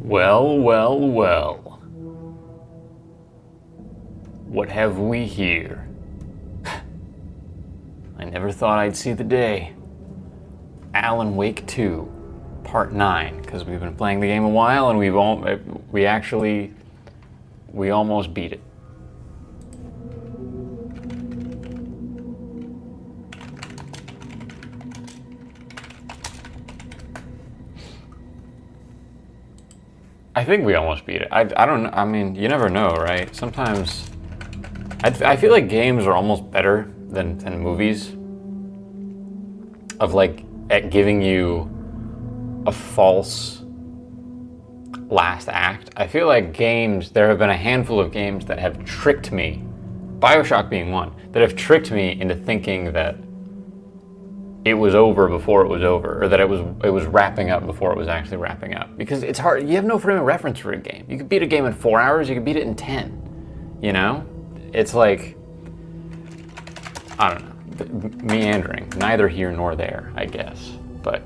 Well, well, well. What have we here? I never thought I'd see the day. Alan Wake 2, Part 9, because we've been playing the game a while and we almost beat it. I think we almost beat it. I don't know. I mean, you never know, right? Sometimes I feel like games are almost better than movies of like at giving you a false last act. I feel like there have been a handful of games that have tricked me, BioShock being one, that have tricked me into thinking that it was over before it was over, or that it was wrapping up before it was actually wrapping up. Because it's hard. You have no frame of reference for a game. You could beat a game in 4 hours. You could beat it in 10. You know, it's like, I don't know, meandering. Neither here nor there, I guess. But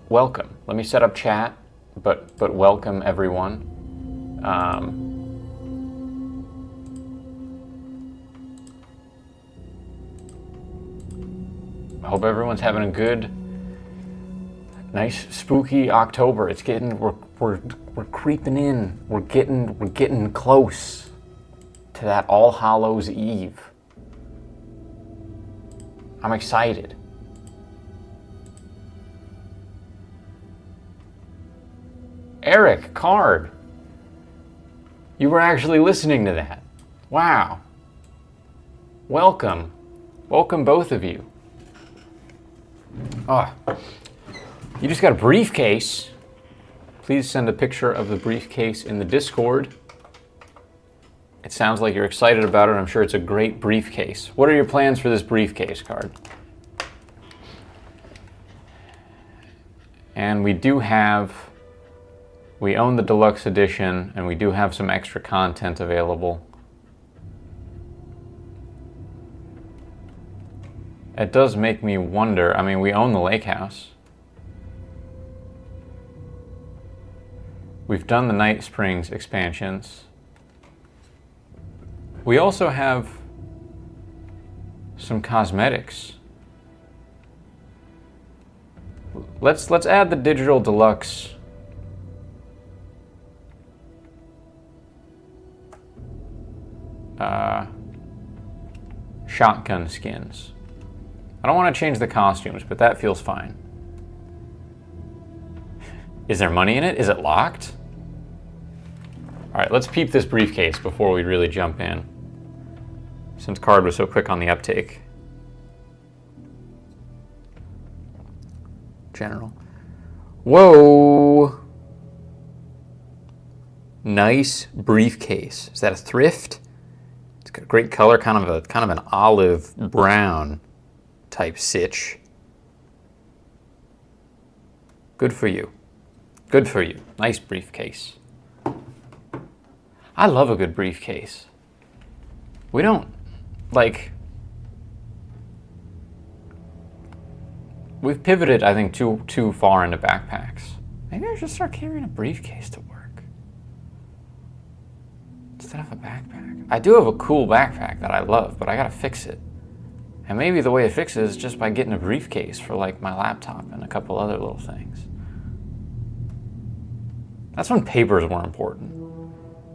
welcome. Let me set up chat. But welcome everyone. I hope everyone's having a good, nice, spooky October. It's getting, we're creeping in. We're getting close to that All Hallows Eve. I'm excited. Eric Card, you were actually listening to that. Wow. Welcome both of you. Oh, you just got a briefcase. Please send a picture of the briefcase in the Discord. It sounds like you're excited about it. I'm sure it's a great briefcase. What are your plans for this briefcase, Card? And we own the deluxe edition, and we do have some extra content available. It does make me wonder. I mean, we own the lake house. We've done the Night Springs expansions. We also have some cosmetics. Let's add the digital deluxe. Shotgun skins. I don't want to change the costumes, but that feels fine. Is there money in it? Is it locked? All right, let's peep this briefcase before we really jump in, since Card was so quick on the uptake. General. Whoa! Nice briefcase. Is that a thrift? It's got a great color, kind of an olive brown type sitch. Good for you. Good for you. Nice briefcase. I love a good briefcase. We don't, like, we've pivoted, I think, too far into backpacks. Maybe I should start carrying a briefcase to work instead of a backpack. I do have a cool backpack that I love, but I gotta fix it. And maybe the way to fix it is just by getting a briefcase for like my laptop and a couple other little things. That's when papers were important.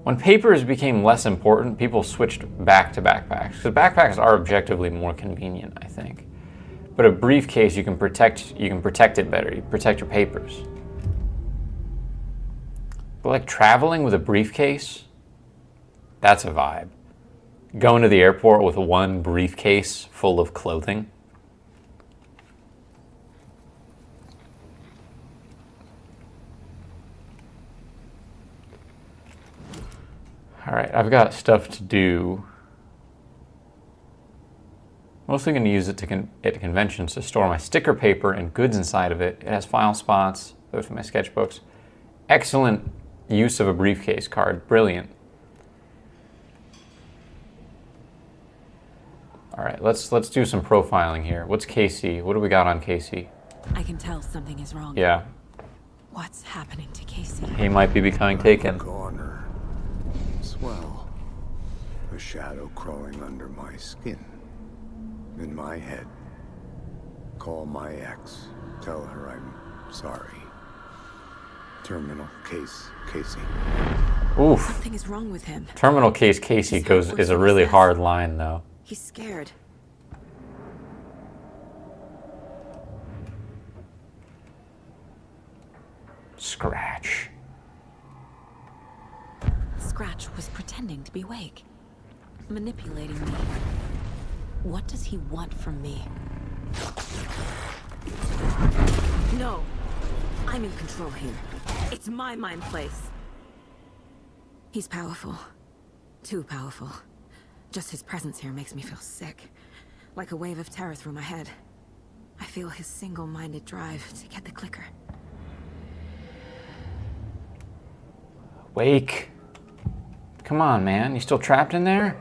When papers became less important, people switched back to backpacks. Because backpacks are objectively more convenient, I think. But a briefcase, you can protect it better. You protect your papers. But like traveling with a briefcase, that's a vibe. Going to the airport with one briefcase full of clothing. All right, I've got stuff to do. Mostly going to use it at conventions to store my sticker paper and goods inside of it. It has file spots, those for my sketchbooks. Excellent use of a briefcase, Card. Brilliant. All right, let's do some profiling here. What's Casey? What do we got on Casey? I can tell something is wrong. Yeah. What's happening to Casey? He might be becoming taken. Goner. Swell. A shadow crawling under my skin. In my head. Call my ex. Tell her I'm sorry. Terminal case, Casey. Oof. Something is wrong with him. Terminal case Casey is a really hard line, though. He's scared. Scratch. Scratch was pretending to be awake, manipulating me. What does he want from me? No, I'm in control here. It's my mind place. He's powerful. Too powerful. Just his presence here makes me feel sick. Like a wave of terror through my head. I feel his single-minded drive to get the clicker. Wake. Come on, man. You still trapped in there?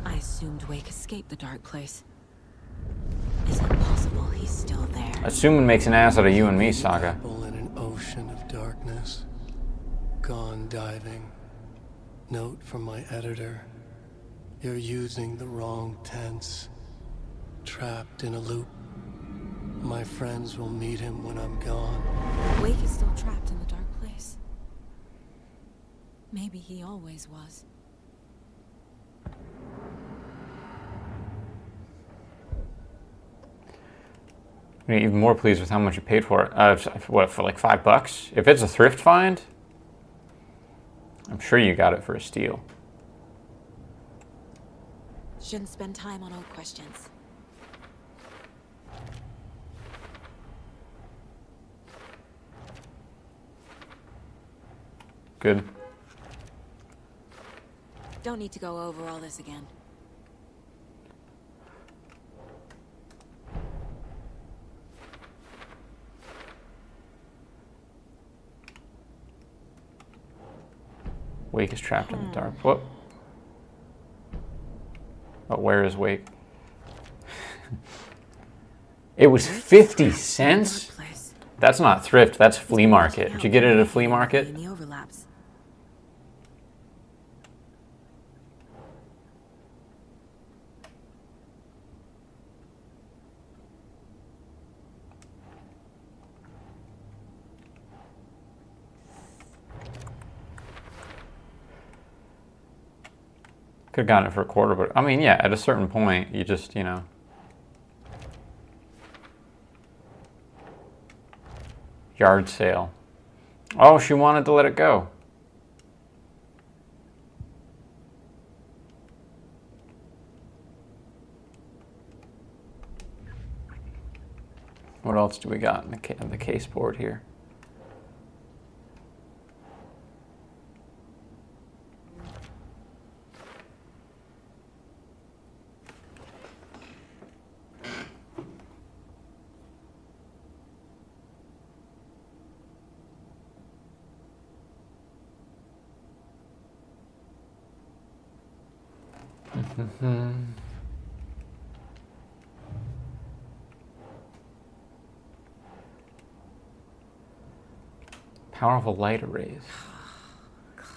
I assumed Wake escaped the dark place. Is it possible he's still there? Assuming makes an ass out of you and me, Saga. Apple in an ocean of darkness. Gone diving. Note from my editor. You're using the wrong tense. Trapped in a loop. My friends will meet him when I'm gone. Wake is still trapped in the dark place. Maybe he always was. I'm even more pleased with how much you paid for it. What, for like $5? If it's a thrift find, I'm sure you got it for a steal. Shouldn't spend time on old questions. Good. Don't need to go over all this again. Wake is trapped in the dark. What? But where is Wake? It was 50 cents? Place. That's not thrift, that's flea market. Did you get it at a flea market? In the overlaps. Could have gotten it for a quarter, but I mean, yeah, at a certain point, you just, you know. Yard sale. Oh, she wanted to let it go. What else do we got in the case board here? Powerful light arrays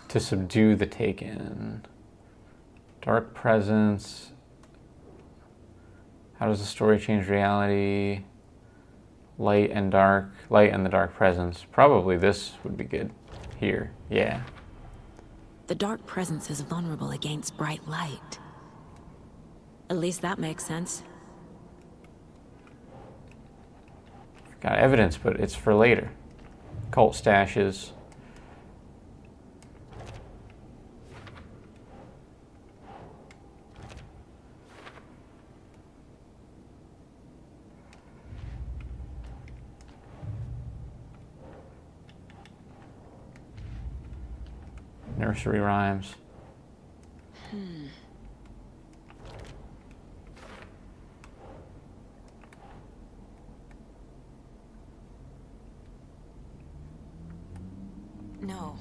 to subdue the taken. Dark presence. How does the story change reality? Light and the dark presence. Probably this would be good here. Yeah. The dark presence is vulnerable against bright light. At least that makes sense. Got evidence, but it's for later. Cult stashes. Nursery rhymes. No.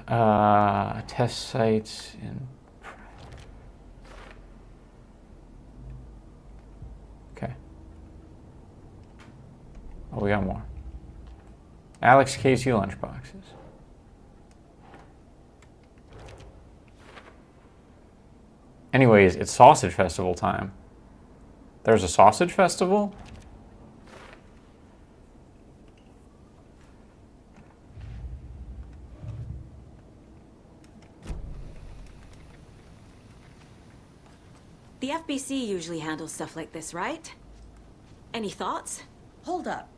Test sites in... Okay. Oh, we got more. Alex Casey lunchboxes. Anyways, it's Sausage Festival time. There's a sausage festival? The FBC usually handles stuff like this, right? Any thoughts? Hold up.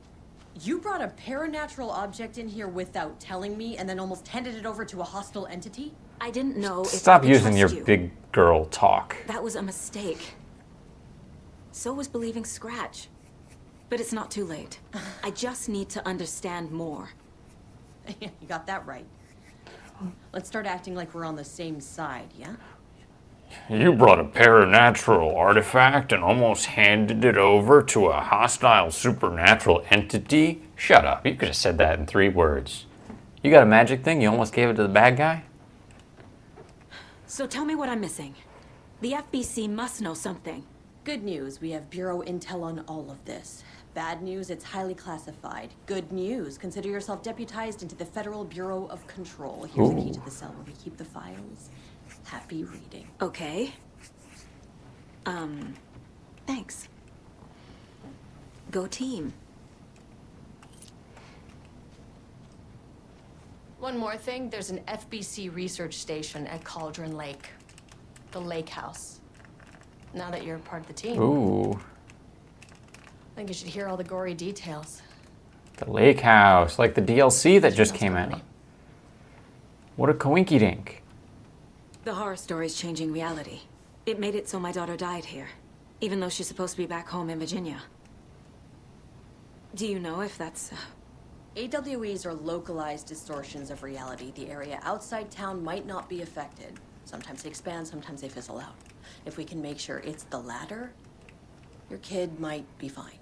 You brought a paranatural object in here without telling me and then almost handed it over to a hostile entity? I didn't know if I Stop could using your trust you. big girl talk. That was a mistake. So was believing Scratch. But it's not too late. I just need to understand more. You got that right. Let's start acting like we're on the same side, yeah? You brought a paranatural artifact and almost handed it over to a hostile supernatural entity? Shut up. You could have said that in 3 words. You got a magic thing? You almost gave it to the bad guy? So tell me what I'm missing. The FBC must know something. Good news, we have Bureau intel on all of this. Bad news, it's highly classified. Good news, consider yourself deputized into the Federal Bureau of Control. Here's the key to the cell where we keep the files. Happy reading. Okay. Thanks. Go team. One more thing, there's an FBC research station at Cauldron Lake. The Lake House. Now that you're part of the team, Ooh. I think you should hear all the gory details. The Lake House. Like the DLC that just came Funny. out. What a coinky dink. The horror story's changing reality. It made it so my daughter died here, even though she's supposed to be back home in Virginia. Do you know if that's... AWEs are localized distortions of reality. The area outside town might not be affected. Sometimes they expand, sometimes they fizzle out. If we can make sure it's the latter, your kid might be fine.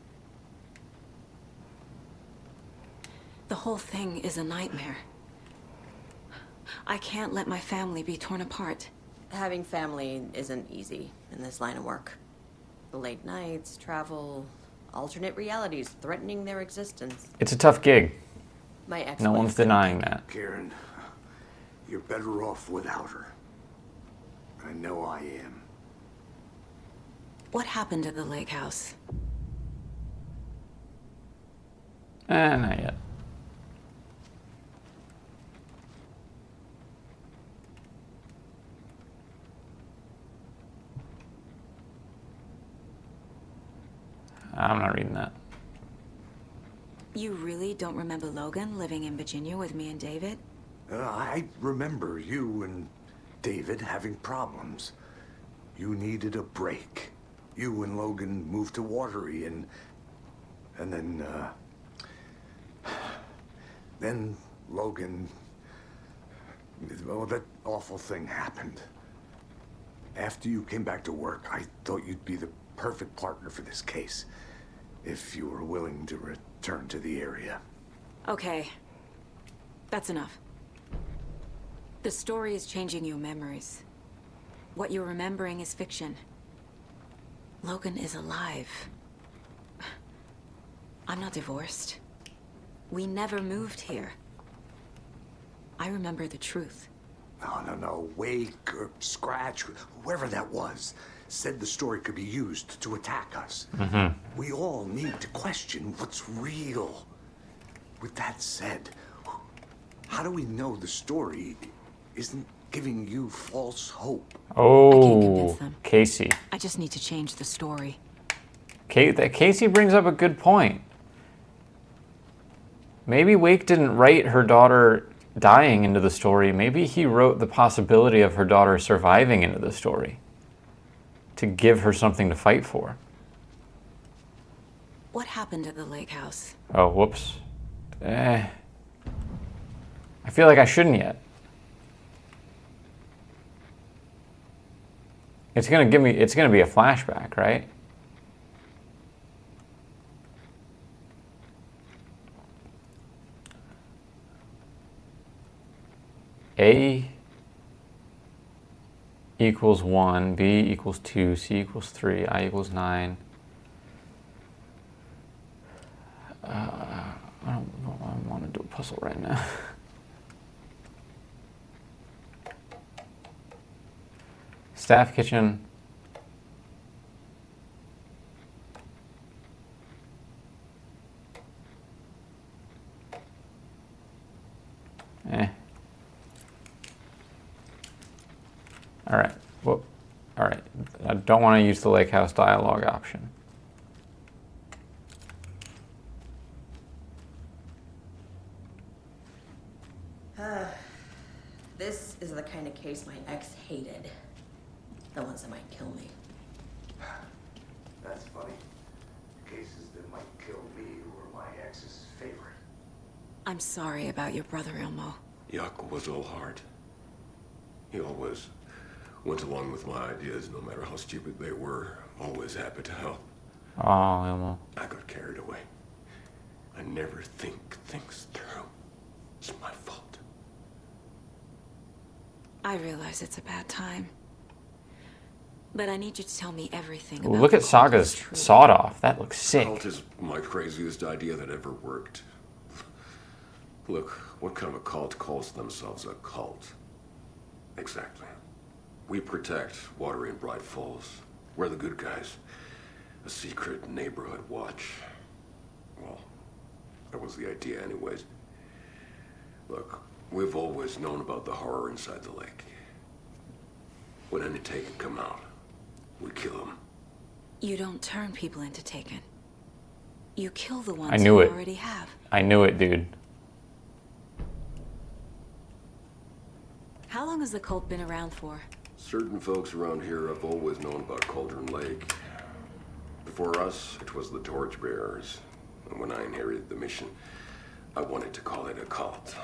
The whole thing is a nightmare. I can't let my family be torn apart. Having family isn't easy in this line of work. The late nights, travel, alternate realities threatening their existence. It's a tough gig. My ex. No one's denying that. Karen, you're better off without her. I know I am. What happened at the lake house? Not yet. I'm not reading that. You really don't remember Logan living in Virginia with me and David? I remember you and David having problems. You needed a break. You and Logan moved to Watery and then Logan, well, that awful thing happened. After you came back to work, I thought you'd be the perfect partner for this case, if you were willing to return to the area. Okay. That's enough. The story is changing your memories. What you're remembering is fiction. Logan is alive. I'm not divorced. We never moved here. I remember the truth. No. Wake or Scratch, whoever that was, said the story could be used to attack us. We all need to question what's real. With that said, how do we know the story isn't giving you false hope? can't convince Oh, them. Casey. I just need to change the story. Casey brings up a good point. Maybe Wake didn't write her daughter dying into the story. Maybe he wrote the possibility of her daughter surviving into the story to give her something to fight for. What happened at the lake house? Oh, whoops. I feel like I shouldn't yet. It's gonna be a flashback, right? A equals 1, B equals 2, C equals 3, I equals 9. I don't know why I want to do a puzzle right now. Staff kitchen. All right. Well, all right. I don't want to use the lake house dialogue option. This is the kind of case my ex hated. The ones that might kill me. That's funny. Cases that might kill me were my ex's favorite. I'm sorry about your brother, Ilmo. Jaakko was all heart. He always went along with my ideas, no matter how stupid they were. Always happy to help. Oh, Ilmo. I got carried away. I never think things through. It's my fault. I realize it's a bad time. But I need you to tell me everything Ooh, about look the at cult Saga's is true. sawed off. That looks sick. Cult is my craziest idea that ever worked. Look, what kind of a cult calls themselves a cult? Exactly. We protect water in Bright Falls. We're the good guys. A secret neighborhood watch. Well, that was the idea anyways. Look, we've always known about the horror inside the lake. When any Taken come out, we kill them. You don't turn people into Taken. You kill the ones I knew who it. already have. I knew it, dude. How long has the cult been around for? Certain folks around here have always known about Cauldron Lake. Before us, it was the Torchbearers. And when I inherited the mission, I wanted to call it a cult.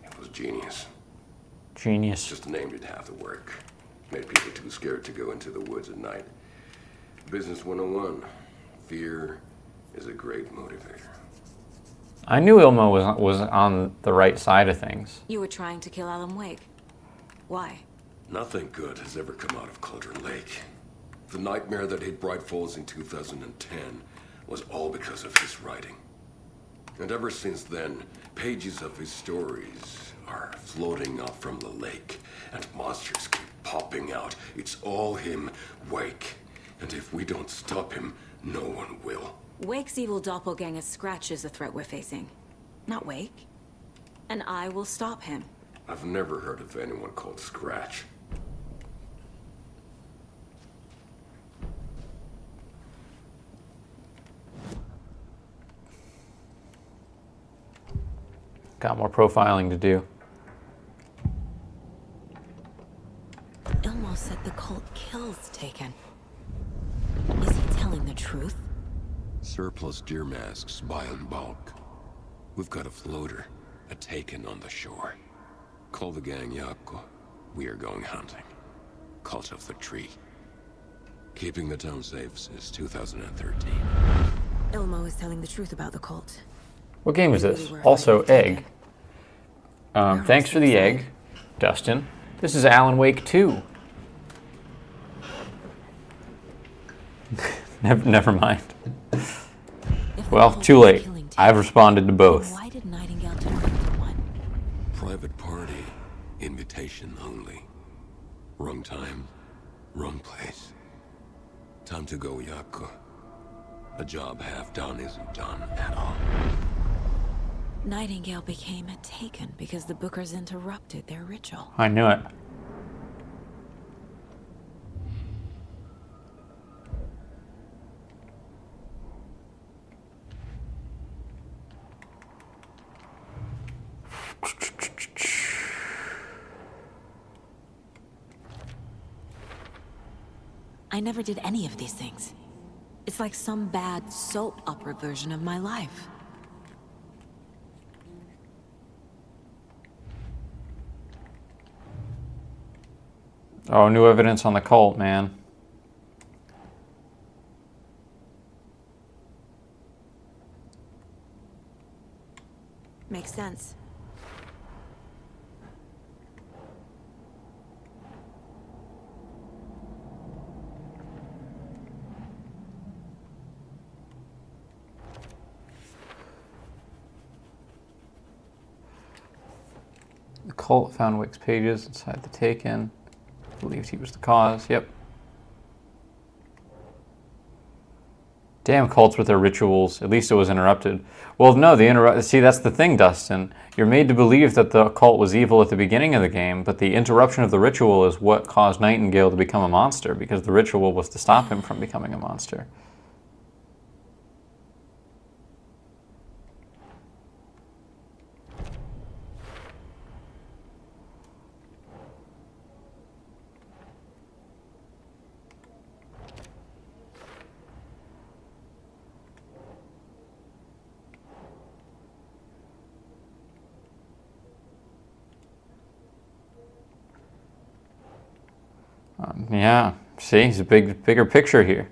It was genius. Genius. Just named it half the work. Made people too scared to go into the woods at night. Business 101. Fear is a great motivator. I knew Ilmo was on the right side of things. You were trying to kill Alan Wake. Why? Nothing good has ever come out of Cauldron Lake. The nightmare that hit Bright Falls in 2010 was all because of his writing. And ever since then, pages of his stories are floating up from the lake, and monsters keep popping out. It's all him, Wake. And if we don't stop him, no one will. Wake's evil doppelganger Scratch is the threat we're facing. Not Wake. And I will stop him. I've never heard of anyone called Scratch. Got more profiling to do. Ilmo said the cult kills Taken. Is he telling the truth? Surplus deer masks buy in bulk. We've got a floater, a Taken on the shore. Call the gang Jaakko. We are going hunting. Cult of the Tree. Keeping the town safe since 2013. Ilmo is telling the truth about the cult. What game is They this? really were Also, fighting egg. Taken. Thanks for the egg, Dustin. This is Alan Wake 2. Never mind. If the Well, cult too was late. killing Taken, I've responded to then both. why did Nightingale turn into one? Private party. Invitation only. Wrong time. Wrong place. Time to go, Jaakko. A job half done isn't done at all. Nightingale became a Taken because the Bookers interrupted their ritual. I knew it. I never did any of these things. It's like some bad soap opera version of my life. Oh, new evidence on the cult, man. Makes sense. The cult found Wick's pages inside the Taken. Believed he was the cause. Yep. Damn cults with their rituals. At least it was interrupted. Well, no, see, that's the thing, Dustin. You're made to believe that the cult was evil at the beginning of the game, but the interruption of the ritual is what caused Nightingale to become a monster, because the ritual was to stop him from becoming a monster. Yeah, see, it's a bigger picture here.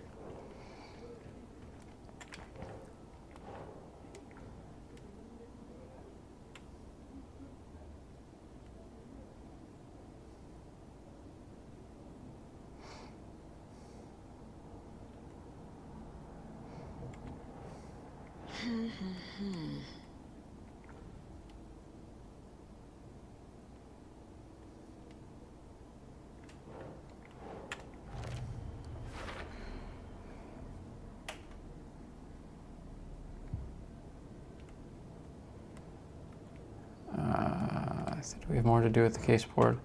Do we have more to do with the case board?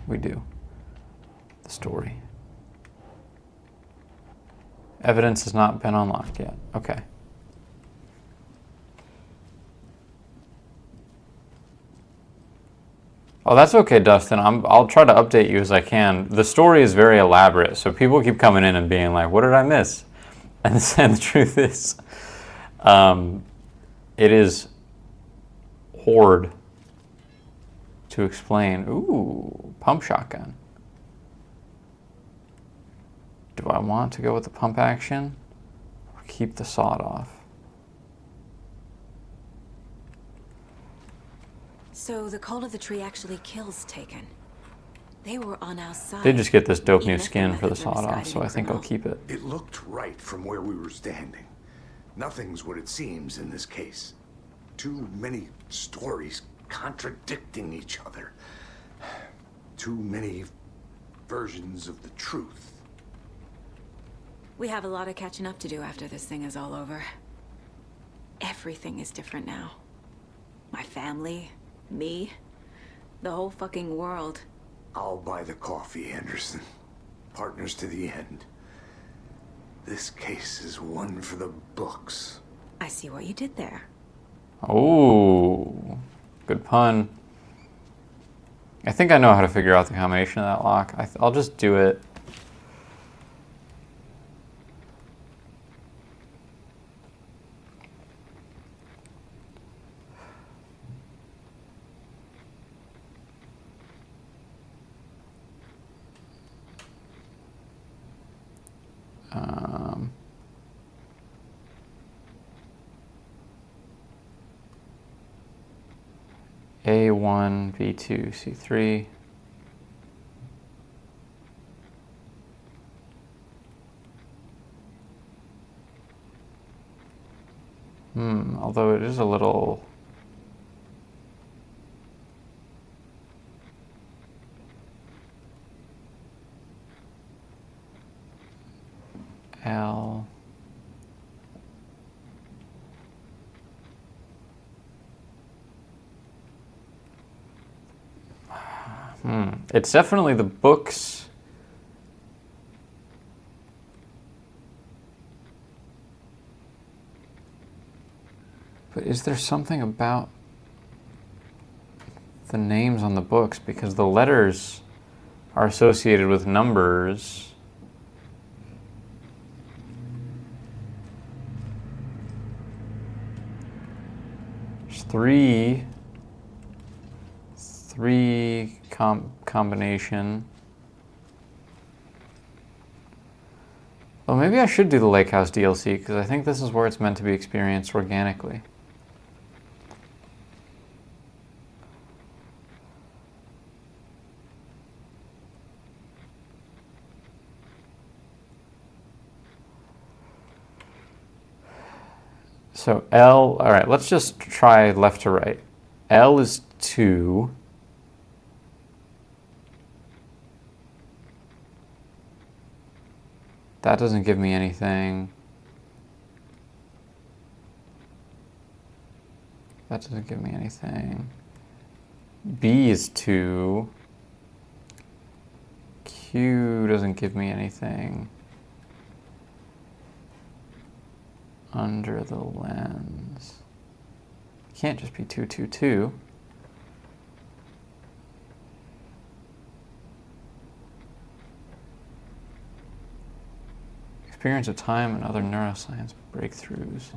We do. The story. Evidence has not been unlocked yet. Okay. Oh, that's okay, Dustin. I'll try to update you as I can. The story is very elaborate, so people keep coming in and being like, what did I miss? And the truth is, it is hard to explain. Ooh, pump shotgun. Do I want to go with the pump action or keep the sawed off? So the Cult of the Tree actually kills Taken. They were on our side. They just get this dope new Even if skin the for the methods are sawed off, misguided so I and think I'll criminal. keep it. It looked right from where we were standing. Nothing's what it seems in this case. Too many stories contradicting each other. Too many versions of the truth. We have a lot of catching up to do after this thing is all over. Everything is different now. My family, me, the whole fucking world. I'll buy the coffee, Anderson. Partners to the end. This case is one for the books. I see what you did there. Oh, good pun. I think I know how to figure out the combination of that lock. I'll just do it. A1, B2, C3. Although it is a little... L... It's definitely the books. But is there something about the names on the books? Because the letters are associated with numbers. There's three combination. Well, maybe I should do the Lake House DLC, because I think this is where it's meant to be experienced organically. So L, all right, let's just try left to right. L is 2. That doesn't give me anything. That doesn't give me anything. B is 2. Q doesn't give me anything. Under the lens. Can't just be 2, 2, 2. Experience of time and other neuroscience breakthroughs.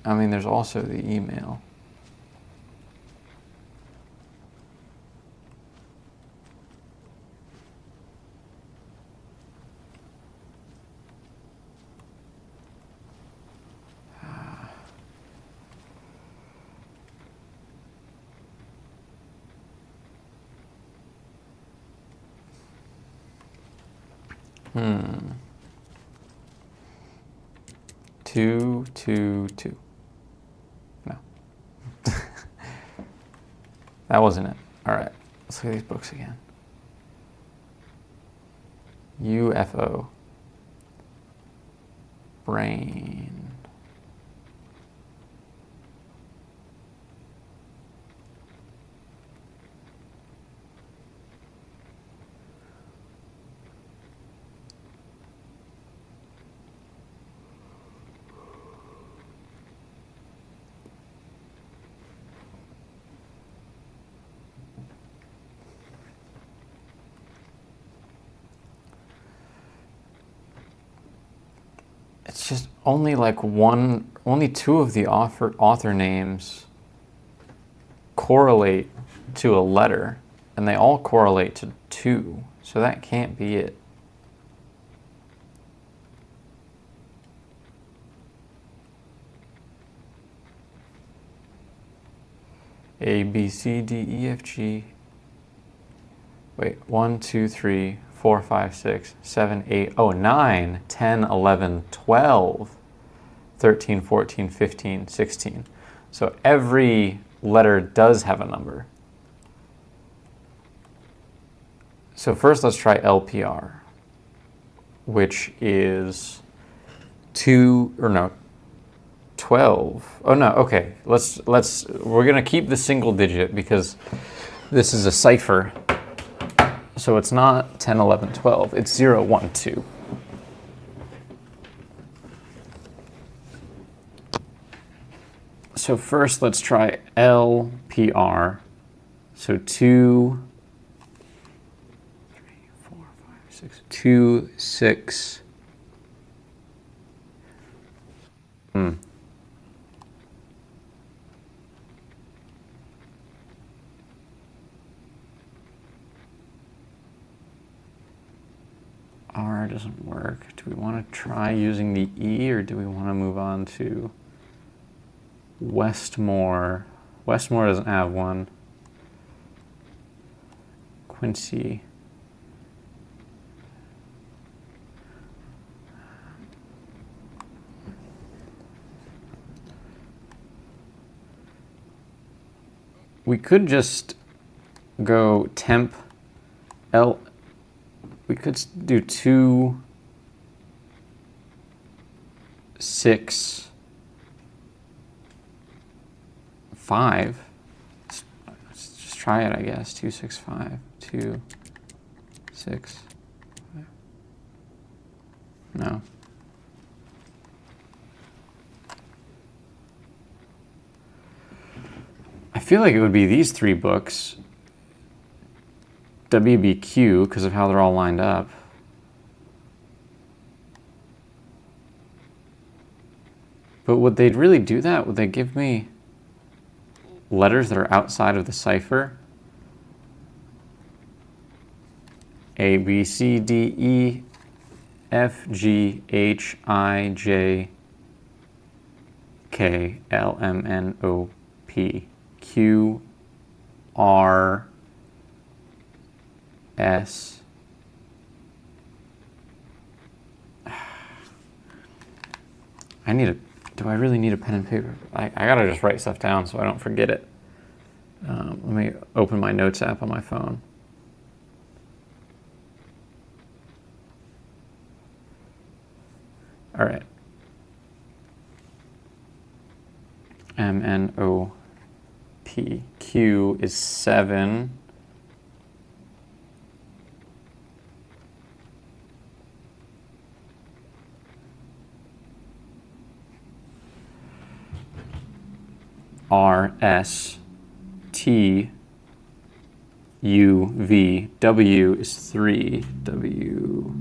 I mean, there's also the email. Two, 2, 2. No. That wasn't it. All right, let's look at these books again. UFO. Brain. It's just only like only 2 of the author names correlate to a letter, and they all correlate to 2, so that can't be it. A, B, C, D, E, F, G. Wait, 1, 2, 3, 4, 5, 6, 7, 8, oh, 9, 10, 11, 12, 13, 14, 15, 16. So every letter does have a number. So first let's try LPR, which is 12. Oh no, okay. We're gonna keep the single digit because this is a cipher. So it's not 10, 11, 12. It's 0, 1, 2. So first let's try LPR. So 2, 3, 4, 5, 6, 2, 6. R doesn't work. Do we want to try using the E, or do we want to move on to Westmore? Westmore doesn't have one. Quincy. We could just go temp L. We could do 2, 6, 5. Let's just try it, I guess. 2, 6, 5. 2, 6, 5. No. I feel like it would be these 3 books. WBQ, because of how they're all lined up. But would they really do that? Would they give me letters that are outside of the cipher? A, B, C, D, E, F, G, H, I, J, K, L, M, N, O, P, Q, R, S, Do I really need a pen and paper? I gotta just write stuff down so I don't forget it. Let me open my notes app on my phone. All right. MNOP. Q is 7. R S T U V. W is 3. W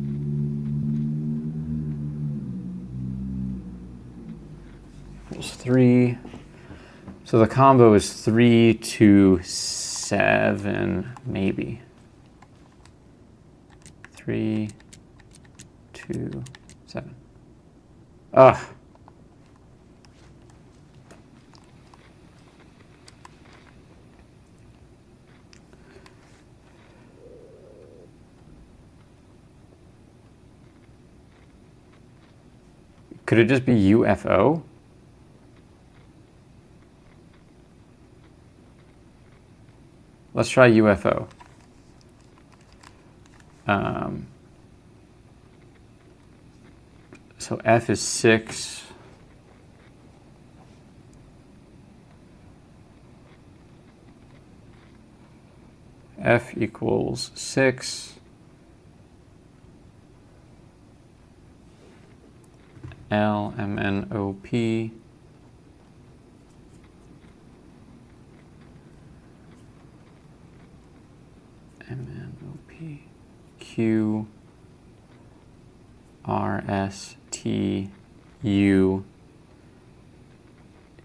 equals 3. So the combo is 3 to 7, maybe. 3 to 7. Ugh. Could it just be UFO? Let's try UFO. So F is 6. F equals 6. L M N O P. MNOP. Q R S T U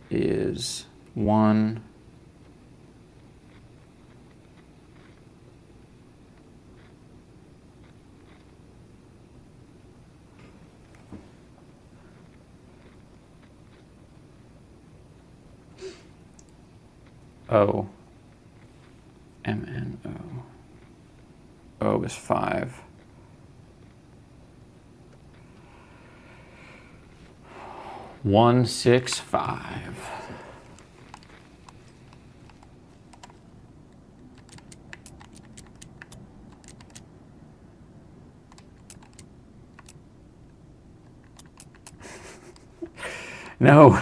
is 1. O M N O. O is 5. One, 6, 5. No.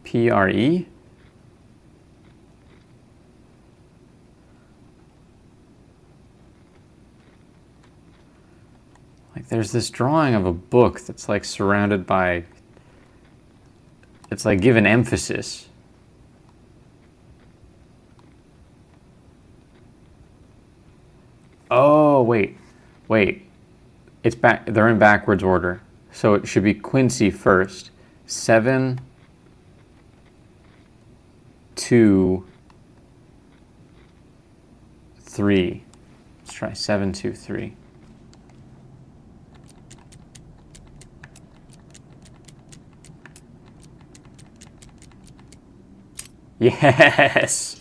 PRE? Like there's this drawing of a book that's like surrounded by, it's like given emphasis. Oh, wait. It's back, they're in backwards order. So it should be Quincy first. 7, 2, 3. Let's try 7, 2, 3. Yes.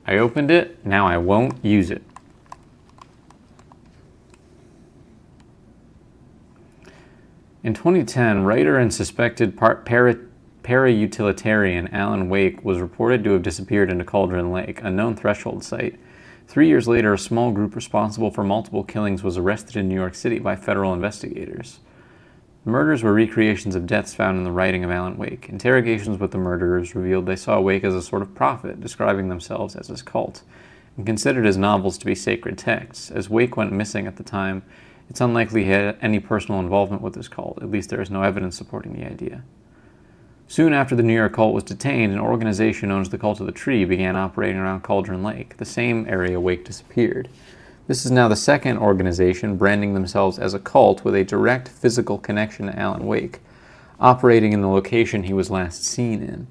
I opened it, now I won't use it. In 2010, writer and suspected para-utilitarian Alan Wake was reported to have disappeared into Cauldron Lake, a known threshold site. 3 years later, a small group responsible for multiple killings was arrested in New York City by federal investigators. The murders were recreations of deaths found in the writing of Alan Wake. Interrogations with the murderers revealed they saw Wake as a sort of prophet, describing themselves as his cult, and considered his novels to be sacred texts. As Wake went missing at the time, it's unlikely he had any personal involvement with this cult. At least there is no evidence supporting the idea. Soon after the New York cult was detained, an organization known as the Cult of the Tree began operating around Cauldron Lake, the same area Wake disappeared. This is now the second organization branding themselves as a cult with a direct physical connection to Alan Wake, operating in the location he was last seen in.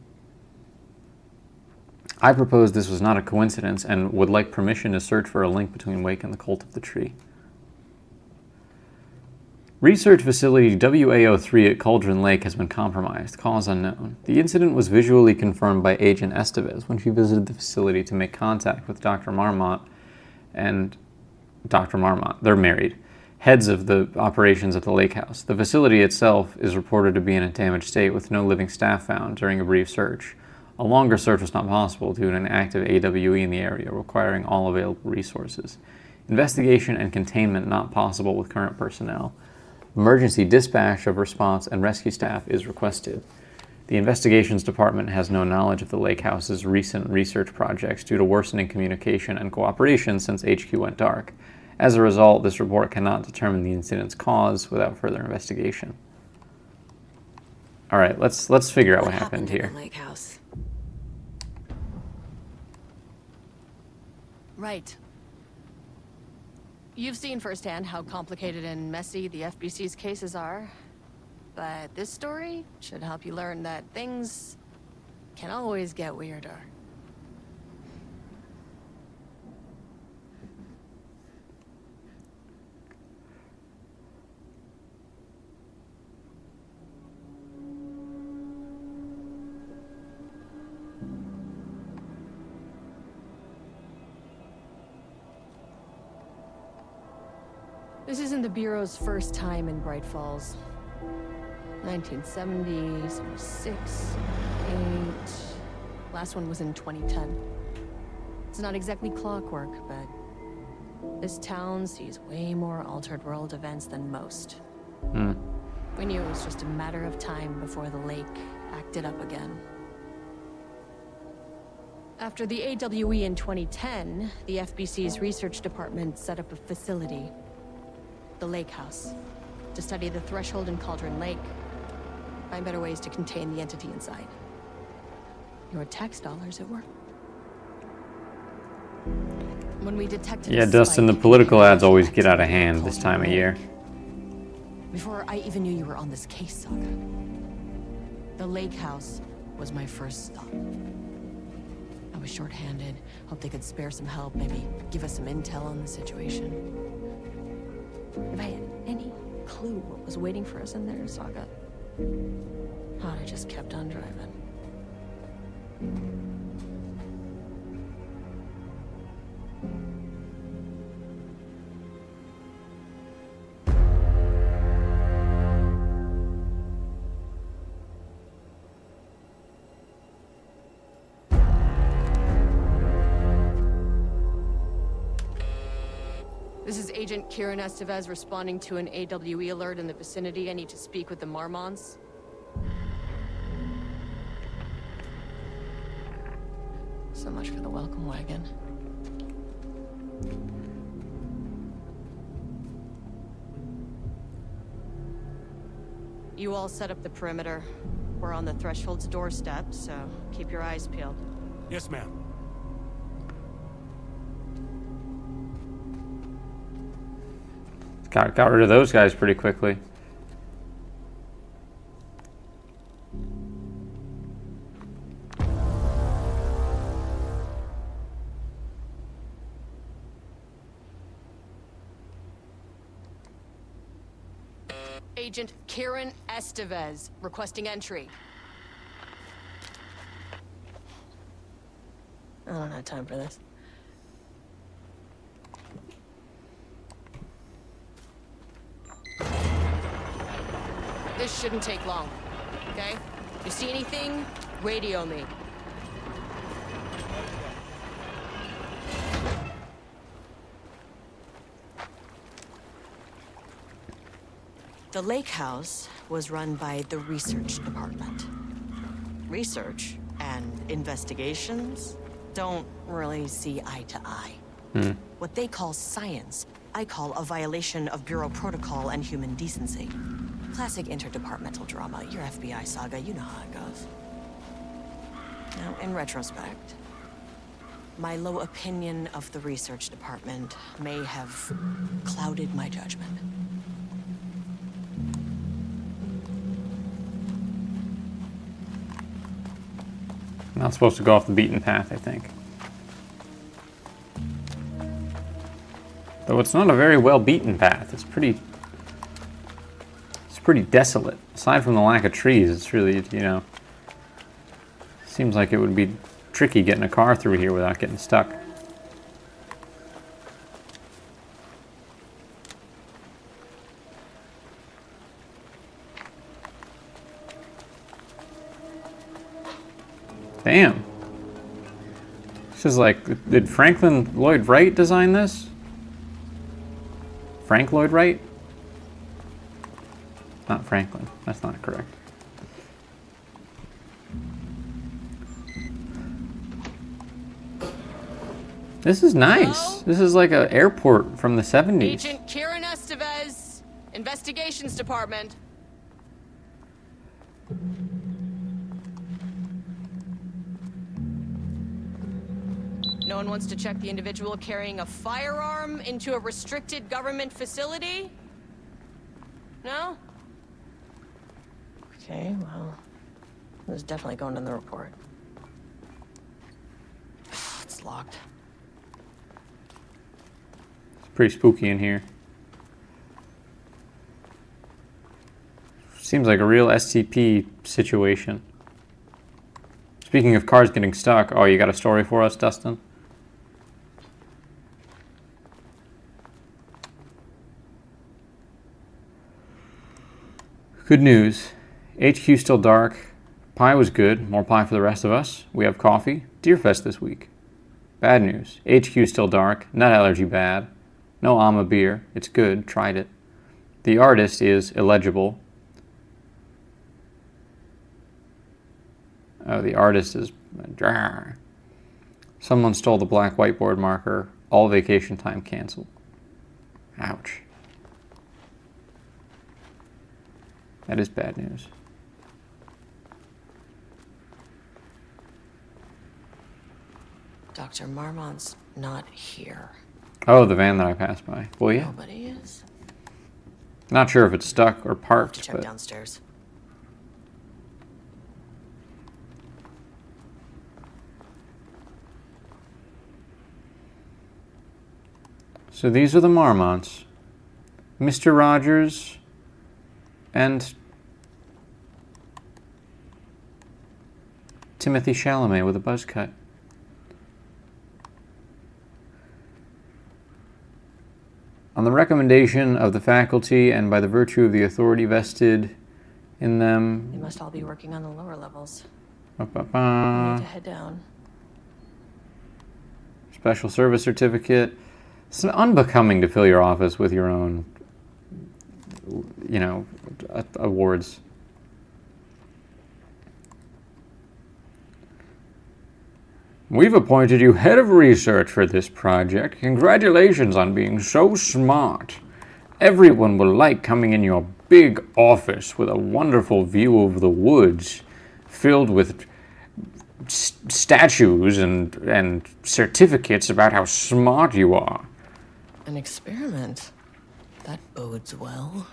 I propose this was not a coincidence and would like permission to search for a link between Wake and the Cult of the Tree. Research facility WA03 at Cauldron Lake has been compromised, cause unknown. The incident was visually confirmed by Agent Estevez when she visited the facility to make contact with Dr. Marmont and Dr. Marmont. They're married. Heads of the operations at the lake house. The facility itself is reported to be in a damaged state with no living staff found during a brief search. A longer search was not possible due to an active AWE in the area requiring all available resources. Investigation and containment not possible with current personnel. Emergency dispatch of response and rescue staff is requested. The investigations department has no knowledge of the lake house's recent research projects due to worsening communication and cooperation since HQ went dark. As a result, this report cannot determine the incident's cause without further investigation. All right, let's figure out what happened here. In the lake house? Right. You've seen firsthand how complicated and messy the FBC's cases are. But this story should help you learn that things can always get weirder. This isn't the Bureau's first time in Bright Falls. 1970, 76, 8... Last one was in 2010. It's not exactly clockwork, but this town sees way more altered world events than most. We knew it was just a matter of time before the lake acted up again. After the AWE in 2010, the FBC's research department set up a facility, the Lake House, to study the threshold in Cauldron Lake, find better ways to contain the entity inside. Your tax dollars at work. When we detected Yeah, Dustin, the political ads always get out of hand this time of year. Before I even knew you were on this case, Saga, the Lake House was my first stop. I was short-handed, hoped they could spare some help, maybe give us some intel on the situation. If I had any clue what was waiting for us in there, Saga, I just kept on driving. This is Agent Kieran Estevez responding to an AWE alert in the vicinity. I need to speak with the Marmonts. So much for the welcome wagon. You all set up the perimeter. We're on the Threshold's doorstep, so keep your eyes peeled. Yes, ma'am. Got rid of those guys pretty quickly. Agent Kieran Estevez, requesting entry. I don't have time for this. This shouldn't take long, okay? If you see anything, radio me. The Lake House was run by the research department. Research and investigations don't really see eye to eye. What they call science, I call a violation of Bureau protocol and human decency. Classic interdepartmental drama. Your FBI saga, you know how it goes. Now, in retrospect, My low opinion of the research department may have clouded my judgment. Not supposed to go off the beaten path, I think. Though it's not a very well beaten path. It's pretty desolate. Aside from the lack of trees, it's really, you know, seems like it would be tricky getting a car through here without getting stuck. Damn. This is like, did Franklin Lloyd Wright design this? Frank Lloyd Wright? Not Franklin. That's not correct. This is nice. Hello? This is like an airport from the 70s. Agent Kieran Estevez, Investigations Department. No one wants to check the individual carrying a firearm into a restricted government facility? No? Okay, well, it was definitely going in the report. It's locked. It's pretty spooky in here. Seems like a real SCP situation. Speaking of cars getting stuck, oh, you got a story for us, Dustin? Good news. HQ still dark. Pie was good. More pie for the rest of us. We have coffee. Deerfest this week. Bad news. HQ still dark. Nut allergy bad. No Ama beer. It's good. Tried it. The artist is illegible. Oh, the artist is... Someone stole the black whiteboard marker. All vacation time canceled. Ouch. That is bad news. Dr. Marmont's not here. Oh, the van that I passed by. Well, yeah. Nobody is. Not sure if it's stuck or To parked, check but... downstairs. So these are the Marmonts. Mr. Rogers and Timothy Chalamet with a buzz cut. On the recommendation of the faculty and by the virtue of the authority vested in them... They must all be working on the lower levels. Ba, ba, We ba. need to head down. Special service certificate. It's unbecoming to fill your office with your own, you know, awards. We've appointed you head of research for this project. Congratulations on being so smart. Everyone will like coming in your big office with a wonderful view of the woods filled with statues and certificates about how smart you are. An experiment. That bodes well.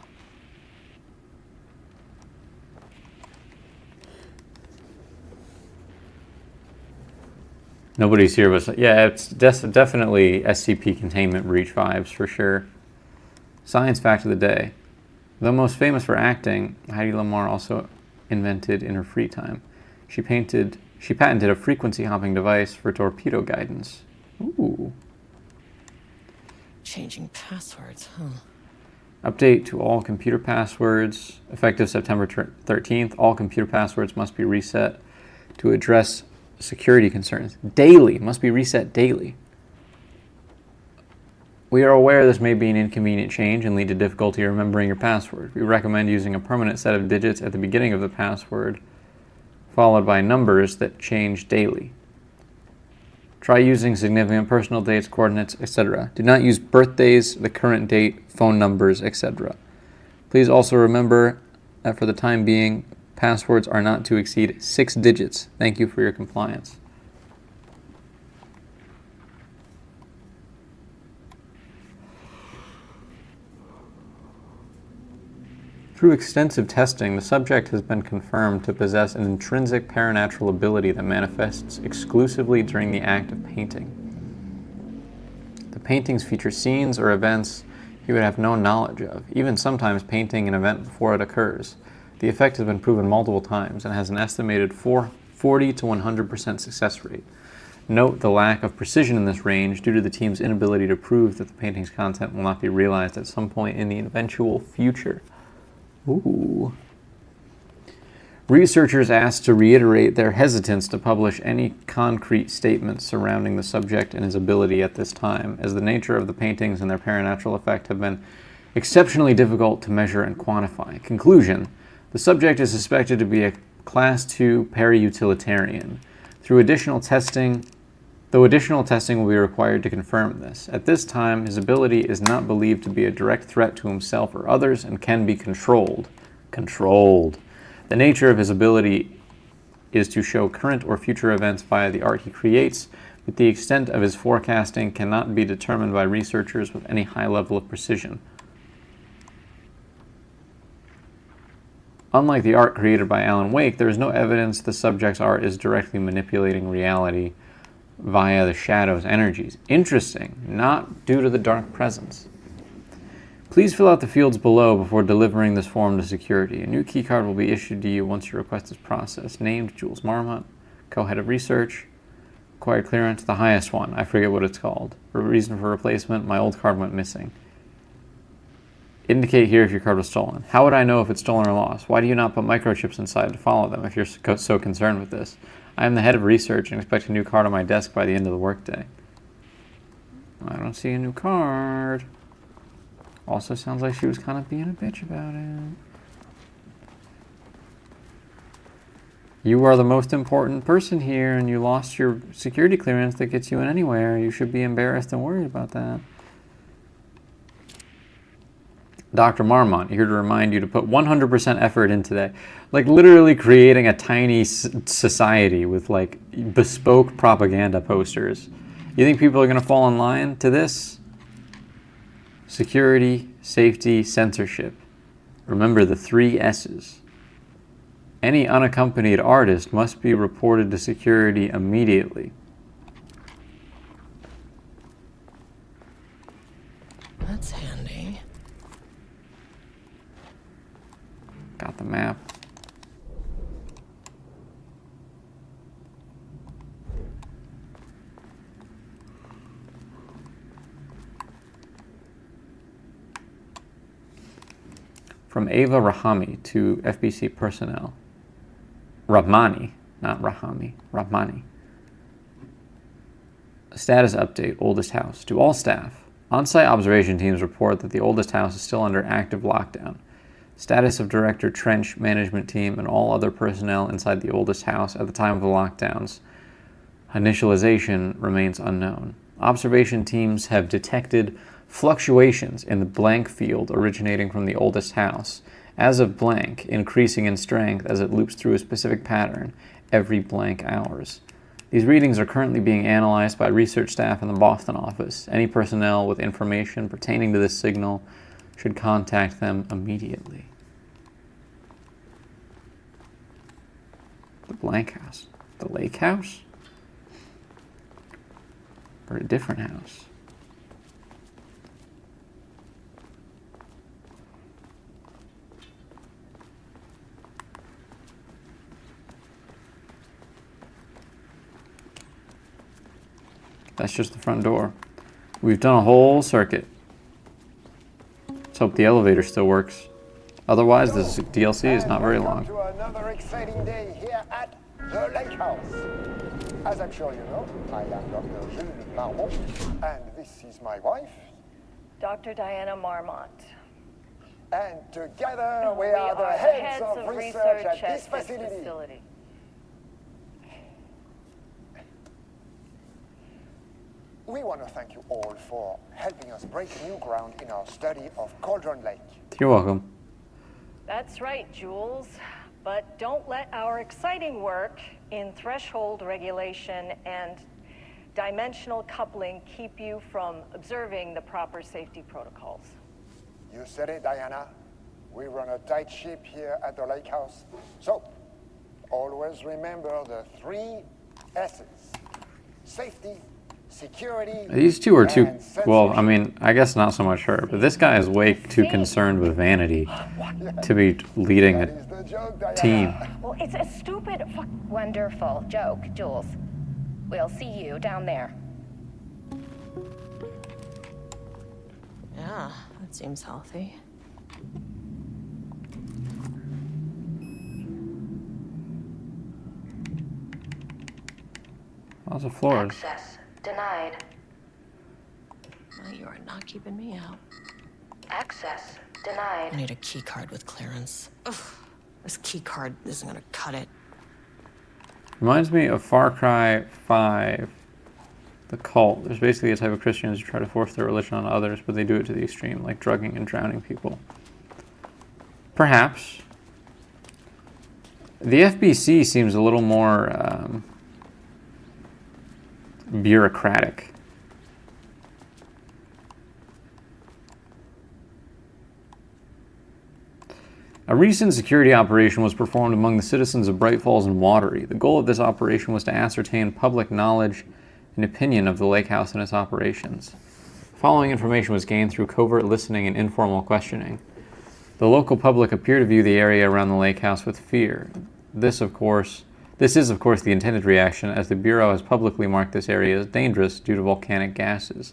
Nobody's here, but yeah, it's definitely SCP containment breach vibes for sure. Science fact of the day. Though most famous for acting, Heidi Lamar also invented in her free time. She patented a frequency hopping device for torpedo guidance. Ooh. Changing passwords, huh? Update to all computer passwords. Effective September 13th, all computer passwords must be reset to address security concerns. Daily, must be reset daily. We are aware this may be an inconvenient change and lead to difficulty remembering your password. We recommend using a permanent set of digits at the beginning of the password, followed by numbers that change daily. Try using significant personal dates, coordinates, etc. Do not use birthdays, the current date, phone numbers, etc. Please also remember that for the time being, passwords are not to exceed 6 digits. Thank you for your compliance. Through extensive testing, the subject has been confirmed to possess an intrinsic paranatural ability that manifests exclusively during the act of painting. The paintings feature scenes or events he would have no knowledge of, even sometimes painting an event before it occurs. The effect has been proven multiple times and has an estimated 40 to 100% success rate. Note the lack of precision in this range due to the team's inability to prove that the painting's content will not be realized at some point in the eventual future. Ooh. Researchers asked to reiterate their hesitance to publish any concrete statements surrounding the subject and his ability at this time, as the nature of the paintings and their paranatural effect have been exceptionally difficult to measure and quantify. Conclusion: the subject is suspected to be a Class 2 peri-utilitarian. Though additional testing will be required to confirm this. At this time, his ability is not believed to be a direct threat to himself or others and can be controlled. The nature of his ability is to show current or future events via the art he creates, but the extent of his forecasting cannot be determined by researchers with any high level of precision. Unlike the art created by Alan Wake, there is no evidence the subject's art is directly manipulating reality via the shadow's energies. Interesting, not due to the dark presence. Please fill out the fields below before delivering this form to security. A new keycard will be issued to you once your request is processed. Named Jules Marmont, co-head of research. Acquired clearance, the highest one. I forget what it's called. For reason for replacement, my old card went missing. Indicate here if your card was stolen. How would I know if it's stolen or lost? Why do you not put microchips inside to follow them if you're so concerned with this? I am the head of research and expect a new card on my desk by the end of the workday. I don't see a new card. Also sounds like she was kind of being a bitch about it. You are the most important person here and you lost your security clearance that gets you in anywhere. You should be embarrassed and worried about that. Dr. Marmont, here to remind you to put 100% effort into that. Like literally creating a tiny society with like bespoke propaganda posters. You think people are going to fall in line to this? Security, safety, censorship. Remember the 3 S's. Any unaccompanied artist must be reported to security immediately. That's handy. Got the map. From Ava Rahami to FBC personnel. Rahmani, not Rahami. Rahmani. Status update, oldest house. To all staff, on-site observation teams report that the oldest house is still under active lockdown. Status of Director Trench, management team, and all other personnel inside the oldest house at the time of the lockdowns. Initialization remains unknown. Observation teams have detected fluctuations in the blank field originating from the oldest house, as of blank, increasing in strength as it loops through a specific pattern every blank hours. These readings are currently being analyzed by research staff in the Boston office. Any personnel with information pertaining to this signal should contact them immediately. The blank house. The lake house? Or a different house? That's just the front door. We've done a whole circuit. Let's hope the elevator still works. Otherwise, this DLC is not very long. To another exciting day here at the Lake House. As I'm sure you know, I am Dr. Jules Marmont, and this is my wife. Dr. Diana Marmont. And together we are the heads of research at this facility. We want to thank you all for helping us break new ground in our study of Cauldron Lake. You're welcome. That's right, Jules. But don't let our exciting work in threshold regulation and dimensional coupling keep you from observing the proper safety protocols. You said it, Diana. We run a tight ship here at the lake house. So, always remember the 3 S's. Safety, security. These two are too, and well, I censorship. mean, I guess not so much her, but this guy is way too concerned with vanity to be leading That a is the joke, Diana. team. Well, it's a stupid, wonderful joke, Jules. We'll see you down there. Yeah, that seems healthy. Lots of floors. Access denied. Well, you are not keeping me out. Access I denied. need a key card with clearance. Ugh, this key card isn't gonna cut it. Reminds me of Far Cry 5, the cult. There's basically a type of Christians who try to force their religion on others, but they do it to the extreme, like drugging and drowning people. Perhaps. The FBC seems a little more bureaucratic. A recent security operation was performed among the citizens of Bright Falls and Watery. The goal of this operation was to ascertain public knowledge and opinion of the lake house and its operations. The following information was gained through covert listening and informal questioning. The local public appear to view the area around the lake house with fear. This is of course the intended reaction, as the Bureau has publicly marked this area as dangerous due to volcanic gases.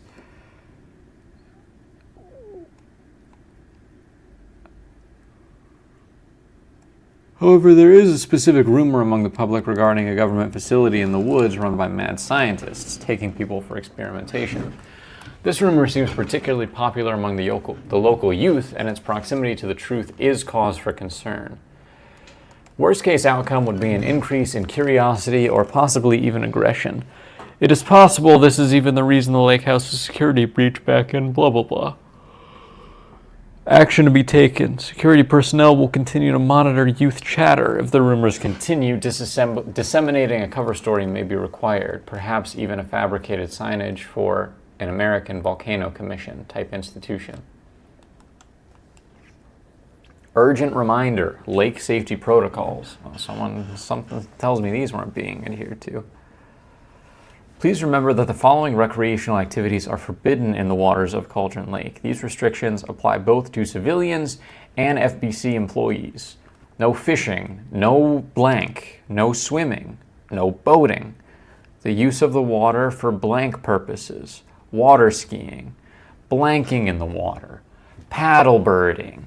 However, there is a specific rumor among the public regarding a government facility in the woods run by mad scientists, taking people for experimentation. This rumor seems particularly popular among the local youth, and its proximity to the truth is cause for concern. Worst case outcome would be an increase in curiosity or possibly even aggression. It is possible this is even the reason the lake house was security breach back in blah blah blah. Action to be taken. Security personnel will continue to monitor youth chatter. If the rumors continue, disseminating a cover story may be required, perhaps even a fabricated signage for an American Volcano Commission type institution. Urgent reminder, lake safety protocols. Well, something tells me these weren't being adhered to. Please remember that the following recreational activities are forbidden in the waters of Cauldron Lake. These restrictions apply both to civilians and FBC employees. No fishing, no blank, no swimming, no boating. The use of the water for blank purposes, water skiing, blanking in the water, paddle birding.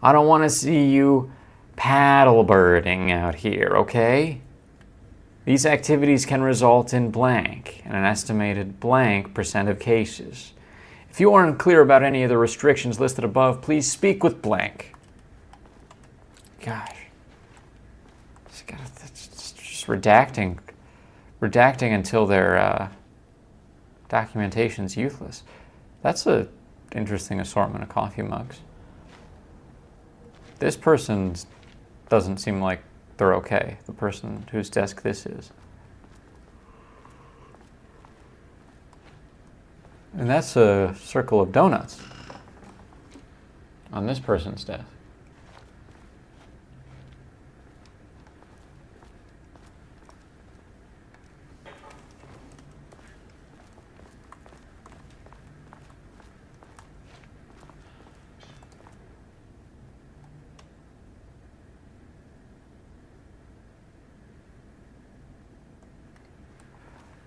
I don't want to see you paddle birding out here, okay? These activities can result in blank and an estimated blank % of cases. If you are unclear about any of the restrictions listed above, please speak with blank. Gosh. Just redacting until their documentation's useless. That's an interesting assortment of coffee mugs. This person doesn't seem like they're okay, the person whose desk this is. And that's a circle of donuts on this person's desk.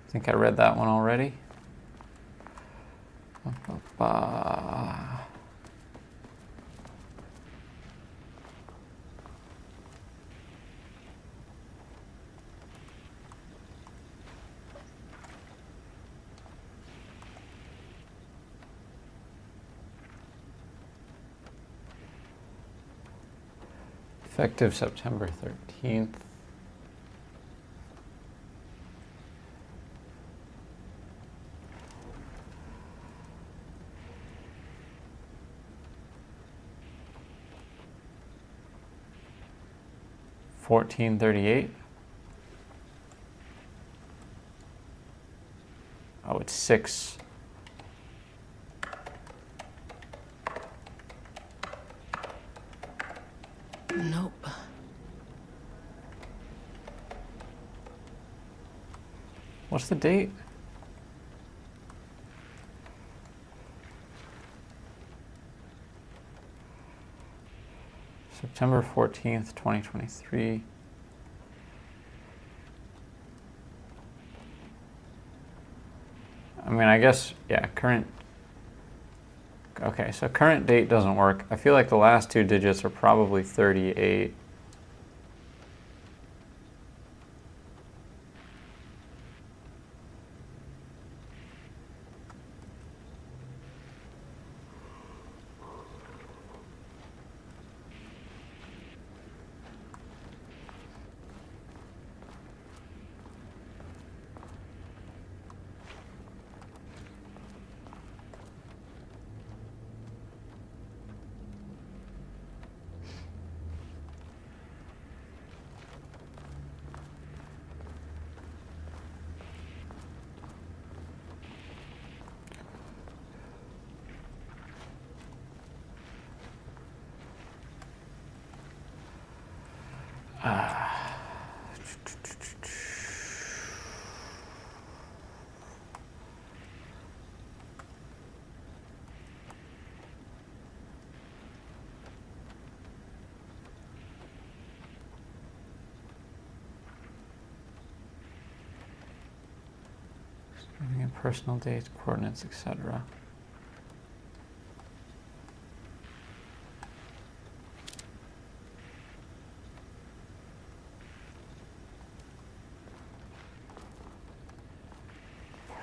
I think I read that one already. Effective September 13th. $14.38. Oh, it's 6. What's the date? September 14th, 2023. I mean, I guess, yeah, current. Okay, so current date doesn't work. I feel like the last two digits are probably 38. Personal dates, coordinates, etc.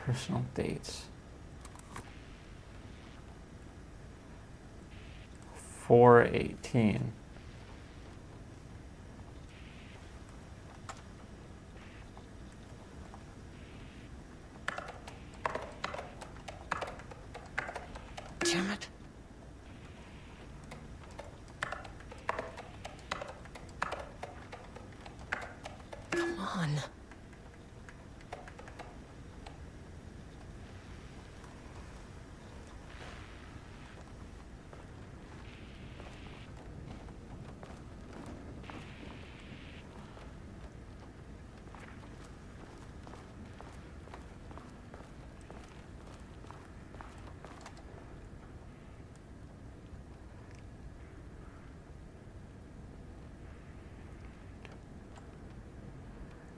Personal dates. 4/18. Damn it. Come on.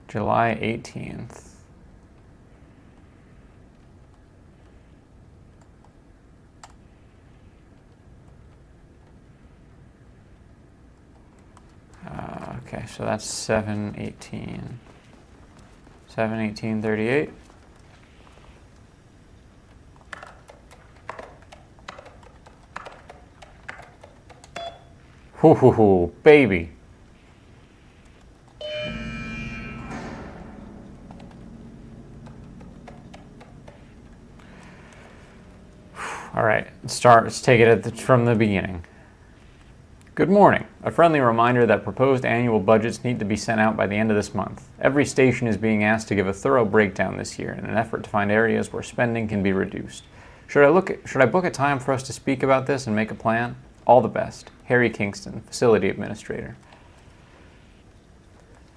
July 18th. Okay, so that's 7/18. 7/18/38. Hoo hoo hoo, baby. All right, let's take it from the beginning. Good morning. A friendly reminder that proposed annual budgets need to be sent out by the end of this month. Every station is being asked to give a thorough breakdown this year in an effort to find areas where spending can be reduced. Should I book a time for us to speak about this and make a plan? All the best. Harry Kingston, Facility Administrator.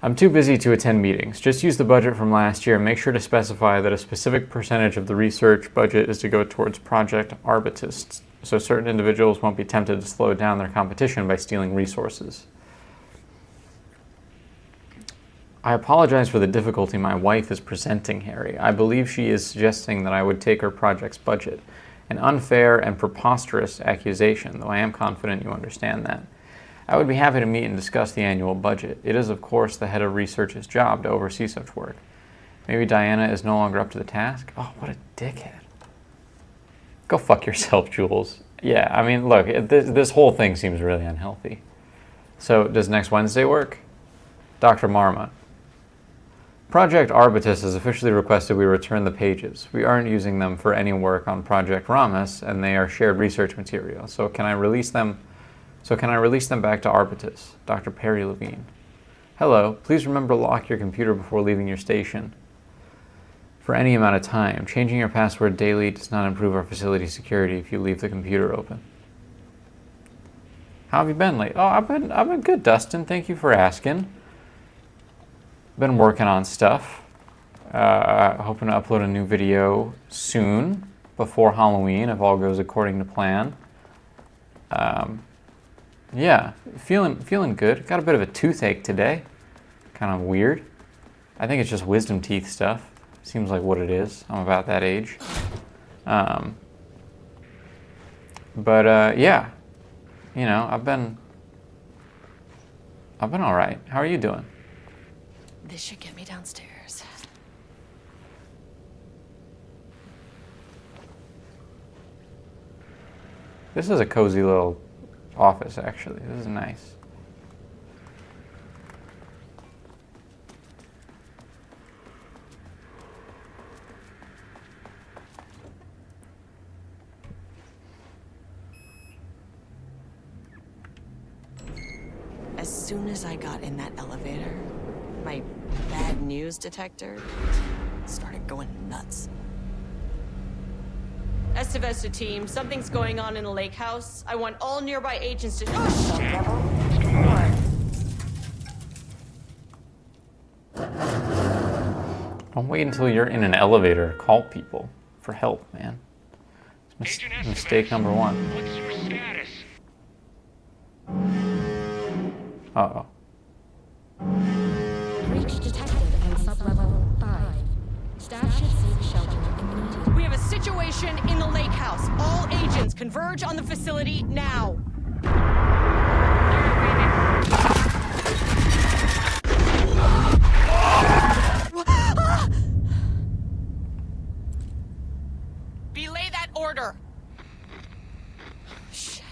I'm too busy to attend meetings. Just use the budget from last year and make sure to specify that a specific percentage of the research budget is to go towards Project Arbutus, so certain individuals won't be tempted to slow down their competition by stealing resources. I apologize for the difficulty my wife is presenting, Harry. I believe she is suggesting that I would take her project's budget. An unfair and preposterous accusation, though I am confident you understand that. I would be happy to meet and discuss the annual budget. It is, of course, the head of research's job to oversee such work. Maybe Diana is no longer up to the task? Oh, what a dickhead. Go fuck yourself, Jules. Yeah, I mean, look, this whole thing seems really unhealthy. So, does next Wednesday work? Dr. Marmot. Project Arbutus has officially requested we return the pages. We aren't using them for any work on Project Ramus, and they are shared research material. So can I release them back to Arbutus? Dr. Perry Levine. Hello, please remember to lock your computer before leaving your station for any amount of time. Changing your password daily does not improve our facility security if you leave the computer open. How have you been lately? Oh, I've been good, Dustin. Thank you for asking. Been working on stuff. Hoping to upload a new video soon, before Halloween, if all goes according to plan. Yeah, feeling good. Got a bit of a toothache today. Kind of weird. I think it's just wisdom teeth stuff. Seems like what it is. I'm about that age. Yeah, you know, I've been all right. How are you doing? This should get me downstairs. This is a cozy little office, actually. This is nice. As soon as I got in that elevator, my bad news detector started going nuts. Estevesta team, something's going on in the lake house. I want all nearby agents to... Oh, Don't wait until you're in an elevator to call people for help, man. It's mistake number one. What's your status? Uh-oh. Breach detected on sublevel 5. Staff should seek shelter immediately. We have a situation in the lake house. All agents converge on the facility now. Belay that order. Shit.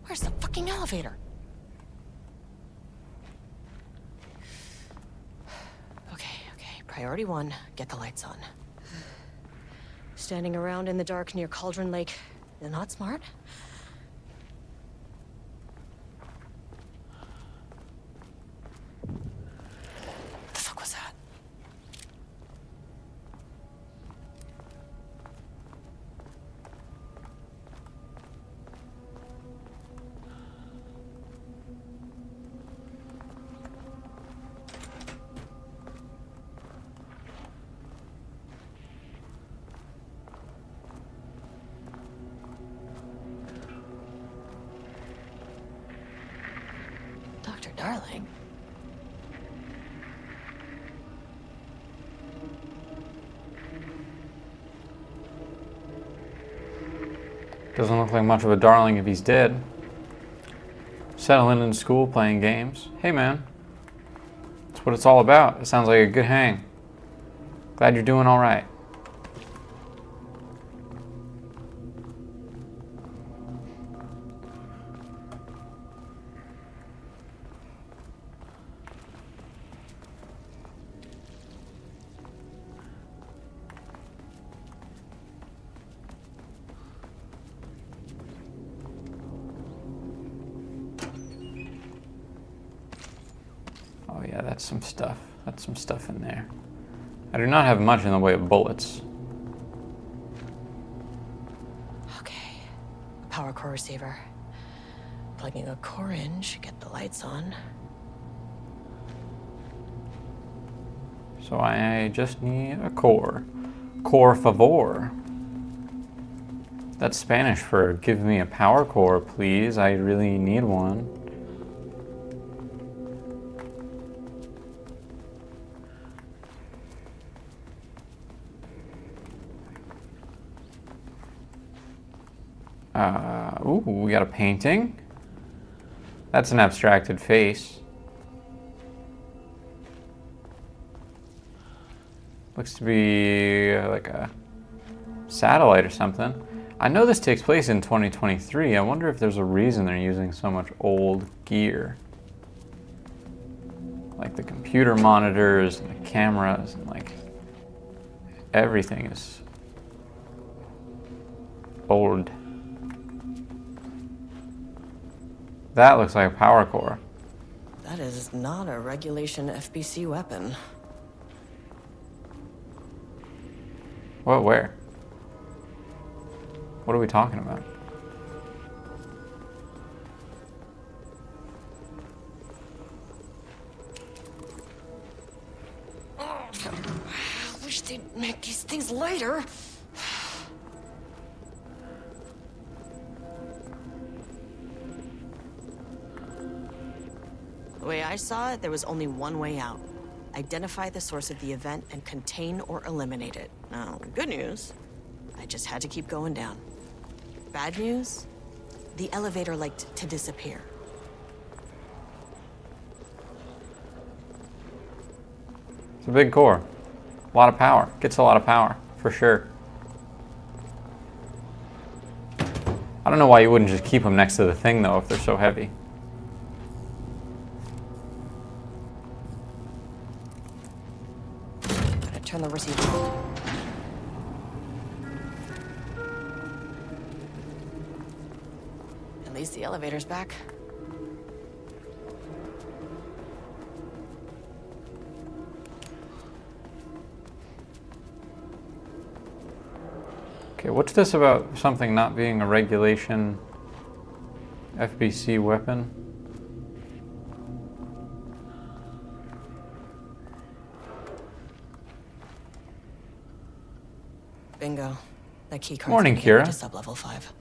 Where's the fucking elevator? Okay. Priority 1, get the lights on. Standing around in the dark near Cauldron Lake is not smart. The fuck was that? Dr. Darling? Doesn't look like much of a darling if he's dead. Settling in school, playing games. Hey, man. That's what it's all about. It sounds like a good hang. Glad you're doing all right. Oh yeah, that's some stuff. That's some stuff in there. I do not have much in the way of bullets. Okay. Power core receiver. Plugging a core in should get the lights on. So I just need a core. Por favor. That's Spanish for give me a power core, please. I really need one. Ooh, we got a painting. That's an abstracted face. Looks to be like a satellite or something. I know this takes place in 2023. I wonder if there's a reason they're using so much old gear. Like the computer monitors and the cameras and like everything is old. That looks like a power core. That is not a regulation FBC weapon. What, where? What are we talking about? make these things lighter. The way I saw it, there was only one way out. Identify the source of the event and contain or eliminate it. Now, good news, I just had to keep going down. Bad news, the elevator liked to disappear. It's a big core. A lot of power. Gets a lot of power, for sure. I don't know why you wouldn't just keep them next to the thing, though, if they're so heavy. Gotta turn the receiver off. At least the elevator's back. Okay, what's this about something not being a regulation FBC weapon? Bingo. That key card. Morning, Kira. To sub-level 5.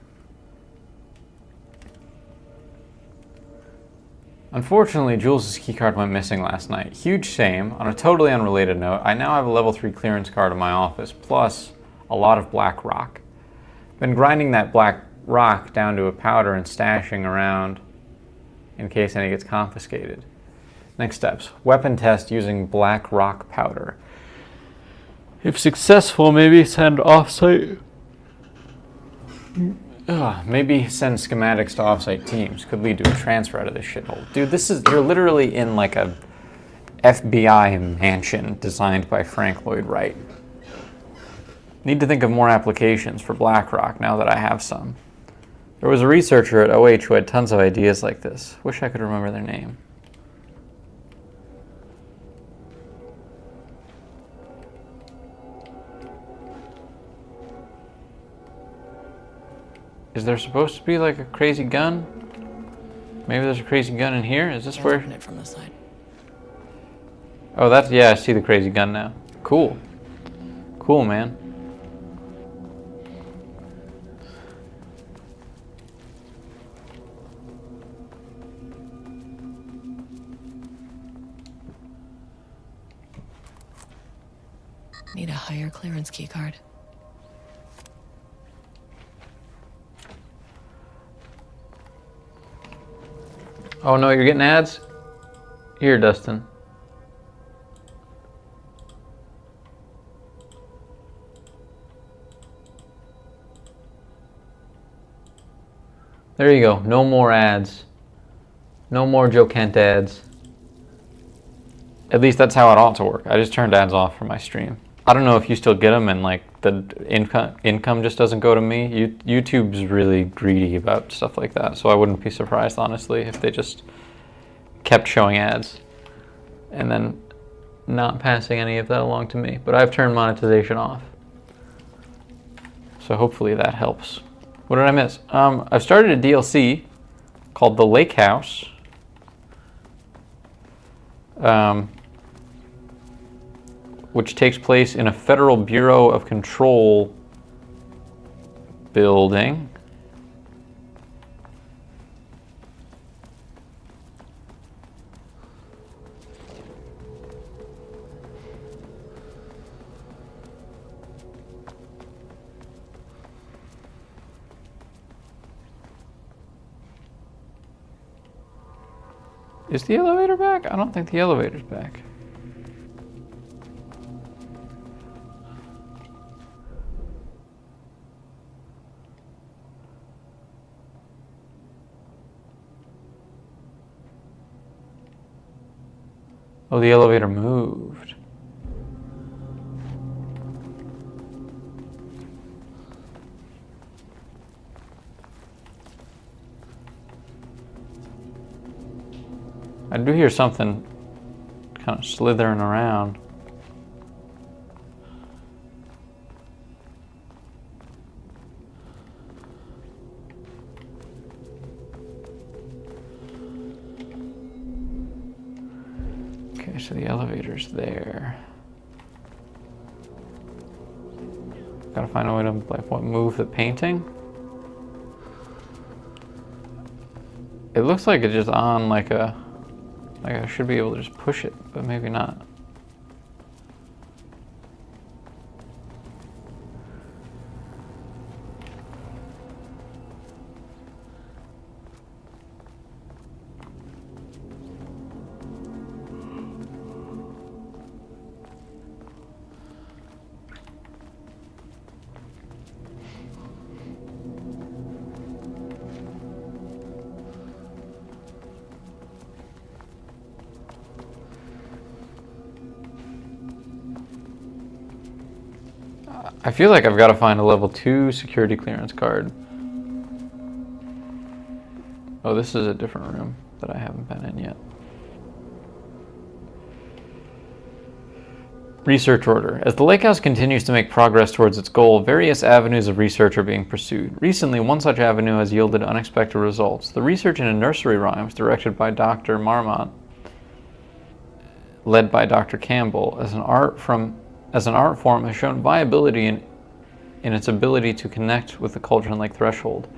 Unfortunately, Jules' keycard went missing last night. Huge shame. On a totally unrelated note, I now have a level 3 clearance card in my office, plus a lot of black rock. Been grinding that black rock down to a powder and stashing around in case any gets confiscated. Next steps. Weapon test using black rock powder. If successful, maybe send offsite. Maybe send schematics to offsite teams. Could lead to a transfer out of this shithole. Dude, you're literally in like a FBI mansion designed by Frank Lloyd Wright. Need to think of more applications for BlackRock now that I have some. There was a researcher at OH who had tons of ideas like this. Wish I could remember their name. Is there supposed to be like a crazy gun? Maybe there's a crazy gun in here? Is this where? Open it from the side. Oh, yeah, I see the crazy gun now. Cool. Cool, man. Need a higher clearance keycard. Oh no, you're getting ads? Here, Dustin. There you go. No more ads. No more Joe Kent ads. At least that's how it ought to work. I just turned ads off for my stream. I don't know if you still get them and like the income just doesn't go to me. YouTube's really greedy about stuff like that, so I wouldn't be surprised, honestly, if they just kept showing ads and then not passing any of that along to me. But I've turned monetization off, so hopefully that helps. What did I miss? I've started a DLC called The Lake House. Which takes place in a Federal Bureau of Control building. Is the elevator back? I don't think the elevator's back. Oh, the elevator moved. I do hear something kind of slithering around. Okay, so the elevator's there. Gotta find a way to like what move the painting. It looks like it's just on like I should be able to just push it, but maybe not. I feel like I've got to find a level 2 security clearance card. Oh, this is a different room that I haven't been in yet. Research order. As the Lake House continues to make progress towards its goal, various avenues of research are being pursued. Recently, one such avenue has yielded unexpected results. The research into nursery rhymes, directed by Dr. Marmont, led by Dr. Campbell, as an art form has shown viability in its ability to connect with the Cauldron Lake threshold.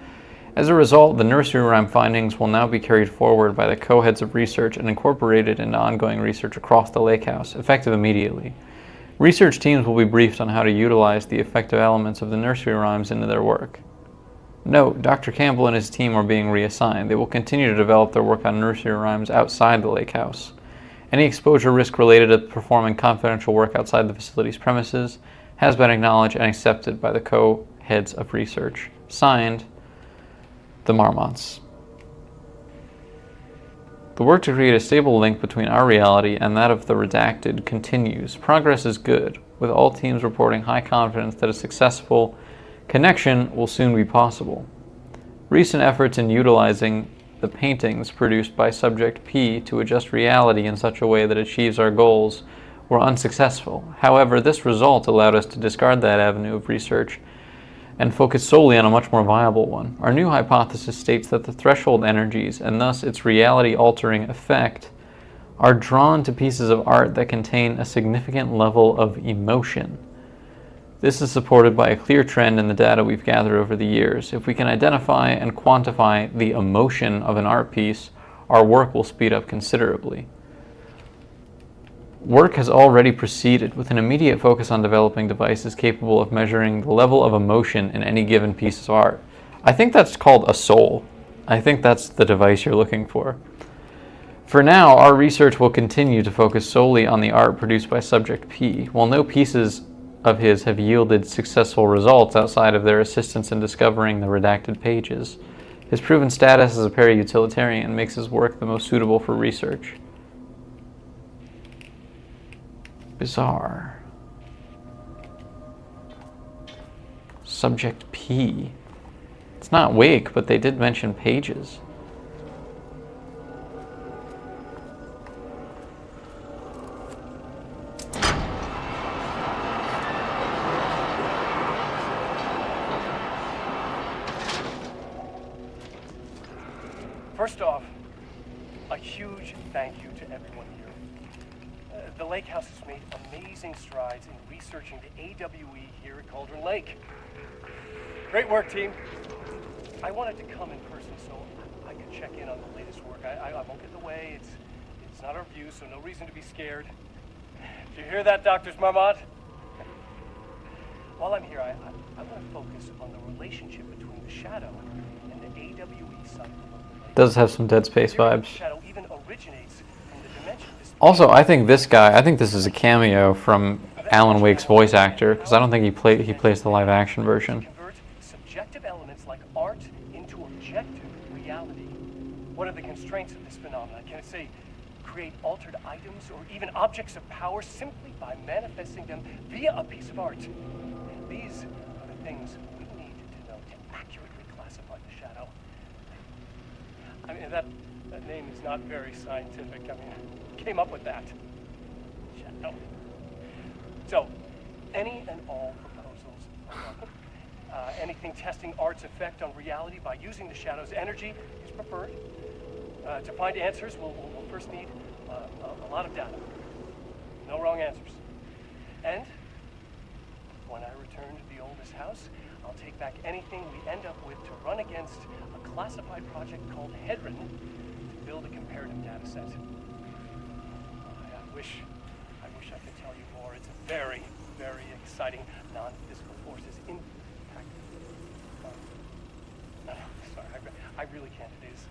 As a result, the nursery rhyme findings will now be carried forward by the co-heads of research and incorporated into ongoing research across the Lake House, effective immediately. Research teams will be briefed on how to utilize the effective elements of the nursery rhymes into their work. Note, Dr. Campbell and his team are being reassigned. They will continue to develop their work on nursery rhymes outside the Lake House. Any exposure risk related to performing confidential work outside the facility's premises has been acknowledged and accepted by the co-heads of research. Signed, the Marmonts. The work to create a stable link between our reality and that of the Redacted continues. Progress is good, with all teams reporting high confidence that a successful connection will soon be possible. Recent efforts in utilizing the paintings produced by Subject P to adjust reality in such a way that achieves our goals were unsuccessful. However, this result allowed us to discard that avenue of research and focus solely on a much more viable one. Our new hypothesis states that the threshold energies, and thus its reality-altering effect, are drawn to pieces of art that contain a significant level of emotion. This is supported by a clear trend in the data we've gathered over the years. If we can identify and quantify the emotion of an art piece, our work will speed up considerably. Work has already proceeded with an immediate focus on developing devices capable of measuring the level of emotion in any given piece of art. I think that's called a soul. I think that's the device you're looking for. For now, our research will continue to focus solely on the art produced by Subject P. While no pieces of his have yielded successful results outside of their assistance in discovering the redacted pages, his proven status as a para-utilitarian makes his work the most suitable for research. Bizarre. Subject P. It's not Wake, but they did mention pages. First off, a huge thank you to everyone here. The Lake House has made amazing strides in researching the AWE here at Cauldron Lake. Great work, team. I wanted to come in person so I could check in on the latest work. I won't get in the way. It's not our view, so no reason to be scared. Did you hear that, Drs. Marmont? While I'm here, I want to focus on the relationship between the Shadow and the AWE side of the lake. Does have some Dead Space vibes. The Shadow even originates from the dimension. Also, I think this is a cameo from Alan Wake's voice actor, because I don't think he plays the live action version. Convert subjective elements like art into objective reality. What are the constraints of this phenomenon? Can it say create altered items or even objects of power simply by manifesting them via a piece of art? These are the things we need to know to accurately classify the Shadow. I mean, that name is not very scientific. I mean, who came up with that? Shadow. So, any and all proposals are welcome. Anything testing art's effect on reality by using the Shadow's energy is preferred. To find answers, we'll first need a lot of data. No wrong answers. And when I return to the oldest house, I'll take back anything we end up with to run against a classified project called Hedron to build a comparative data set. I wish I could tell you more. It's a very, very exciting non-physical forces impact. No, sorry, I really can't. It is.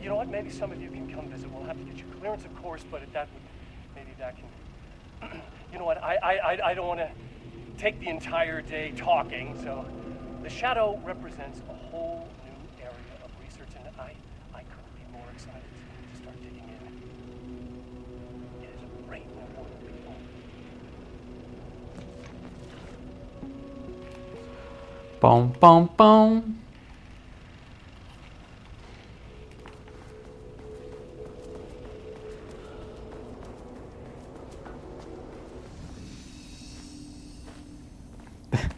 You know what? Maybe some of you can come visit. We'll have to get you clearance, of course, but maybe that can. You know what? I don't want to take the entire day talking. So, the Shadow represents a whole new area of research, and I couldn't be more excited to start digging in. It is a great network of people. Boom, boom, boom.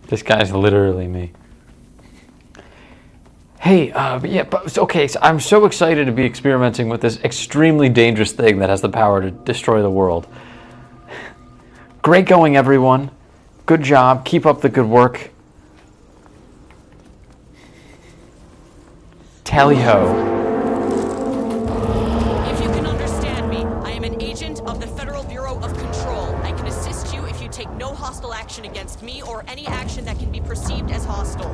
This guy's literally me. Hey, yeah, but okay, so I'm so excited to be experimenting with this extremely dangerous thing that has the power to destroy the world. Great going, everyone. Good job. Keep up the good work. Tally-ho. If you can understand me, I am an agent of the Federal Bureau of Control. I can assist you if you take no hostile action against me or any action that can be perceived as hostile.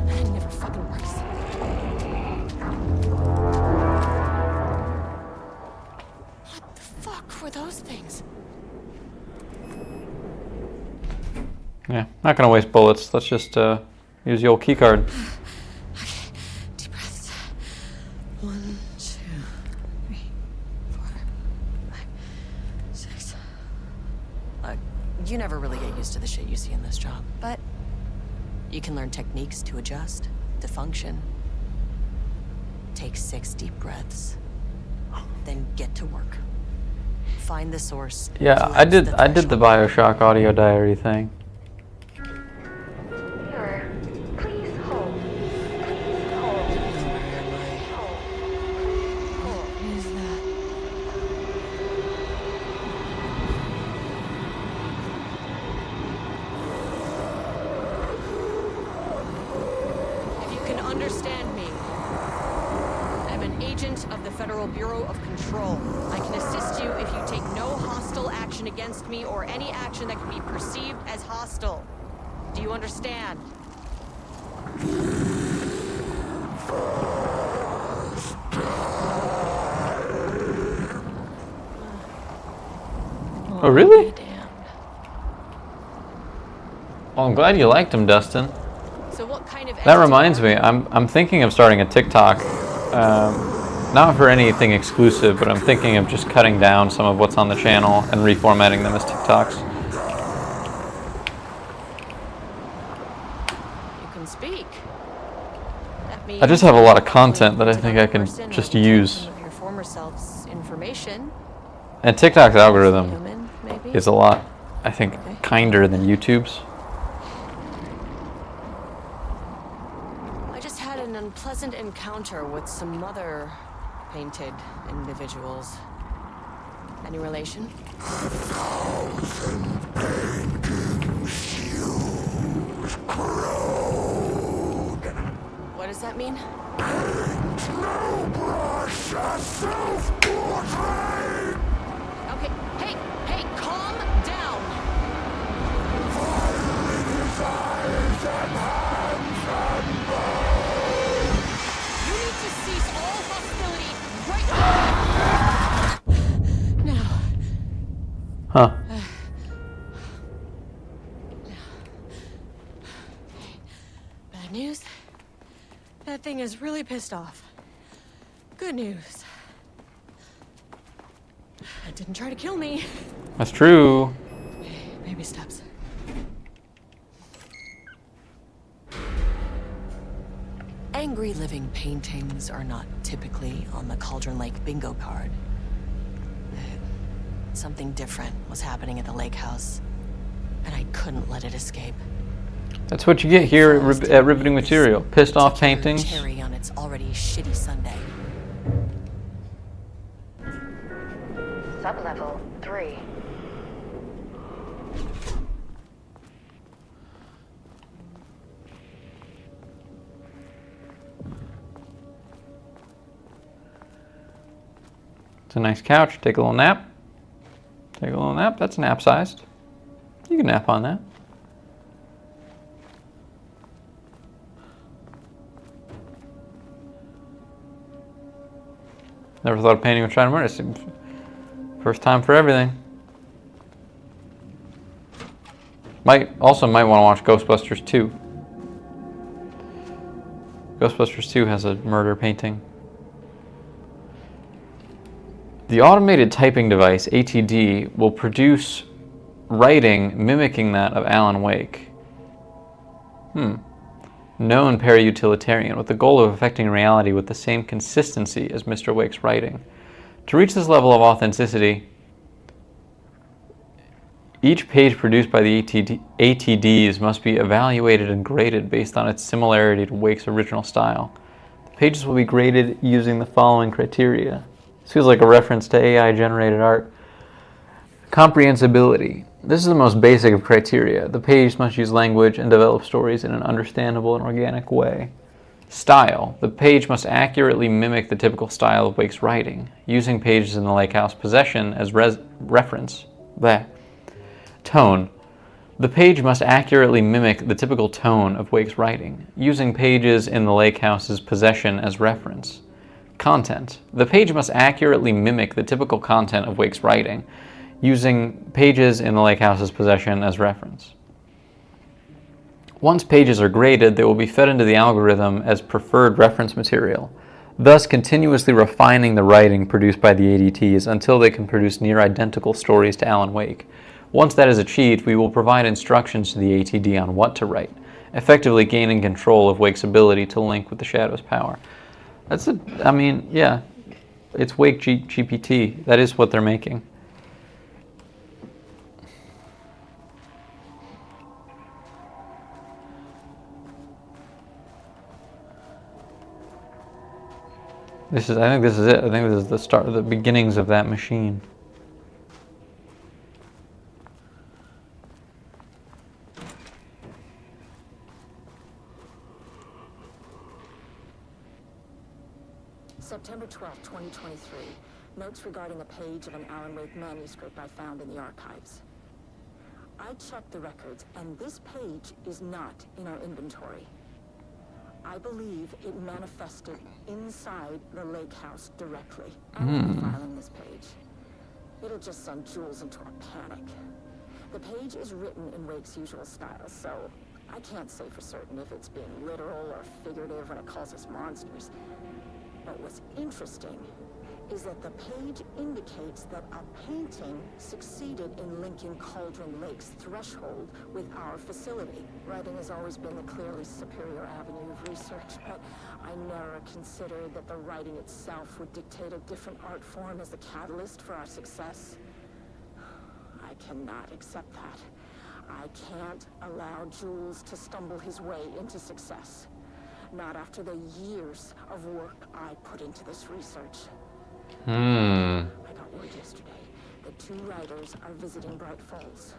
It never fucking works. What the fuck were those things? Yeah, not gonna waste bullets. Let's just use the old key card. Okay, deep breaths. 1, 2, 3, 4, 5, 6. You never really get used to the shit you see in this job, but you can learn techniques to adjust, to function. Take 6 deep breaths, then get to work. Find the source. Yeah, I did the BioShock audio diary thing. Please hold. Please hold. What is that? If you can understand me, I'm an agent of the Federal Bureau of Control. I can assist you if you take no hostile action against me or any action that can be perceived as hostile. Do you understand? Oh, really? Damned. Well, I'm glad you liked him, Dustin. So what kind of That reminds me, I'm thinking of starting a TikTok. Not for anything exclusive, but I'm thinking of just cutting down some of what's on the channel and reformatting them as TikToks. You can speak. That means I just have a lot of content that I think I can person just will use. some of your former self's information. And TikTok's algorithm Human, maybe? is a lot, I think, kinder than YouTube's. I just had an unpleasant encounter with some other painted individuals. Any relation? What does that mean? Okay, hey, calm down. You need to cease all hostility right now. Huh. Bad news. That thing is really pissed off. Good news. It didn't try to kill me. That's true. Baby steps. Angry living paintings are not typically on the Cauldron Lake bingo card. Something different was happening at the lake house, and I couldn't let it escape. That's what you get here at Riveting Material. Pissed off paintings. Cherry on its already shitty Sunday. Sublevel 3. It's a nice couch. Take a little nap. Take a little nap. That's nap sized. You can nap on that. Never thought of painting with China Murder. First time for everything. Might want to watch Ghostbusters 2. Ghostbusters 2 has a murder painting. The automated typing device, ATD, will produce writing mimicking that of Alan Wake. Known para-utilitarian, with the goal of affecting reality with the same consistency as Mr. Wake's writing. To reach this level of authenticity, each page produced by the ATDs must be evaluated and graded based on its similarity to Wake's original style. The pages will be graded using the following criteria. This feels like a reference to AI-generated art. Comprehensibility. This is the most basic of criteria. The page must use language and develop stories in an understandable and organic way. Style. The page must accurately mimic the typical style of Wake's writing, using pages in the Lake House possession as reference. Bleh. Tone. The page must accurately mimic the typical tone of Wake's writing, using pages in the Lake House's possession as reference. Content. The page must accurately mimic the typical content of Wake's writing, using pages in the Lake House's possession as reference. Once pages are graded, they will be fed into the algorithm as preferred reference material, thus continuously refining the writing produced by the ADTs until they can produce near identical stories to Alan Wake. Once that is achieved, we will provide instructions to the ATD on what to write, effectively gaining control of Wake's ability to link with the Shadow's power. Yeah, it's Wake GPT. That is what they're making. I think this is it. I think this is the start, the beginnings of that machine. September 12, 2023. Notes regarding a page of an Alan Wake manuscript I found in the archives. I checked the records, and this page is not in our inventory. I believe it manifested inside the Lake House directly. I'm filing this page. It'll just send Jules into a panic. The page is written in Wake's usual style, so I can't say for certain if it's being literal or figurative when it calls us monsters. But what's interesting is that the page indicates that a painting succeeded in linking Cauldron Lake's threshold with our facility. Writing has always been the clearly superior avenue of research, but I never considered that the writing itself would dictate a different art form as the catalyst for our success. I cannot accept that. I can't allow Jules to stumble his way into success. Not after the years of work I put into this research. I got word yesterday that 2 writers are visiting Bright Falls.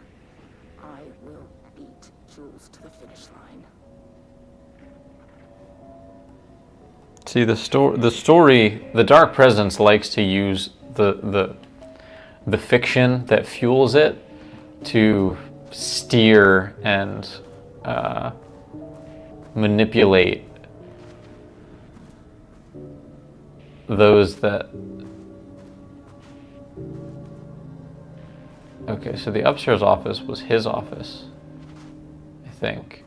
I will beat Jules to the finish line. See, the story, the Dark Presence likes to use the fiction that fuels it to steer and manipulate those that... Okay, so the upstairs office was his office, I think.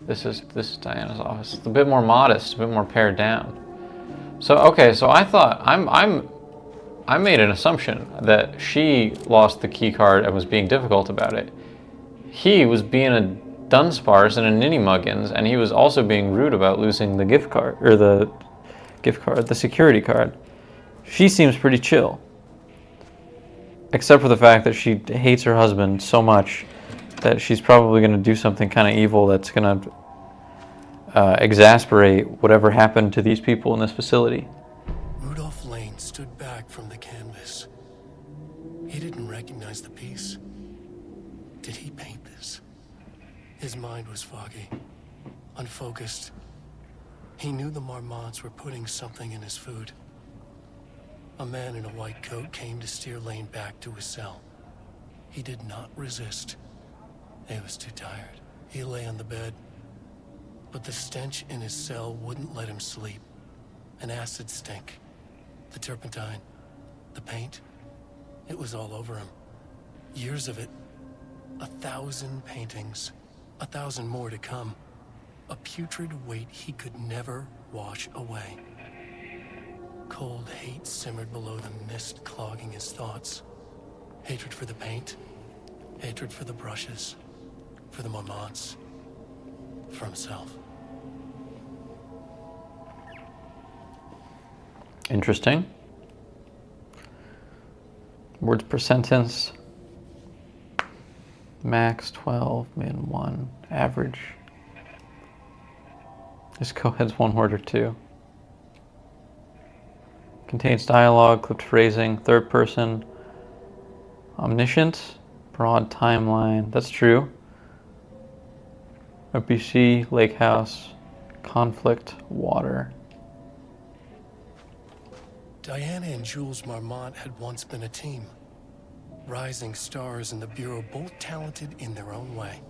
This is Diana's office. It's a bit more modest, a bit more pared down. So okay, so I thought I made an assumption that she lost the key card and was being difficult about it. He was being a Dunsparce and a Ninny-Muggins, and he was also being rude about losing the gift card, or the security card. She seems pretty chill. Except for the fact that she hates her husband so much that she's probably going to do something kind of evil that's going to exasperate whatever happened to these people in this facility. Rudolph Lane stood back from the canvas. He didn't recognize the piece. Did he paint this? His mind was foggy, unfocused. He knew the Marmonts were putting something in his food. A man in a white coat came to steer Lane back to his cell. He did not resist. He was too tired. He lay on the bed, but the stench in his cell wouldn't let him sleep. An acid stink. The turpentine. The paint. It was all over him. Years of it. 1,000 paintings. 1,000 more to come. A putrid weight he could never wash away. Cold hate simmered below the mist clogging his thoughts. Hatred for the paint. Hatred for the brushes. For the Marmonts. For himself. Interesting. Words per sentence. Max 12, min 1, average. This co-head's 1 word or 2. Contains dialogue, clipped phrasing, third person. Omniscient, broad timeline. That's true. OPC, lake house, conflict, water. Diana and Jules Marmont had once been a team. Rising stars in the Bureau, both talented in their own way.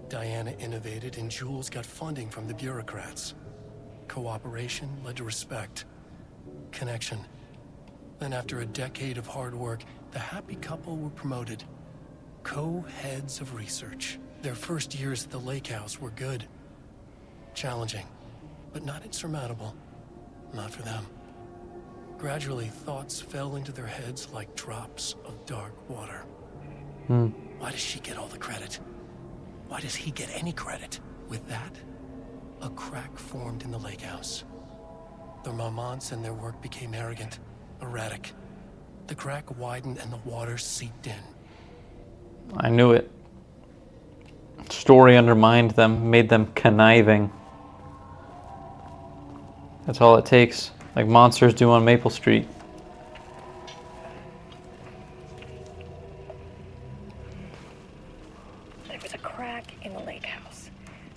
Diana innovated and Jules got funding from the bureaucrats. Cooperation led to respect. Connection. Then after a decade of hard work, the happy couple were promoted. Co-heads of research. Their first years at the lake house were good. Challenging, but not insurmountable. Not for them. Gradually, thoughts fell into their heads like drops of dark water. Why does she get all the credit? Why does he get any credit? With that, a crack formed in the lake house. The Marmonts and their work became arrogant, erratic. The crack widened and the water seeped in. I knew it. Story undermined them, made them conniving. That's all it takes. Like monsters do on Maple Street. There was a crack in the lake house.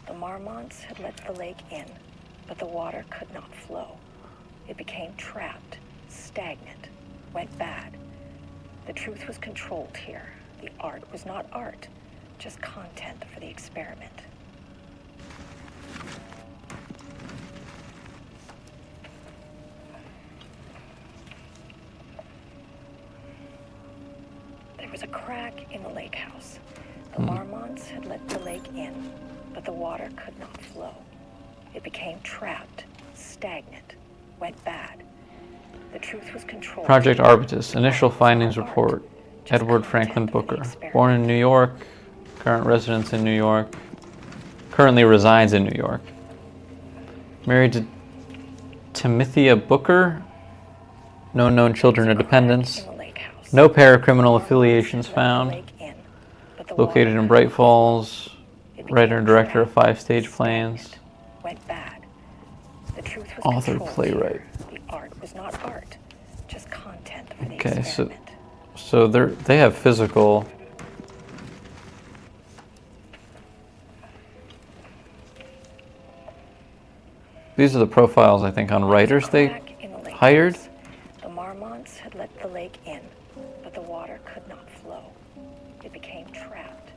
The Marmonts had let the lake in, but the water could not flow. It became trapped, stagnant, went bad. The truth was controlled here. The art was not art, just content for the experiment. There was a crack in the lake house. The Marmonts had let the lake in, but the water could not flow. It became trapped, stagnant, went bad. The truth was controlled. Project Arbutus, initial findings report. Edward Franklin Booker, born in New York, current residence in New York, currently resides in New York. Married to Timothea Booker, no known children or dependents. No paracriminal affiliations found. Located in Bright Falls. Writer and director of 5 stage plays. Went bad. The truth was Author, controlled playwright. here. The art was not art, just content for the Okay, experiment. so they have physical. These are the profiles I think on writers they Crack in the lake hired. house. The Marmonts had let the lake in, but the water could not flow. It became trapped.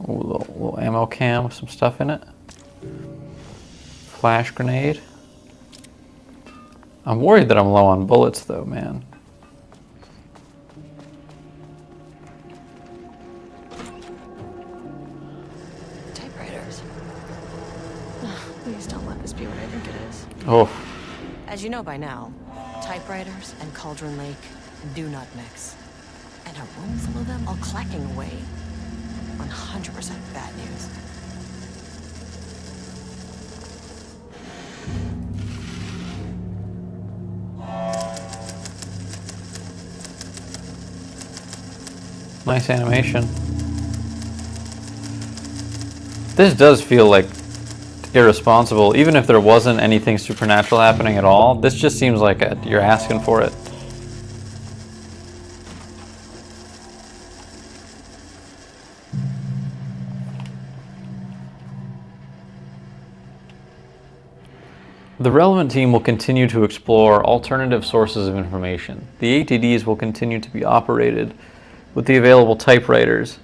Ooh, little ammo can with some stuff in it. Flash grenade. I'm worried that I'm low on bullets though, man. Typewriters. Please don't let this be what I think it is. Oh, As you know by now, typewriters and Cauldron Lake do not mix. And a room full of them all clacking away. 100% bad news. Nice animation. This does feel like irresponsible, even if there wasn't anything supernatural happening at all. This just seems like you're asking for it. The relevant team will continue to explore alternative sources of information. The ATDs will continue to be operated with the available typewriters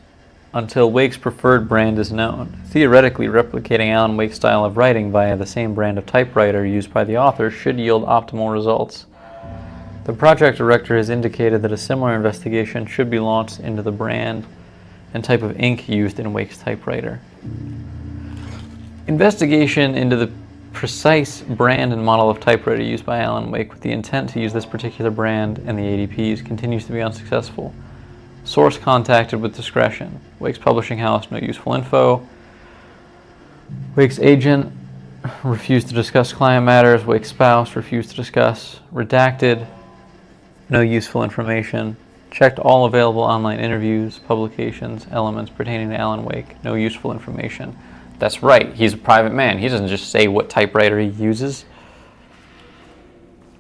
until Wake's preferred brand is known, theoretically replicating Alan Wake's style of writing via the same brand of typewriter used by the author should yield optimal results. The project director has indicated that a similar investigation should be launched into the brand and type of ink used in Wake's typewriter. Investigation into the precise brand and model of typewriter used by Alan Wake with the intent to use this particular brand and the ADPs continues to be unsuccessful. Source contacted with discretion. Wake's publishing house, no useful info. Wake's agent refused to discuss client matters. Wake's spouse refused to discuss. Redacted, no useful information. Checked all available online interviews, publications, elements pertaining to Alan Wake, no useful information. That's right, he's a private man. He doesn't just say what typewriter he uses.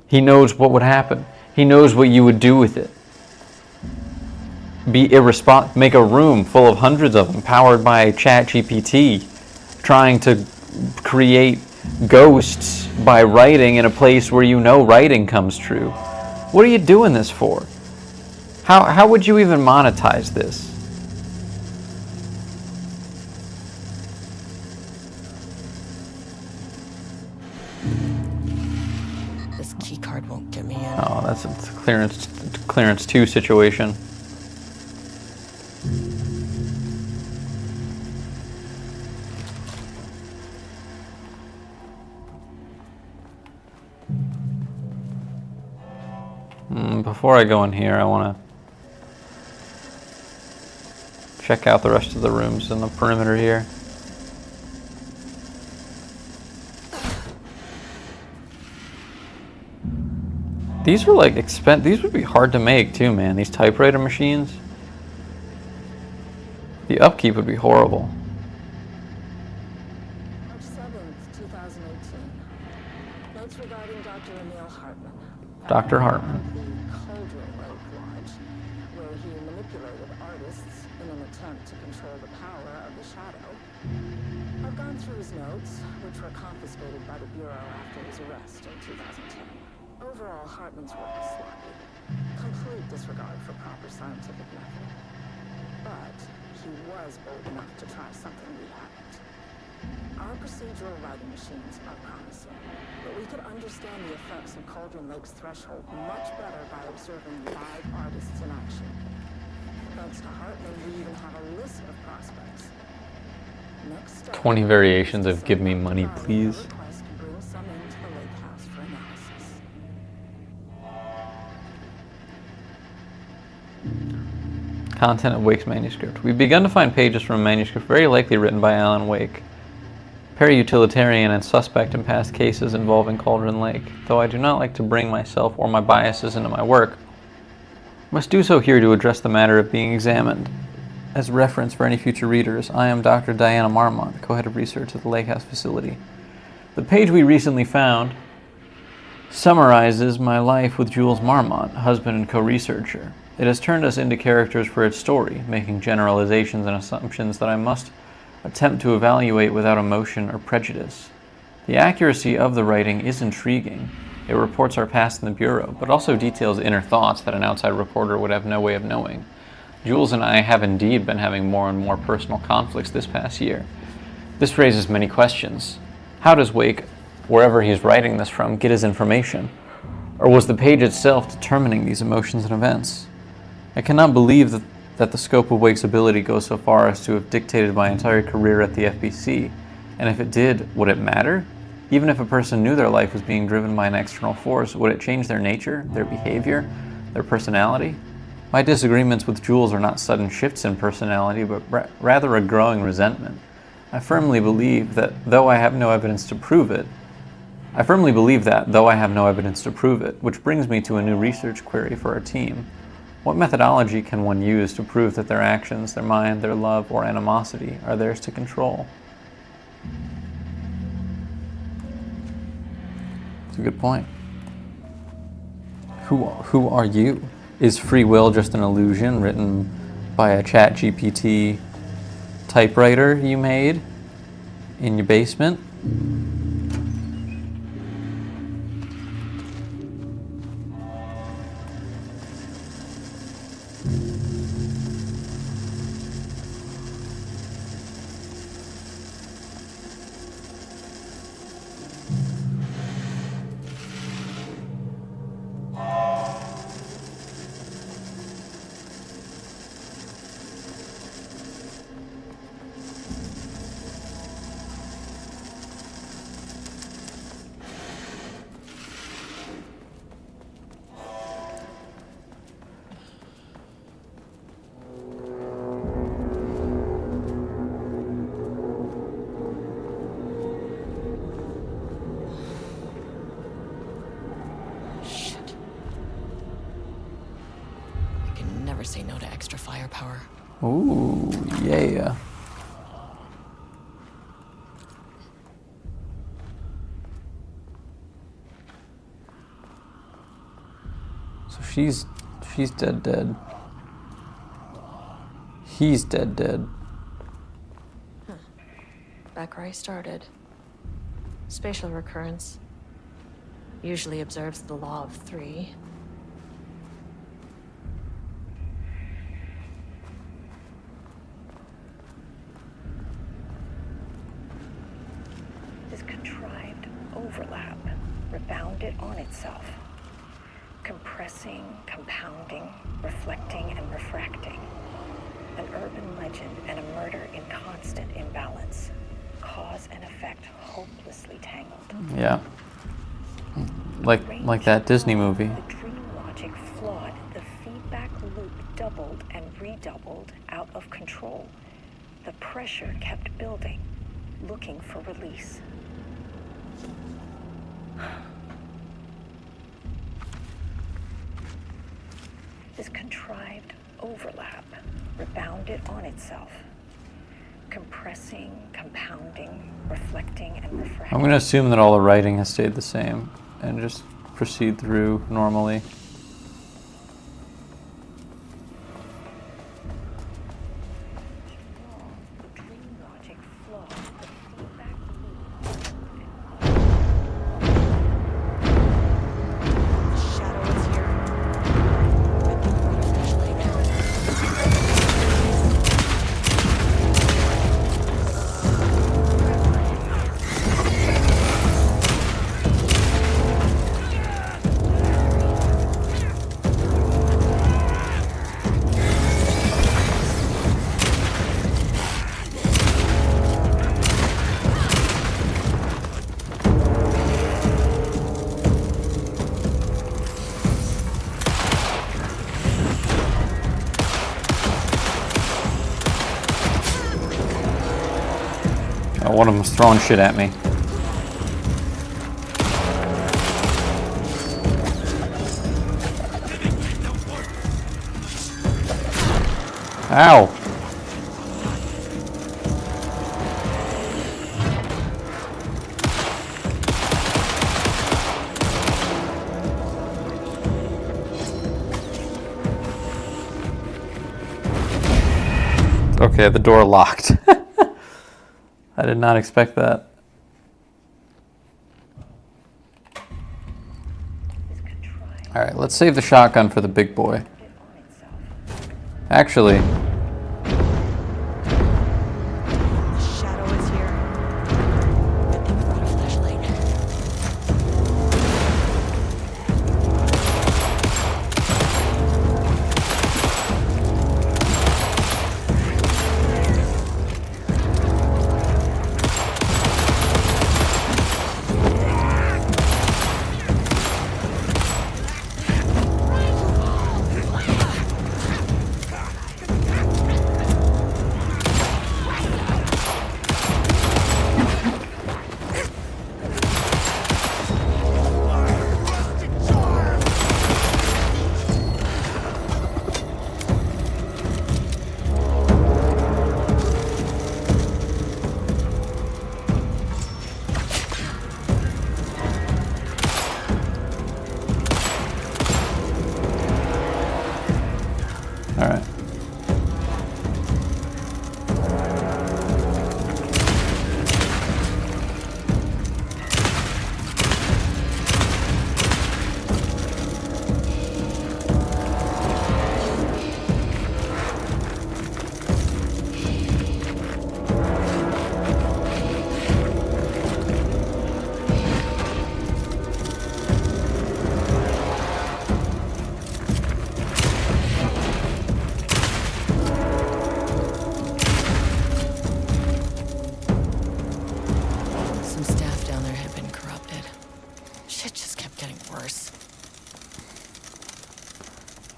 He knows what would happen. He knows what you would do with it. Be irresponsible, make a room full of hundreds of them powered by ChatGPT, trying to create ghosts by writing in a place where you know writing comes true. What are you doing this for? How would you even monetize this? This key card won't get me in. Oh, that's a clearance 2 situation. Before I go in here, I want to check out the rest of the rooms in the perimeter here. These are like these would be hard to make too, man. These typewriter machines. The upkeep would be horrible. March 7th, 2018. Notes regarding Dr. Emil Hartman. Dr. Hartman. The Cauldron Lake Lodge, where he manipulated artists in an attempt to control the power of the shadow. I've gone through his notes, which were confiscated by the Bureau after his arrest in 2010. Overall, Hartman's work is sloppy. Complete disregard for proper scientific method. But he was bold enough to try something we haven't. Our procedural writing machines are promising, but we could understand the effects of Cauldron Lake's threshold much better by observing live artists in action. Thanks to Hartman, we even have a list of prospects. Next step, 20 variations of give me money, please. request to bring some into the lake house for analysis. Content of Wake's manuscript. We've begun to find pages from a manuscript very likely written by Alan Wake, peri-utilitarian and suspect in past cases involving Cauldron Lake. Though I do not like to bring myself or my biases into my work, I must do so here to address the matter of being examined. As reference for any future readers, I am Dr. Diana Marmont, co-head of research at the Lake House facility. The page we recently found summarizes my life with Jules Marmont, husband and co-researcher. It has turned us into characters for its story, making generalizations and assumptions that I must attempt to evaluate without emotion or prejudice. The accuracy of the writing is intriguing. It reports our past in the Bureau, but also details inner thoughts that an outside reporter would have no way of knowing. Jules and I have indeed been having more and more personal conflicts this past year. This raises many questions. How does Wake, wherever he's writing this from, get his information? Or was the page itself determining these emotions and events? I cannot believe that the scope of Wake's ability goes so far as to have dictated my entire career at the FBC. And if it did, would it matter? Even if a person knew their life was being driven by an external force, would it change their nature, their behavior, their personality? My disagreements with Jules are not sudden shifts in personality, but rather a growing resentment. I firmly believe that, though I have no evidence to prove it, which brings me to a new research query for our team. What methodology can one use to prove that their actions, their mind, their love, or animosity are theirs to control? It's a good point. Who are you? Is free will just an illusion written by a ChatGPT typewriter you made in your basement? Shit. I can never say no to extra firepower. Ooh, yeah. So she's dead. He's dead. Back where I started. Spatial recurrence. Usually observes the law of 3. This contrived overlap rebounded on itself, compressing, compounding, reflecting, and refracting. An urban legend and a murder in constant imbalance. Cause and effect hopelessly tangled. Yeah. Like that Disney movie. The dream logic flawed. The feedback loop doubled and redoubled out of control. The pressure kept building, looking for release. This contrived overlap rebounded on itself, compressing, compounding, reflecting, and refracting. I'm going to assume that all the writing has stayed the same and just proceed through normally. The dream logic flawed. The feedback loop. Shadow is here. I think we're officially Oh, one of them's throwing shit at me. Ow! Okay, the door locked. I did not expect that. All right, let's save the shotgun for the big boy. Actually, Shadow is here. I think we're officially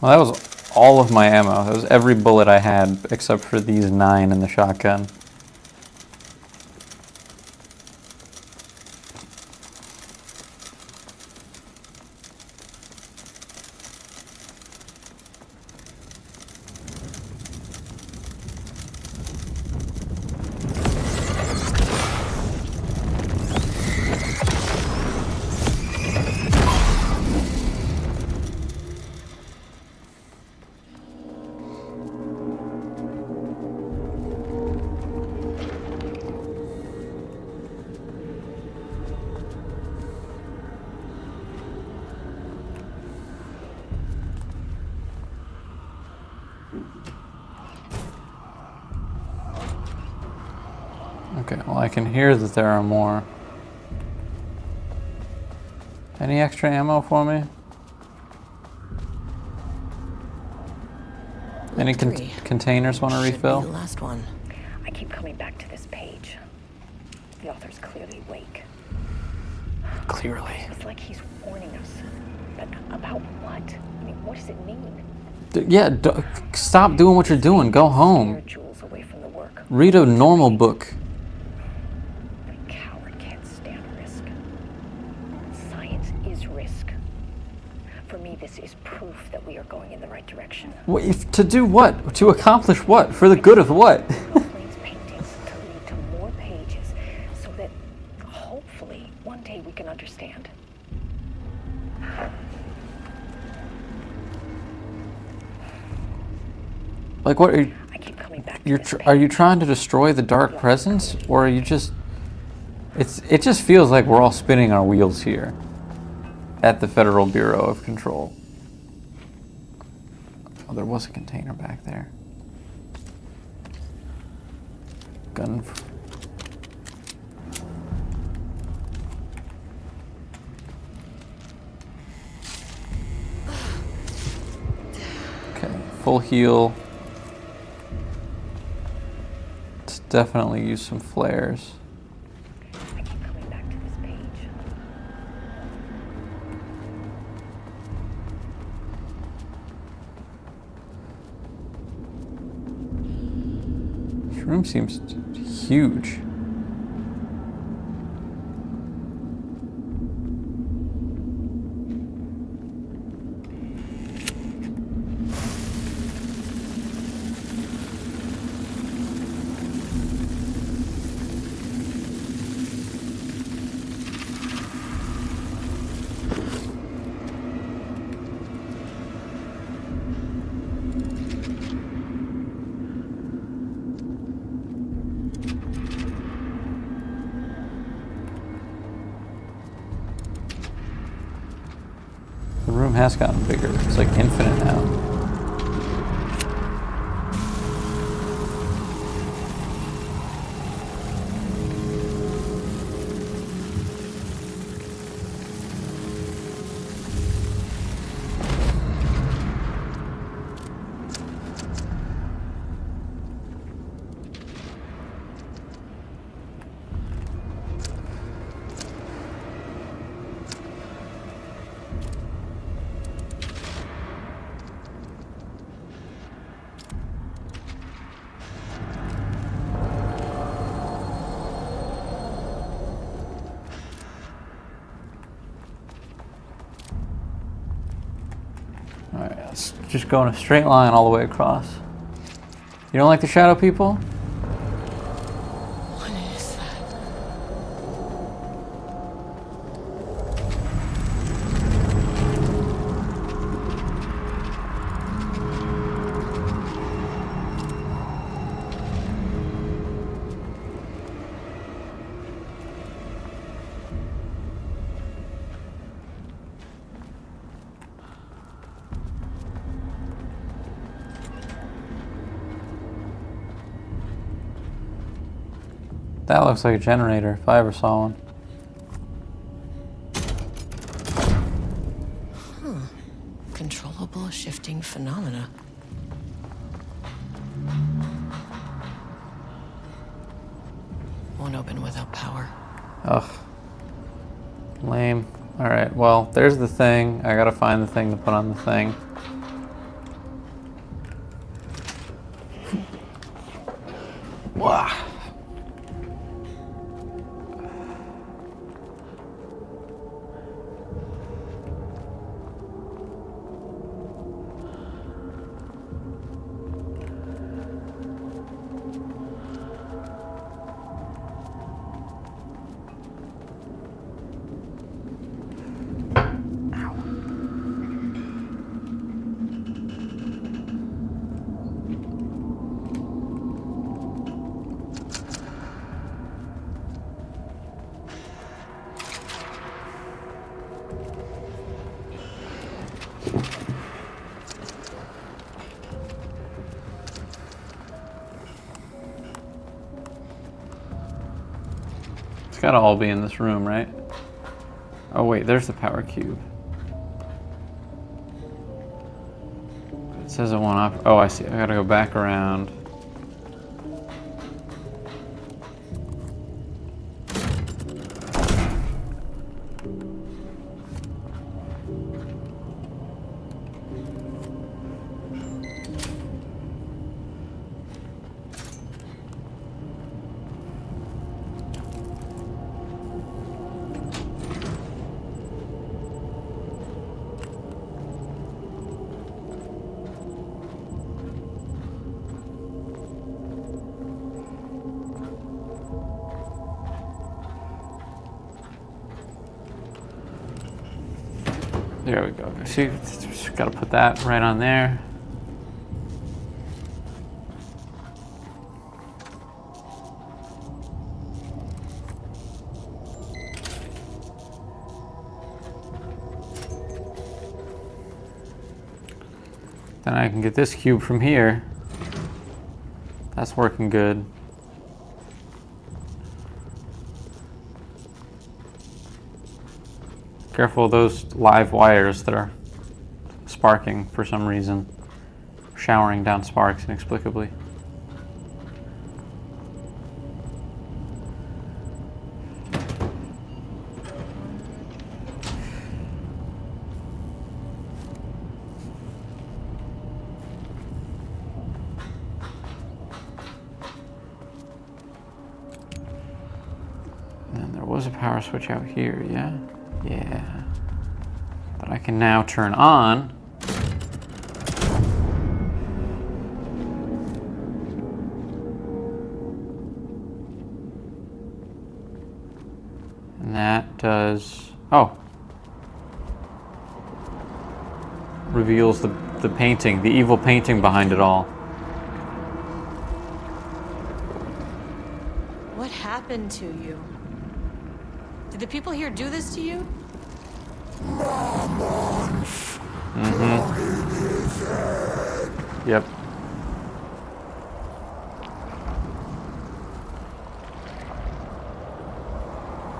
Well, that was all of my ammo. That was every bullet I had, except for these 9 in the shotgun. Okay, well I can hear that there are more. Any extra ammo for me? Any containers want to refill? The last one. I keep coming back to this page. The author's clearly awake. Clearly. It's like he's warning us. But about what? I mean, what does it mean? Yeah, stop doing what you're doing. Go home. Jules away from the work. Read a normal book. A coward can't stand risk. Science is risk. For me, this is proof that we are going in the right direction. To do what? To accomplish what? For the good of what? Plane's paintings to lead to more pages, so that hopefully one day we can understand. Like what are you? I keep coming back. Are you trying to destroy the dark presence, or are you just? It just feels like we're all spinning our wheels here. At the Federal Bureau of Control. Oh, there was a container back there. Gun. Okay, full heal. Let's definitely use some flares. I keep coming back to this page. This room seems huge. The room has gotten bigger. It's like infinite now. Alright, let's just go in a straight line all the way across. You don't like the shadow people? What is that? That looks like a generator, if I ever saw one. Controllable shifting phenomena. Won't open without power. Ugh. Lame. Alright, well, there's the thing. I gotta find the thing to put on the thing. Wow. It's gotta all be in this room, right? Oh wait, there's the power cube. It says it won't operate. Oh, I see. I gotta go back around. There we go. See, just gotta put that right on there. Then I can get this cube from here. That's working good. Careful of those live wires that are sparking for some reason. Showering down sparks inexplicably. And then there was a power switch out here, yeah? Yeah. That I can now turn on. And that does, oh. Reveals the painting, the evil painting behind it all. What happened to you? Did the people here do this to you? Yep.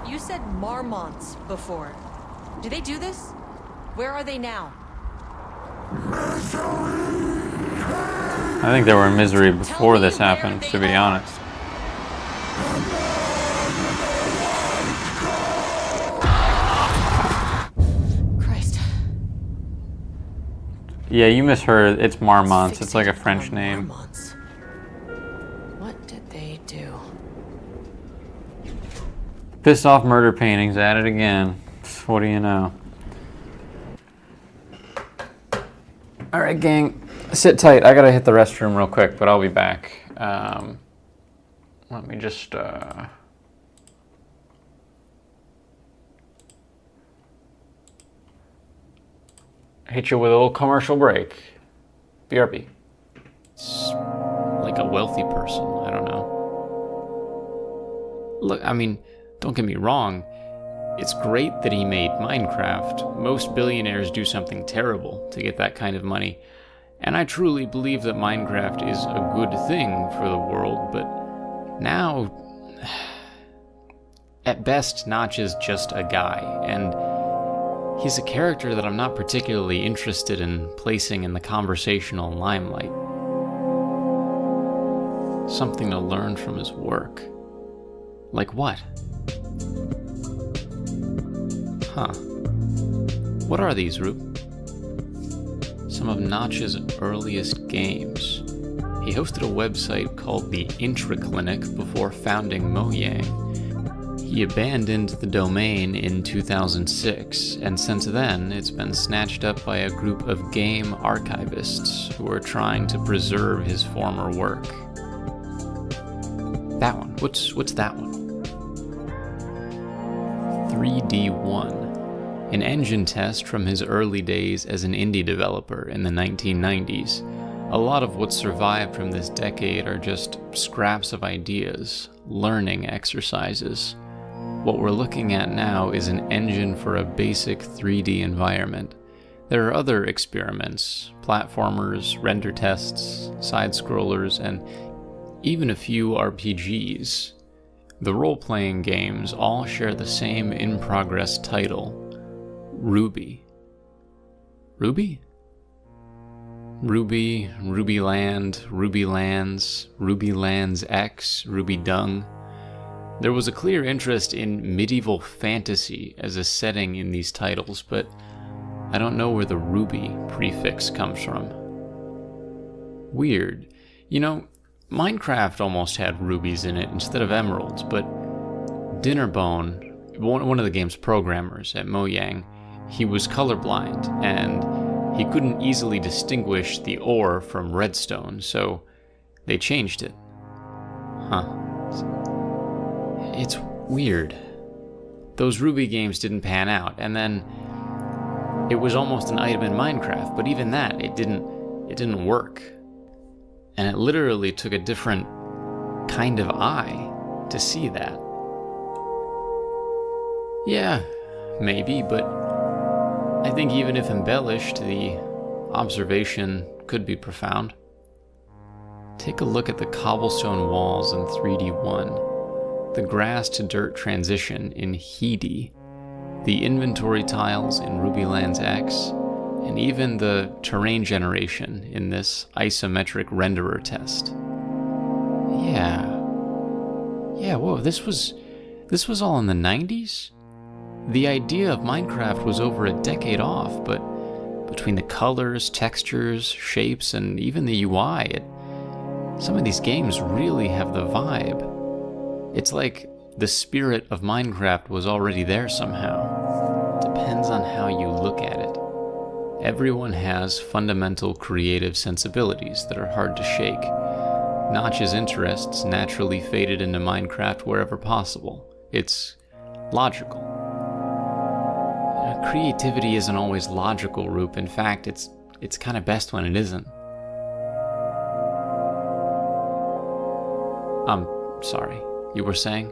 You said Marmonts before. Do they do this? Where are they now? I think they were in misery before this happened, to be honest. Yeah, you misheard. It's Marmonts. It's like a French name. Marmonts. What did they do? Pissed off murder paintings at it again. What do you know? Alright, gang. Sit tight. I gotta hit the restroom real quick, but I'll be back. Let me just... hit you with a little commercial break. BRB. It's like a wealthy person, I don't know. Look, I mean, don't get me wrong. It's great that he made Minecraft. Most billionaires do something terrible to get that kind of money. And I truly believe that Minecraft is a good thing for the world, but now, at best, Notch is just a guy, and he's a character that I'm not particularly interested in placing in the conversational limelight. Something to learn from his work. Like what? Huh. What are these, Rube? Some of Notch's earliest games. he hosted a website called the Intraclinic before founding Mojang. He abandoned the domain in 2006, and since then it's been snatched up by a group of game archivists who are trying to preserve his former work. That one. What's that one? 3D1, an engine test from his early days as an indie developer in the 1990s. A lot of what survived from this decade are just scraps of ideas, learning exercises. What we're looking at now is an engine for a basic 3D environment. There are other experiments, platformers, render tests, side-scrollers, and even a few RPGs. The role-playing games all share the same in-progress title, Ruby. Ruby? Ruby, Ruby Land, Ruby Lands, Ruby Lands X, Ruby Dung. There was a clear interest in medieval fantasy as a setting in these titles, but I don't know where the Ruby prefix comes from. Weird. You know, Minecraft almost had rubies in it instead of emeralds, but Dinnerbone, one of the game's programmers at Mojang, he was colorblind, and he couldn't easily distinguish the ore from redstone, so they changed it. Huh. It's weird. Those Ruby games didn't pan out, and then it was almost an item in Minecraft, but even that, it didn't work. And it literally took a different kind of eye to see that. Yeah, maybe, but I think even if embellished, the observation could be profound. Take a look at the cobblestone walls in 3D1, the grass to dirt transition in Heedy, the inventory tiles in Ruby Lands X, and even the terrain generation in this isometric renderer test. Yeah, whoa, this was all in the 90s? The idea of Minecraft was over a decade off, but between the colors, textures, shapes, and even the UI, some of these games really have the vibe. It's like the spirit of Minecraft was already there somehow. Depends on how you look at it. Everyone has fundamental creative sensibilities that are hard to shake. Notch's interests naturally faded into Minecraft wherever possible. It's logical. Creativity isn't always logical, Roop. In fact, it's kind of best when it isn't. Sorry, you were saying?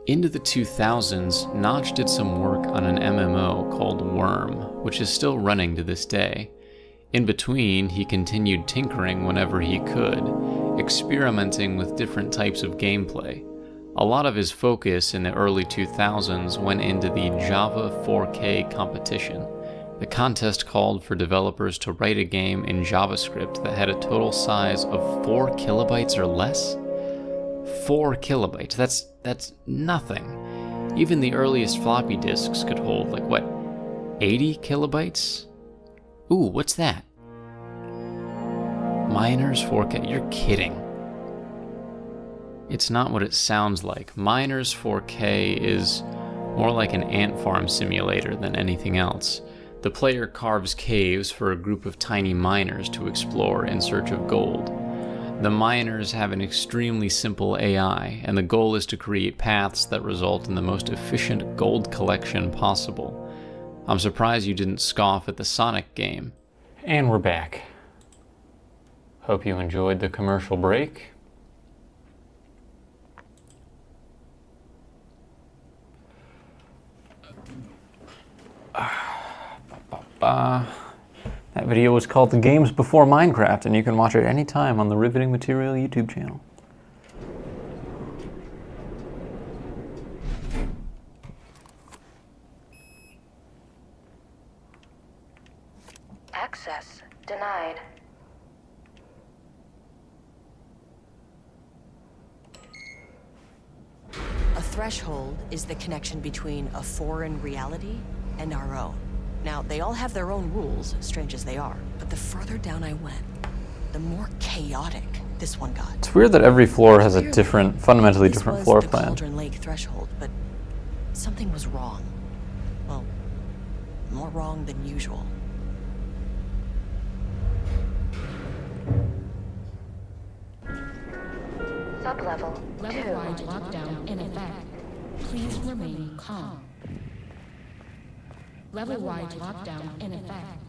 Into the 2000s, Notch did some work on an MMO called Worm, which is still running to this day. In between, he continued tinkering whenever he could, experimenting with different types of gameplay. A lot of his focus in the early 2000s went into the Java 4K competition. The contest called for developers to write a game in JavaScript that had a total size of 4 kilobytes or less. 4 kilobytes, that's nothing. Even the earliest floppy disks could hold, 80 kilobytes? Ooh, what's that? Miners 4K, you're kidding. It's not what it sounds like. Miners 4K is more like an ant farm simulator than anything else. The player carves caves for a group of tiny miners to explore in search of gold. The miners have an extremely simple AI, and the goal is to create paths that result in the most efficient gold collection possible. I'm surprised you didn't scoff at the Sonic game. And we're back. Hope you enjoyed the commercial break. That video was called The Games Before Minecraft, and you can watch it anytime on the Riveting Material YouTube channel. Access denied. A threshold is the connection between a foreign reality and our own. Now, they all have their own rules, strange as they are, but the further down I went, the more chaotic this one got. It's weird that every floor has a different, fundamentally different floor This was the plan. Cauldron Lake threshold, but something was wrong. Well, more wrong than usual. Sublevel 2. Level-wide lockdown in effect. Please remain calm. Level-wide lockdown in effect.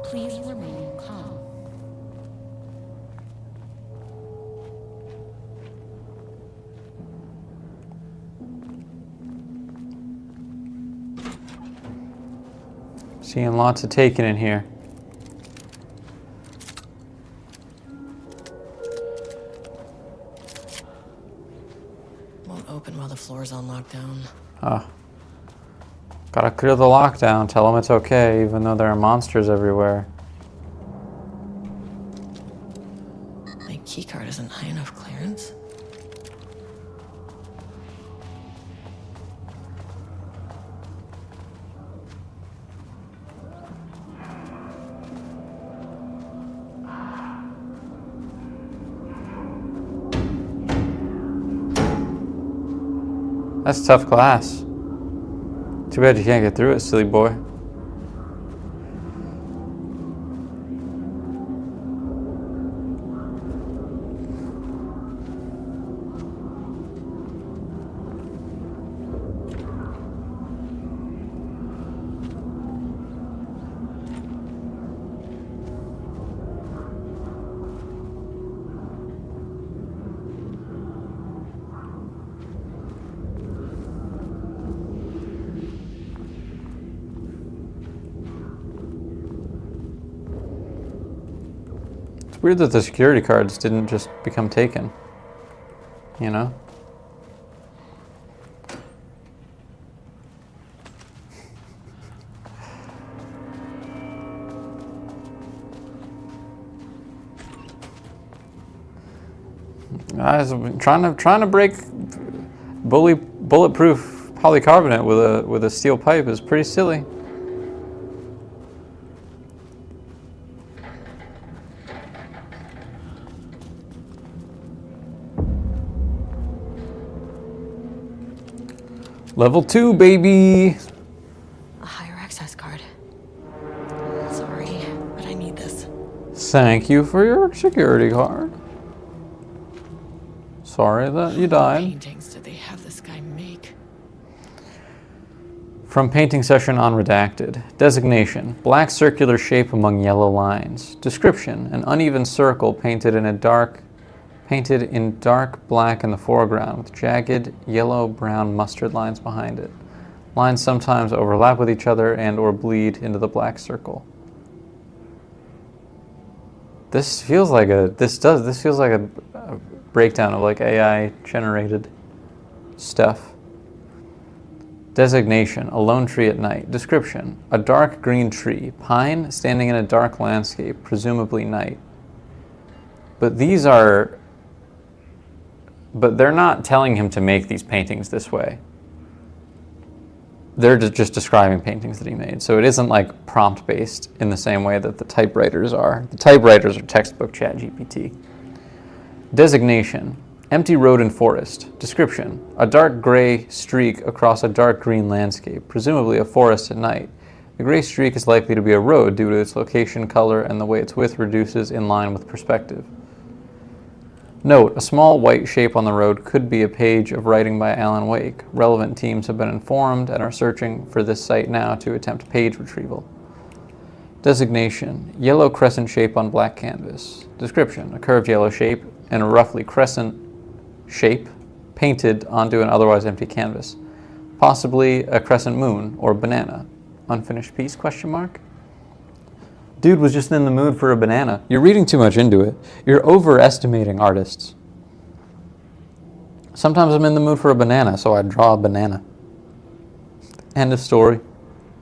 Please remain calm. Seeing lots of taking in here. Won't open while the floor's on lockdown. Oh. Gotta clear the lockdown. Tell them it's okay, even though there are monsters everywhere. My keycard isn't high enough clearance. That's tough glass. Too bad you can't get through it, silly boy. It's weird that the security cards didn't just become taken. You know? Guys, trying to break bulletproof polycarbonate with a steel pipe is pretty silly. Level 2, baby! A higher access card. Sorry, but I need this. Thank you for your security card. Sorry that you died. Paintings did they have this guy make? From painting session on redacted. Designation: black circular shape among yellow lines. Description: an uneven circle painted in dark black in the foreground with jagged yellow-brown mustard lines behind it. Lines sometimes overlap with each other and or bleed into the black circle. This feels like a breakdown of like AI generated stuff. Designation: a lone tree at night. Description: a dark green tree, pine, standing in a dark landscape, presumably night. But they're not telling him to make these paintings this way. They're just describing paintings that he made. So it isn't like prompt based in the same way that the typewriters are. The typewriters are textbook ChatGPT. Designation: empty road and forest. Description: a dark gray streak across a dark green landscape, presumably a forest at night. The gray streak is likely to be a road due to its location, color, and the way its width reduces in line with perspective. Note: a small white shape on the road could be a page of writing by Alan Wake. Relevant teams have been informed and are searching for this site now to attempt page retrieval. Designation: yellow crescent shape on black canvas. Description: a curved yellow shape and a roughly crescent shape painted onto an otherwise empty canvas. Possibly a crescent moon or banana. Unfinished piece, question mark? Dude was just in the mood for a banana. You're reading too much into it. You're overestimating artists. Sometimes I'm in the mood for a banana, so I draw a banana. End of story.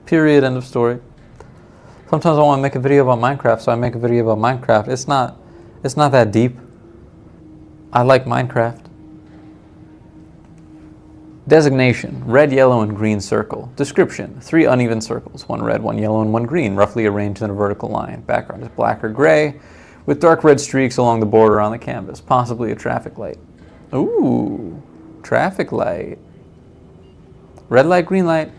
Period, end of story. Sometimes I want to make a video about Minecraft, so I make a video about Minecraft. It's not that deep. I like Minecraft. Designation: red, yellow, and green circle. Description: 3 uneven circles, one red, one yellow, and one green, roughly arranged in a vertical line. Background is black or gray, with dark red streaks along the border on the canvas, possibly a traffic light. Ooh, traffic light. Red light, green light.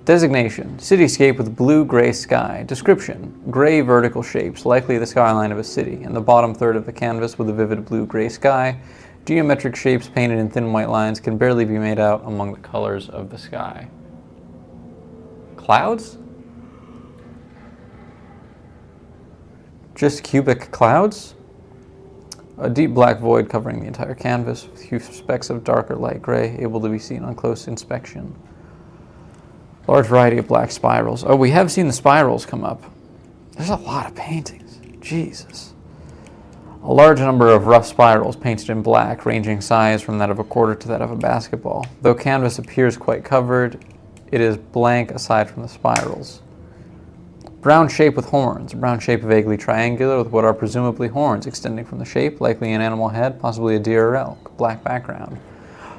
Designation, cityscape with blue-gray sky. Description, gray vertical shapes, likely the skyline of a city. In the bottom third of the canvas with a vivid blue-gray sky. Geometric shapes painted in thin white lines can barely be made out among the colors of the sky. Clouds? Just cubic clouds? A deep black void covering the entire canvas with huge specks of darker light gray able to be seen on close inspection. Large variety of black spirals. Oh, we have seen the spirals come up. There's a lot of paintings. Jesus. A large number of rough spirals painted in black, ranging size from that of a quarter to that of a basketball. Though canvas appears quite covered, it is blank aside from the spirals. Brown shape with horns. A brown shape vaguely triangular with what are presumably horns extending from the shape, likely an animal head, possibly a deer or elk. Black background.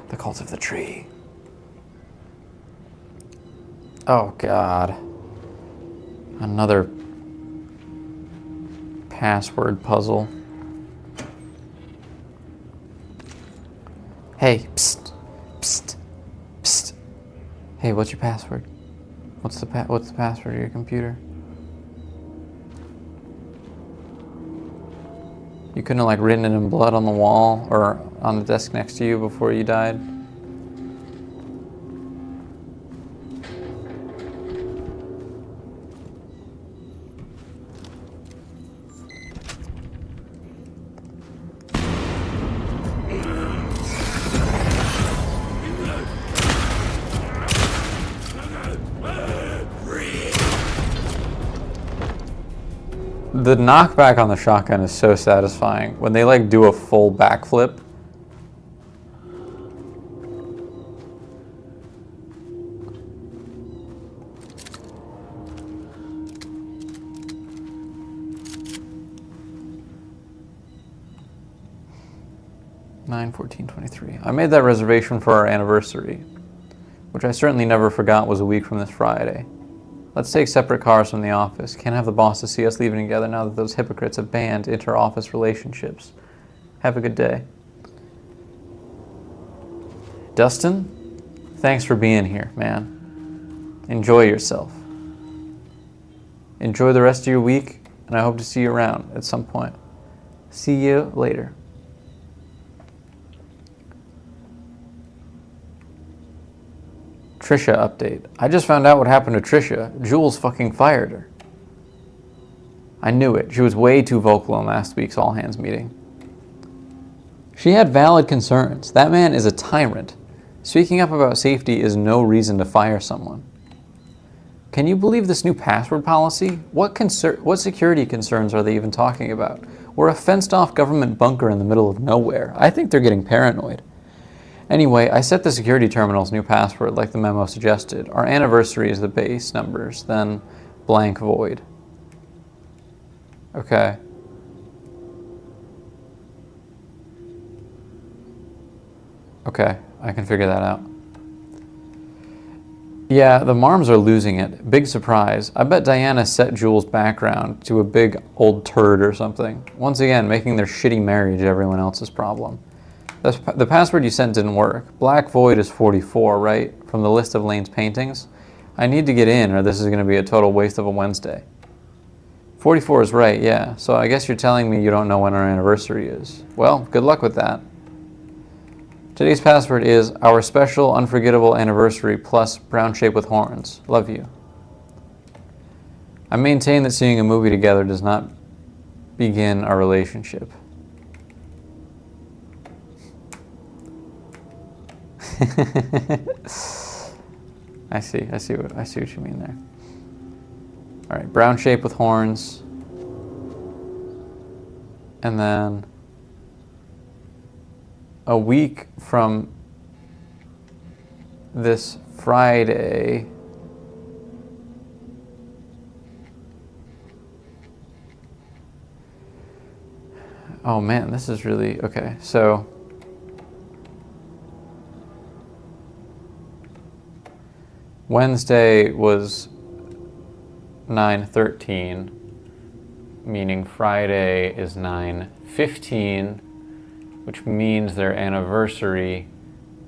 The Cult of the Tree. Oh, God. Another password puzzle. Hey, psst, psst, psst. Hey, what's your password? What's the password of your computer? You couldn't have, like, written it in blood on the wall or on the desk next to you before you died? The knockback on the shotgun is so satisfying. When they like do a full backflip. (9/14/23). I made that reservation for our anniversary, which I certainly never forgot was a week from this Friday. Let's take separate cars from the office. Can't have the bosses see us leaving together now that those hypocrites have banned inter-office relationships. Have a good day. Dustin, thanks for being here, man. Enjoy yourself. Enjoy the rest of your week, and I hope to see you around at some point. See you later. Trisha update. I just found out what happened to Trisha. Jules fucking fired her. I knew it. She was way too vocal in last week's all hands meeting. She had valid concerns. That man is a tyrant. Speaking up about safety is no reason to fire someone. Can you believe this new password policy? What security concerns are they even talking about? We're a fenced-off government bunker in the middle of nowhere. I think they're getting paranoid. Anyway, I set the security terminal's new password like the memo suggested. Our anniversary is the base numbers, then blank void. Okay. Okay, I can figure that out. Yeah, the Marms are losing it. Big surprise. I bet Diana set Jules' background to a big old turd or something. Once again, making their shitty marriage everyone else's problem. The password you sent didn't work. Black Void is 44, right? From the list of Lane's paintings. I need to get in or this is going to be a total waste of a Wednesday. 44 is right, yeah. So I guess you're telling me you don't know when our anniversary is. Well, good luck with that. Today's password is our special unforgettable anniversary plus brown shape with horns. Love you. I maintain that seeing a movie together does not begin our relationship. I see what you mean there. All right, brown shape with horns, and then a week from this Friday. Oh man, this is really okay. So. Wednesday was 9/13. meaning Friday is 9/15, which means their anniversary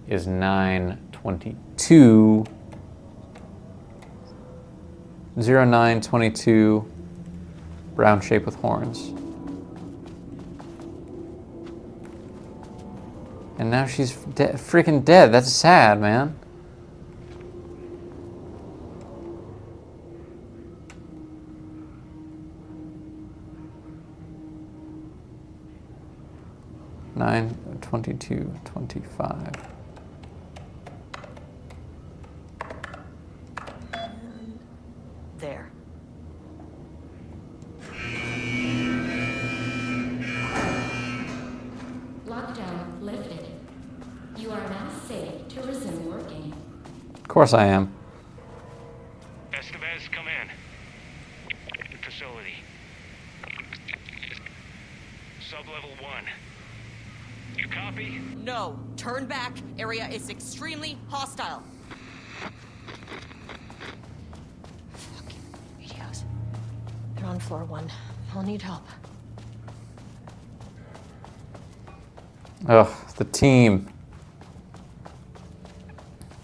is 9/22. 09/22, brown shape with horns. And now she's freaking dead. That's sad, man. Nine, 22, 25. There. Lockdown lifted. You are now safe to resume working. Of course I am. Estevez, come in. Facility. Sub-level 1. You copy? No. Turn back. Area is extremely hostile. Radios. They're on floor 1. I'll need help. Ugh, the team.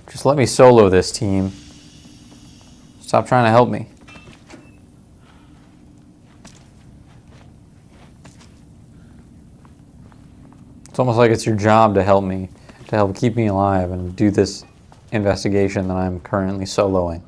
Just let me solo this team. Stop trying to help me. It's almost like it's your job to help me, to help keep me alive and do this investigation that I'm currently soloing.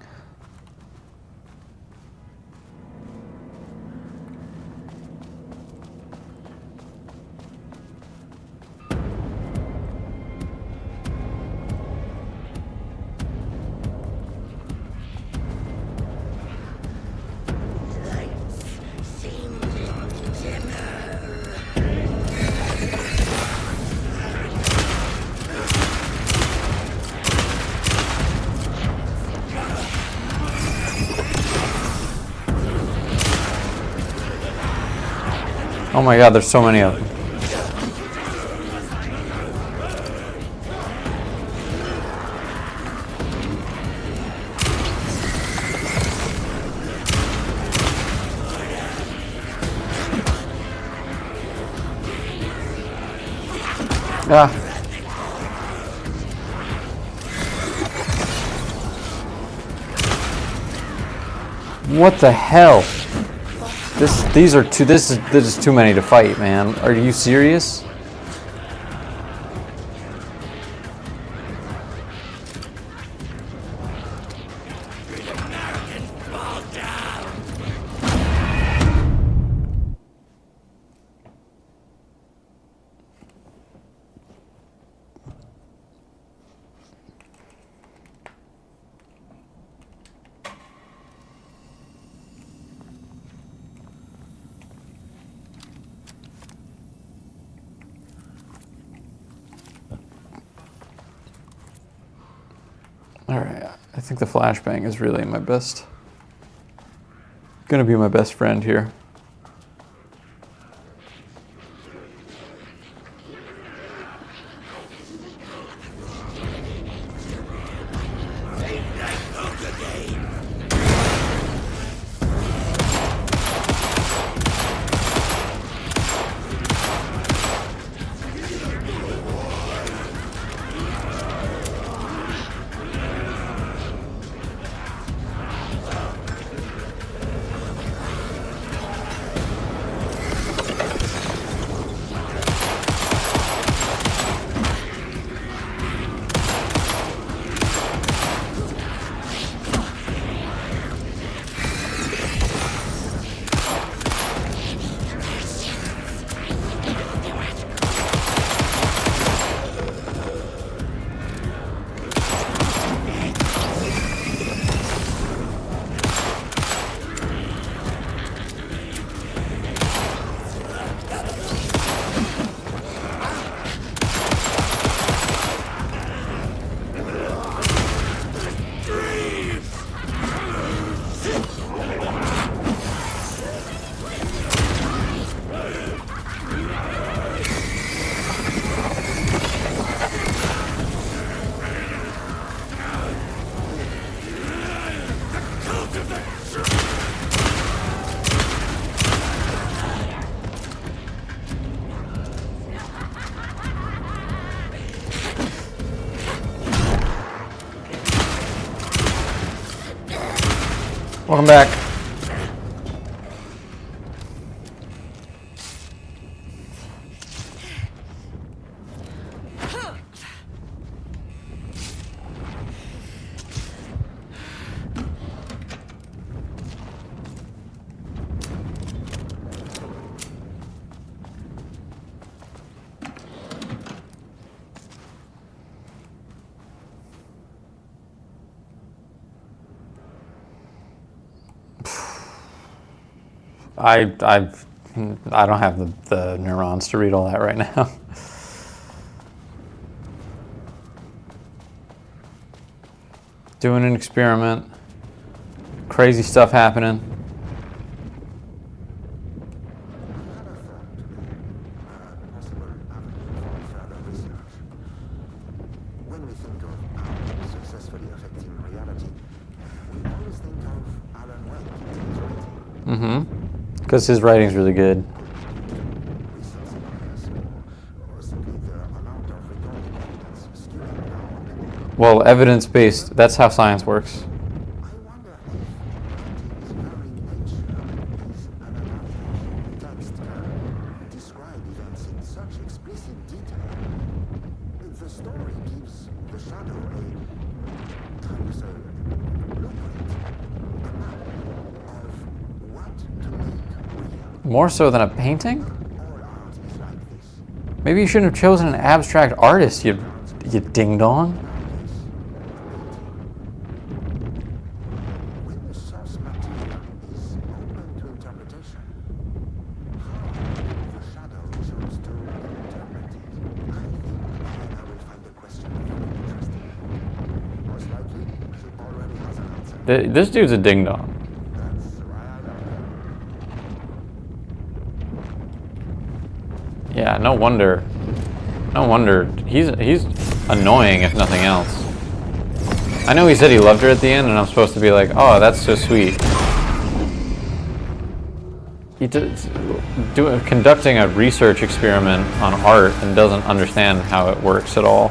Oh my god, there's so many of them. Ah. What the hell? This is too many to fight, man. Are you serious? Alright, I think the flashbang is really gonna be my best friend here. Welcome back. I don't have the neurons to read all that right now. Doing an experiment. Crazy stuff happening. When we think of art successfully affecting reality, we always think of Alan Wake and his writing. Because his writing's really good. Well, evidence-based, that's how science works. Describe events in such explicit detail. The story gives the shadow a, how do you say, blueprint, a map of what to make real. More so than a painting? Maybe you shouldn't have chosen an abstract artist, you ding-dong. When the source material is open to interpretation, how the shadow chose to interpret it, I think Elena will find the question very interesting. Most likely, she already has an answer. This dude's a ding-dong. Yeah, no wonder. No wonder. He's annoying, if nothing else. I know he said he loved her at the end, and I'm supposed to be like, oh, that's so sweet. Conducting a research experiment on art and doesn't understand how it works at all.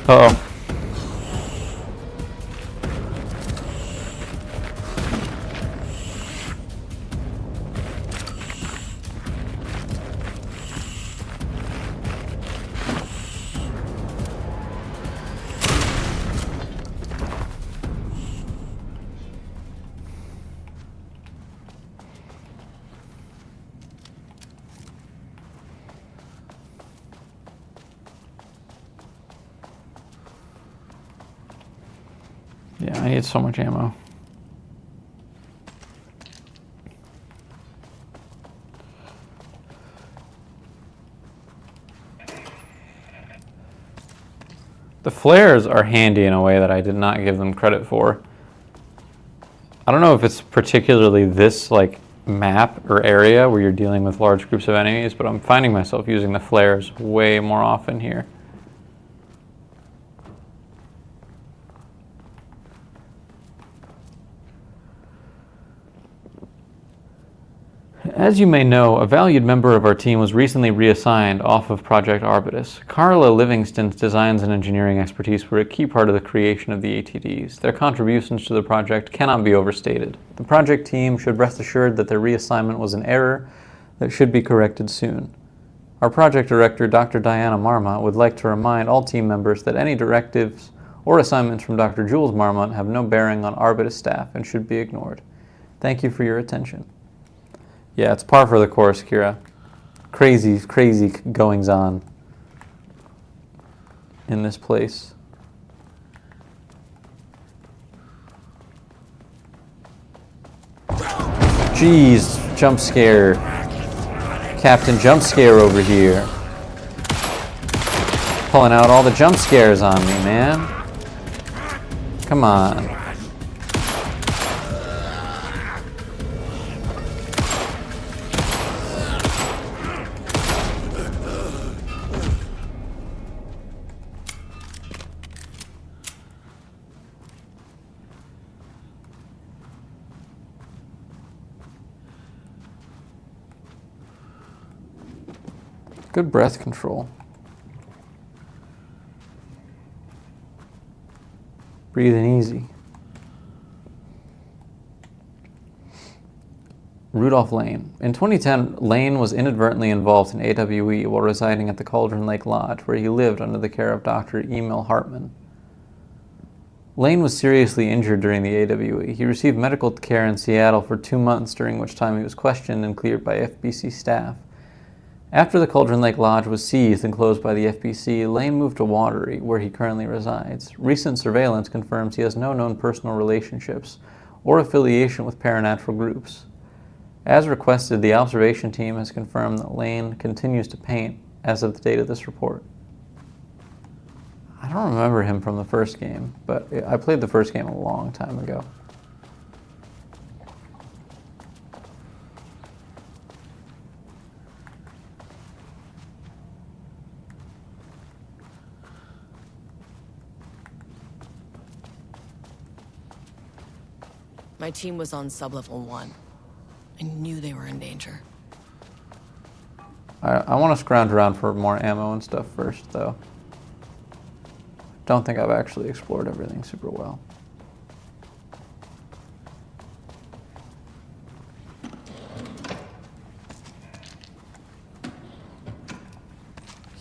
Uh-oh. Yeah, I need so much ammo. The flares are handy in a way that I did not give them credit for. I don't know if it's particularly this like map or area where you're dealing with large groups of enemies, but I'm finding myself using the flares way more often here. As you may know, a valued member of our team was recently reassigned off of Project Arbutus. Carla Livingston's designs and engineering expertise were a key part of the creation of the ATDs. Their contributions to the project cannot be overstated. The project team should rest assured that their reassignment was an error that should be corrected soon. Our project director, Dr. Diana Marmont, would like to remind all team members that any directives or assignments from Dr. Jules Marmont have no bearing on Arbutus staff and should be ignored. Thank you for your attention. Yeah, it's par for the course, Kira. Crazy, crazy goings-on in this place. Jeez. Jump scare. Captain Jump Scare over here. Pulling out all the jump scares on me, man. Come on. Good breath control. Breathing easy. Rudolph Lane. In 2010, Lane was inadvertently involved in AWE while residing at the Cauldron Lake Lodge, where he lived under the care of Dr. Emil Hartman. Lane was seriously injured during the AWE. He received medical care in Seattle for 2 months, during which time he was questioned and cleared by FBC staff. After the Cauldron Lake Lodge was seized and closed by the FBC, Lane moved to Watery, where he currently resides. Recent surveillance confirms he has no known personal relationships or affiliation with paranatural groups. As requested, the observation team has confirmed that Lane continues to paint as of the date of this report. I don't remember him from the first game, but I played the first game a long time ago. My team was on sublevel 1. I knew they were in danger. I want to scrounge around for more ammo and stuff first, though. Don't think I've actually explored everything super well.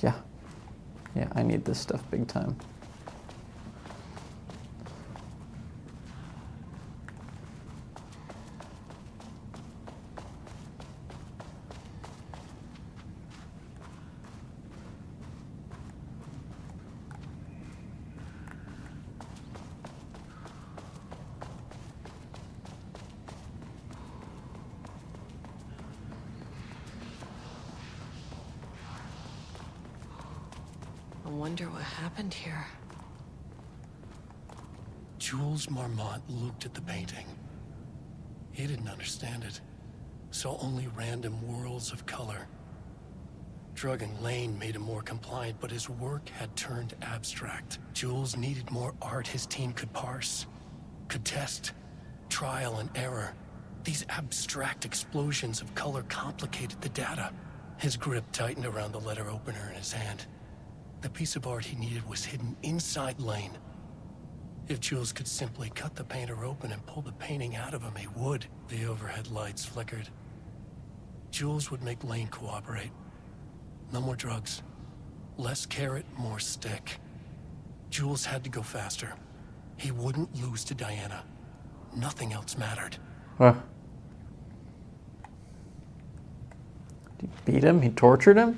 Yeah, I need this stuff big time. I wonder what happened here. Jules Marmont looked at the painting. He didn't understand it. Saw only random whirls of color. Drugging Lane made him more compliant, but his work had turned abstract. Jules needed more art his team could parse, could test, trial and error. These abstract explosions of color complicated the data. His grip tightened around the letter opener in his hand. The piece of art he needed was hidden inside Lane. If Jules could simply cut the painter open and pull the painting out of him, he would. The overhead lights flickered. Jules would make Lane cooperate. No more drugs. Less carrot, more stick. Jules had to go faster. He wouldn't lose to Diana. Nothing else mattered. Did he beat him? He tortured him?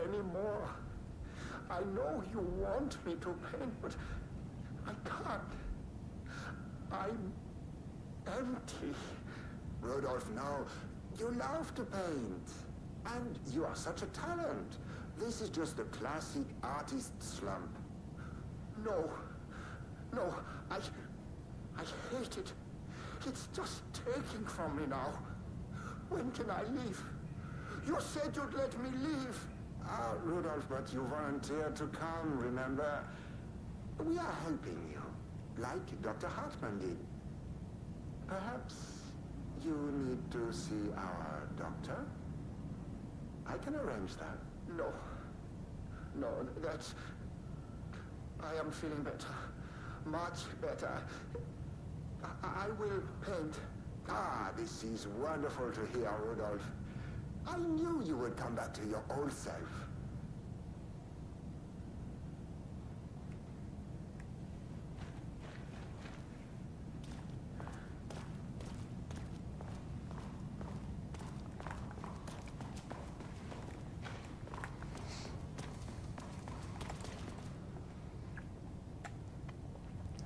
Anymore. I know you want me to paint, but I can't. I'm empty. Rudolph, no. You love to paint. And you are such a talent. This is just the classic artist slump. No. No, I hate it. It's just taking from me now. When can I leave? You said you'd let me leave. Ah, Rudolph, but you volunteered to come, remember? We are helping you, like Dr. Hartman did. Perhaps you need to see our doctor? I can arrange that. No. No, that's... I am feeling better. Much better. I will paint. Ah, this is wonderful to hear, Rudolph. I knew you would come back to your old self.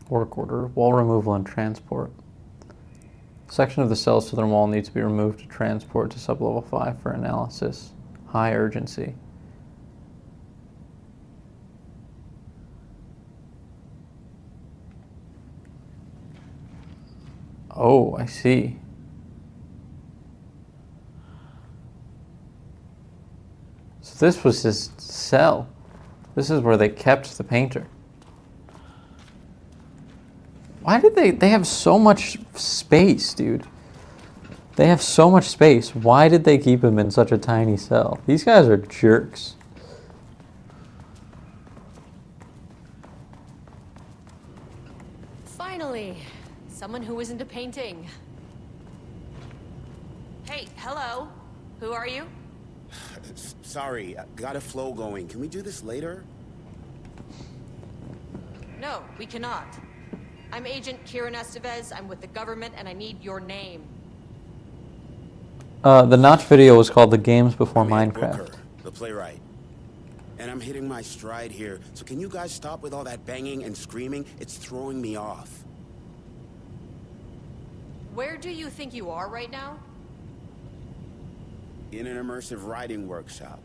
Work order, wall removal and transport. Section of the cell southern wall needs to be removed to transport to sublevel 5 for analysis. High urgency. Oh, I see. So this was his cell. This is where they kept the painter. Why did they have so much space, dude? They have so much space. Why did they keep him in such a tiny cell? These guys are jerks. Finally, someone who isn't a painting. Hey, hello. Who are you? Sorry, got a flow going. Can we do this later? No, we cannot. I'm Agent Kieran Estevez. I'm with the government, and I need your name. The Notch video was called The Games Before Minecraft. Booker, the playwright. And I'm hitting my stride here, so can you guys stop with all that banging and screaming? It's throwing me off. Where do you think you are right now? In an immersive writing workshop.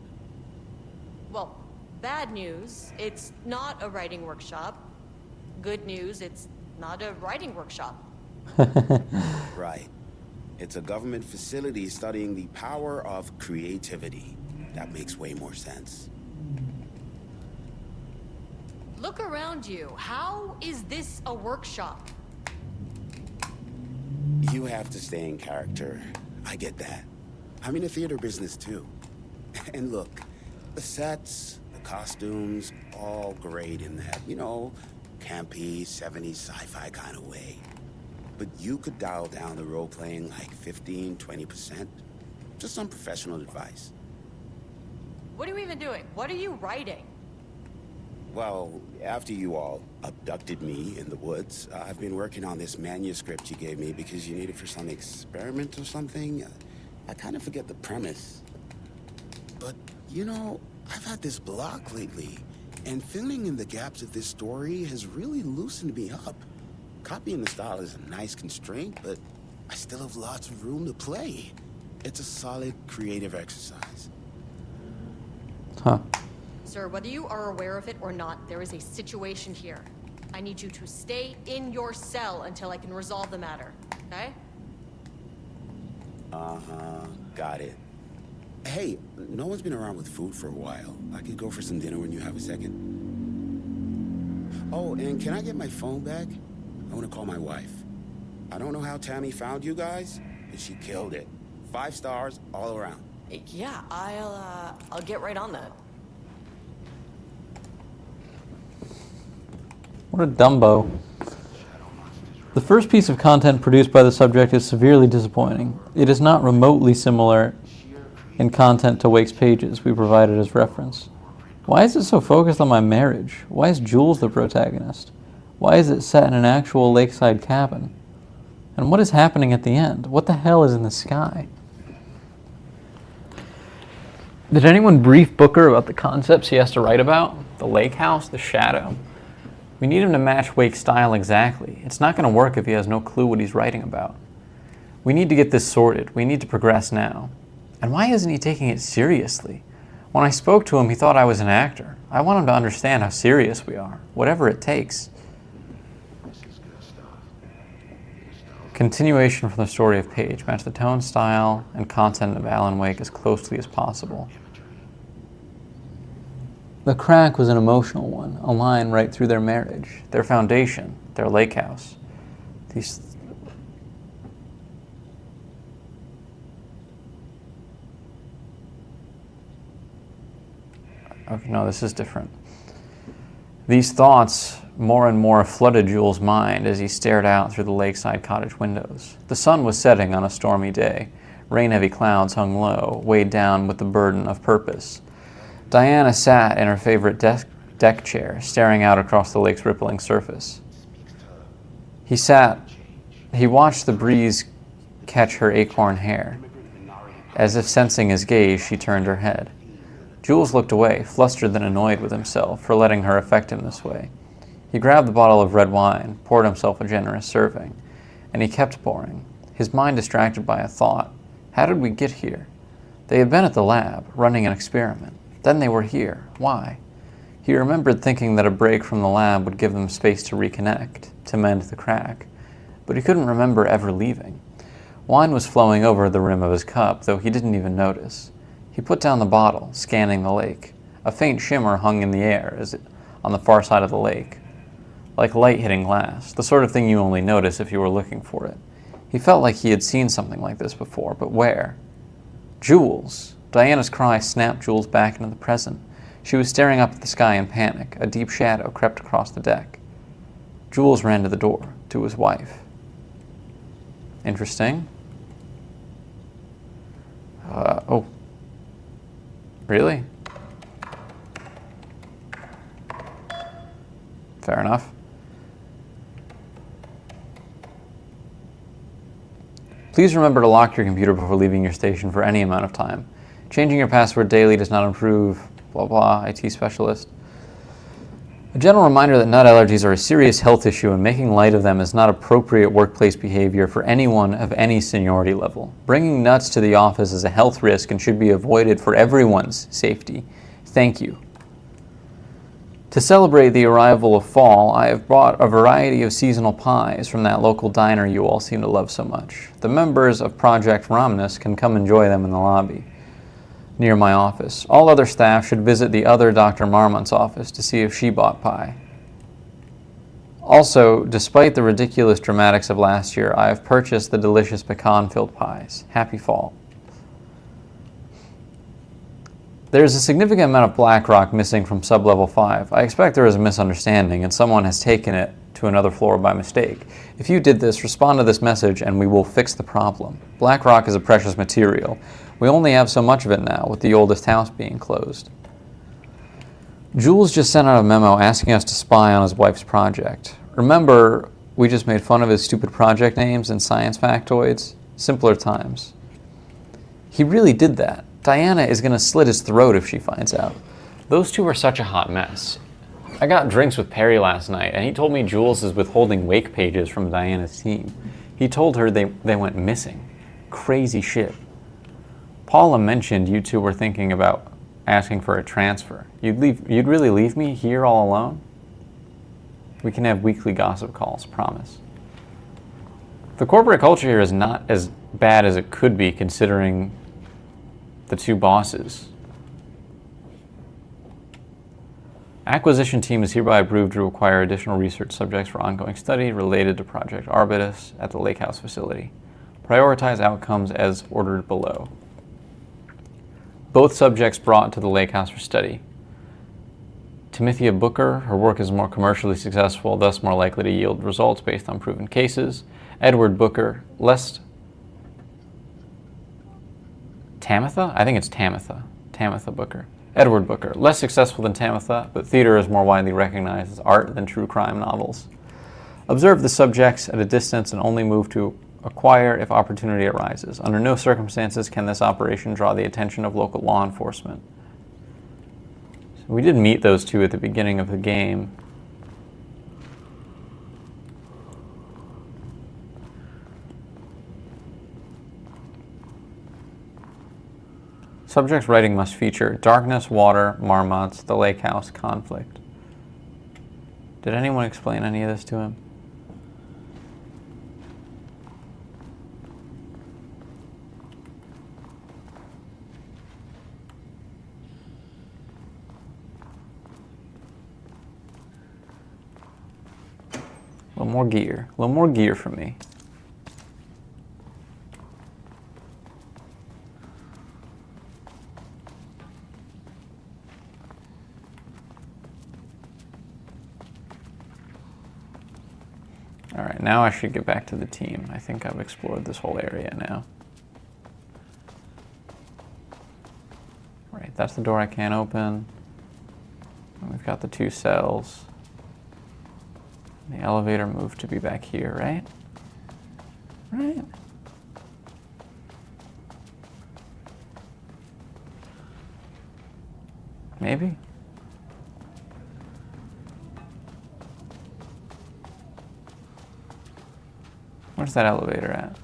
Well, bad news, it's not a writing workshop. Good news, it's not a writing workshop. Right. It's a government facility studying the power of creativity. That makes way more sense. Look around you. How is this a workshop? You have to stay in character. I get that. I'm in the theater business too. And look, the sets, the costumes, all great in that, you know, campy, 70s sci-fi kind of way. But you could dial down the role-playing like 15, 20%. Just some professional advice. What are you even doing? What are you writing? Well, after you all abducted me in the woods, I've been working on this manuscript you gave me because you need it for some experiment or something. I kind of forget the premise. But, you know, I've had this block lately, and filling in the gaps of this story has really loosened me up. Copying the style is a nice constraint, but I still have lots of room to play. It's a solid creative exercise. Huh. Sir, whether you are aware of it or not, there is a situation here. I need you to stay in your cell until I can resolve the matter, okay? Uh-huh, got it. Hey, no one's been around with food for a while. I could go for some dinner when you have a second. Oh, and can I get my phone back? I want to call my wife. I don't know how Tammy found you guys, but she killed it. 5 stars all around. Yeah, I'll get right on that. What a Dumbo. The first piece of content produced by the subject is severely disappointing. It is not remotely similar in content to Wake's pages we provided as reference. Why is it so focused on my marriage? Why is Jules the protagonist? Why is it set in an actual lakeside cabin? And what is happening at the end? What the hell is in the sky? Did anyone brief Booker about the concepts he has to write about? The lake house, the shadow? We need him to match Wake's style exactly. It's not going to work if he has no clue what he's writing about. We need to get this sorted. We need to progress now. And why isn't he taking it seriously? When I spoke to him, he thought I was an actor. I want him to understand how serious we are, whatever it takes. Continuation from the story of Paige. Match the tone, style, and content of Alan Wake as closely as possible. The crack was an emotional one, a line right through their marriage, their foundation, their lake house. Okay, no, this is different. These thoughts more and more flooded Jules' mind as he stared out through the lakeside cottage windows. The sun was setting on a stormy day. Rain-heavy clouds hung low, weighed down with the burden of purpose. Diana sat in her favorite deck chair, staring out across the lake's rippling surface. He watched the breeze catch her acorn hair. As if sensing his gaze, she turned her head. Jules looked away, flustered and annoyed with himself for letting her affect him this way. He grabbed the bottle of red wine, poured himself a generous serving, and he kept pouring, his mind distracted by a thought. How did we get here? They had been at the lab, running an experiment. Then they were here. Why? He remembered thinking that a break from the lab would give them space to reconnect, to mend the crack, but he couldn't remember ever leaving. Wine was flowing over the rim of his cup, though he didn't even notice. He put down the bottle, scanning the lake. A faint shimmer hung in the air on the far side of the lake, like light hitting glass, the sort of thing you only notice if you were looking for it. He felt like he had seen something like this before, but where? Jules! Diana's cry snapped Jules back into the present. She was staring up at the sky in panic. A deep shadow crept across the deck. Jules ran to the door, to his wife. Interesting. Oh. Really? Fair enough. Please remember to lock your computer before leaving your station for any amount of time. Changing your password daily does not improve, blah blah, IT specialist. A general reminder that nut allergies are a serious health issue and making light of them is not appropriate workplace behavior for anyone of any seniority level. Bringing nuts to the office is a health risk and should be avoided for everyone's safety. Thank you. To celebrate the arrival of fall, I have brought a variety of seasonal pies from that local diner you all seem to love so much. The members of Project Romnus can come enjoy them in the lobby near my office. All other staff should visit the other Dr. Marmont's office to see if she bought pie. Also, despite the ridiculous dramatics of last year, I have purchased the delicious pecan-filled pies. Happy fall. There is a significant amount of black rock missing from sublevel 5. I expect there is a misunderstanding and someone has taken it to another floor by mistake. If you did this, respond to this message and we will fix the problem. Black rock is a precious material. We only have so much of it now, with the oldest house being closed. Jules just sent out a memo asking us to spy on his wife's project. Remember, we just made fun of his stupid project names and science factoids? Simpler times. He really did that. Diana is going to slit his throat if she finds out. Those two are such a hot mess. I got drinks with Perry last night, and he told me Jules is withholding wake pages from Diana's team. He told her they went missing. Crazy shit. Paula mentioned you two were thinking about asking for a transfer. You'd really leave me here all alone? We can have weekly gossip calls, promise. The corporate culture here is not as bad as it could be considering the two bosses. Acquisition team is hereby approved to acquire additional research subjects for ongoing study related to Project Arbutus at the Lake House facility. Prioritize outcomes as ordered below. Both subjects brought to the Lake House for study. Timothyia Booker, her work is more commercially successful, thus more likely to yield results based on proven cases. Edward Booker, less... Tamitha? I think it's Tamitha. Tamitha Booker. Edward Booker, less successful than Tamitha, but theater is more widely recognized as art than true crime novels. Observe the subjects at a distance and only move to acquire if opportunity arises. Under no circumstances can this operation draw the attention of local law enforcement. So we did meet those two at the beginning of the game. Subject's writing must feature darkness, water, marmots, the lake house, conflict. Did anyone explain any of this to him? A little more gear for me. All right, now I should get back to the team. I think I've explored this whole area now. Right, that's the door I can't open. And we've got the two cells. The elevator moved to be back here, right? Right. Maybe. Where's that elevator at?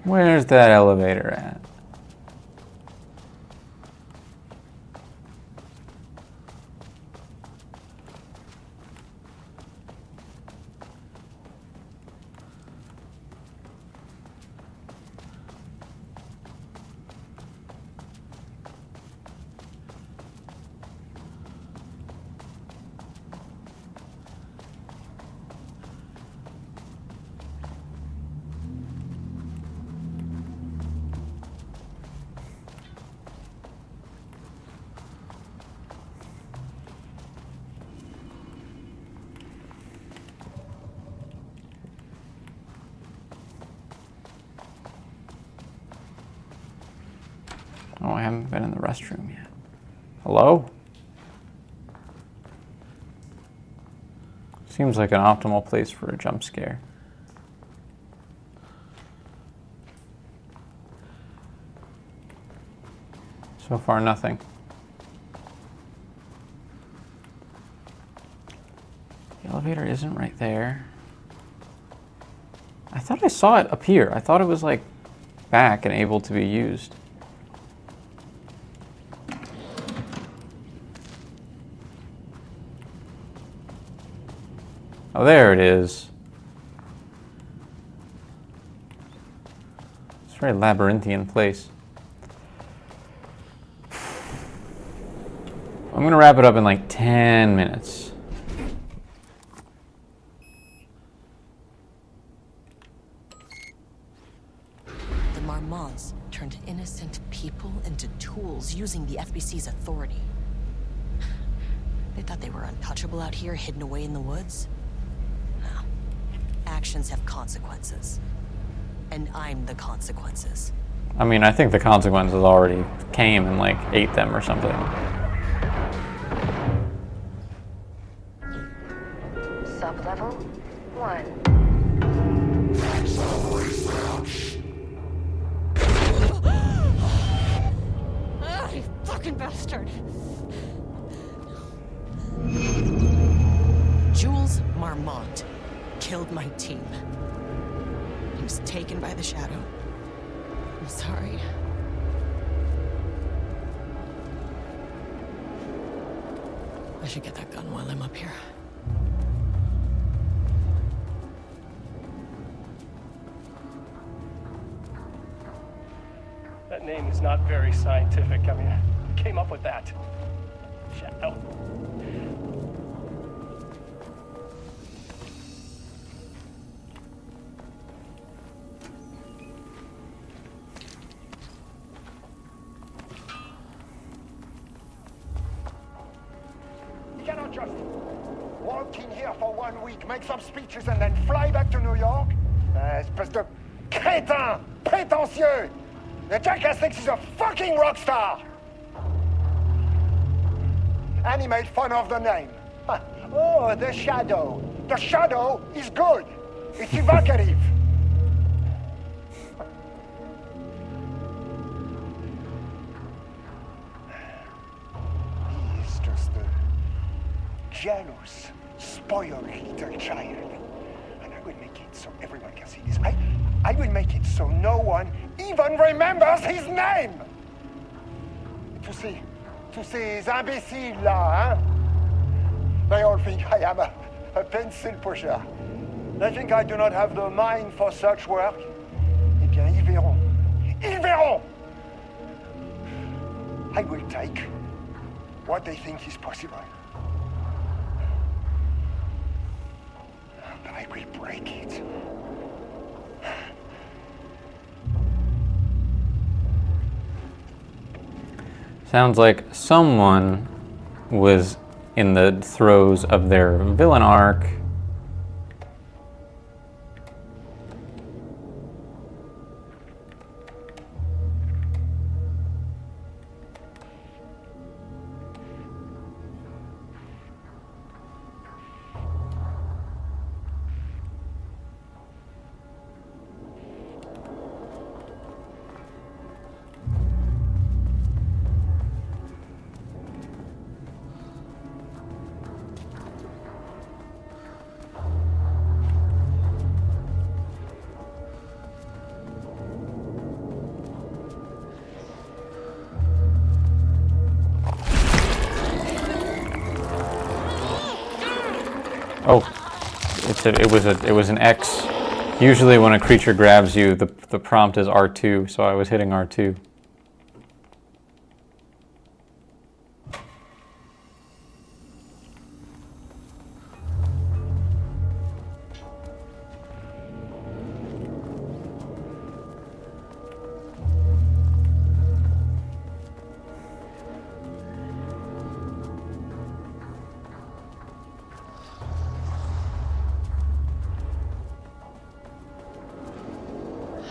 Where's that elevator at? Oh, I haven't been in the restroom yet. Hello? Seems like an optimal place for a jump scare. So far, nothing. The elevator isn't right there. I thought I saw it appear. I thought it was like back and able to be used. Oh, there it is. It's a very labyrinthian place. I'm gonna wrap it up in like 10 minutes. The Marmonts turned innocent people into tools using the FBC's authority. They thought they were untouchable out here, hidden away in the woods. No. Actions have consequences. And I'm the consequences. I mean, I think the consequences already came and like ate them or something. Sublevel 1. Ah, you fucking bastard! Jules Marmont killed my team. He was taken by the Shadow. I'm sorry. I should get that gun while I'm up here. That name is not very scientific. I mean, who came up with that? Shadow. You cannot just walk in here for 1 week, make some speeches, and then fly back to New York. Espèce de crétin, prétentieux. The jackass thinks he's a fucking rock star. And he made fun of the name. Oh, the Shadow. The Shadow is good. It's evocative. He is just a jealous, spoiled little child. And I will make it so everyone can see this. I will make it so no one even remembers his name. To ces imbéciles là, hein? They all think I am a pencil pusher. They think I do not have the mind for such work. Eh bien, ils verront. Ils verront! I will take what they think is possible. But I will break it. Sounds like someone was in the throes of their villain arc. Oh, it was an X. Usually when a creature grabs you, the prompt is R2, so I was hitting R2.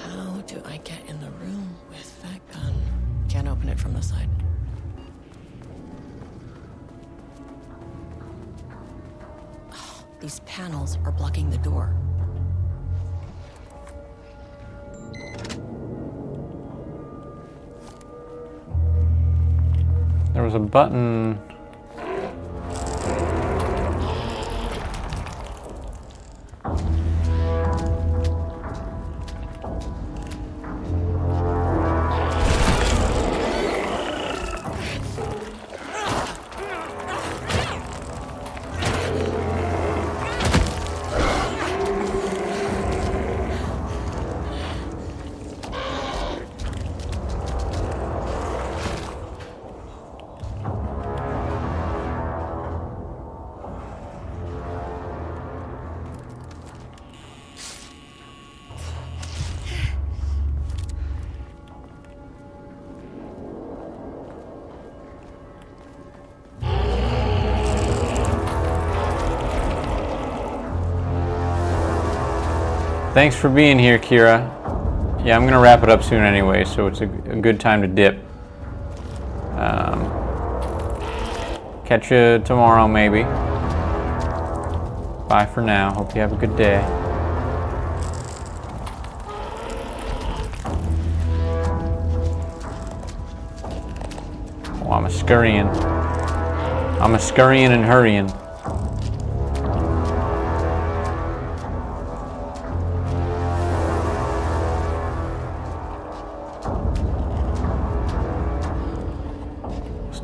How do I get in the room with that gun? Can't open it from the side. Oh, these panels are blocking the door. There was a button. Thanks for being here, Kira. Yeah, I'm gonna wrap it up soon anyway, so it's a good time to dip. Catch you tomorrow, maybe. Bye for now. Hope you have a good day. Oh, I'm a scurrying. I'm a scurrying and hurrying.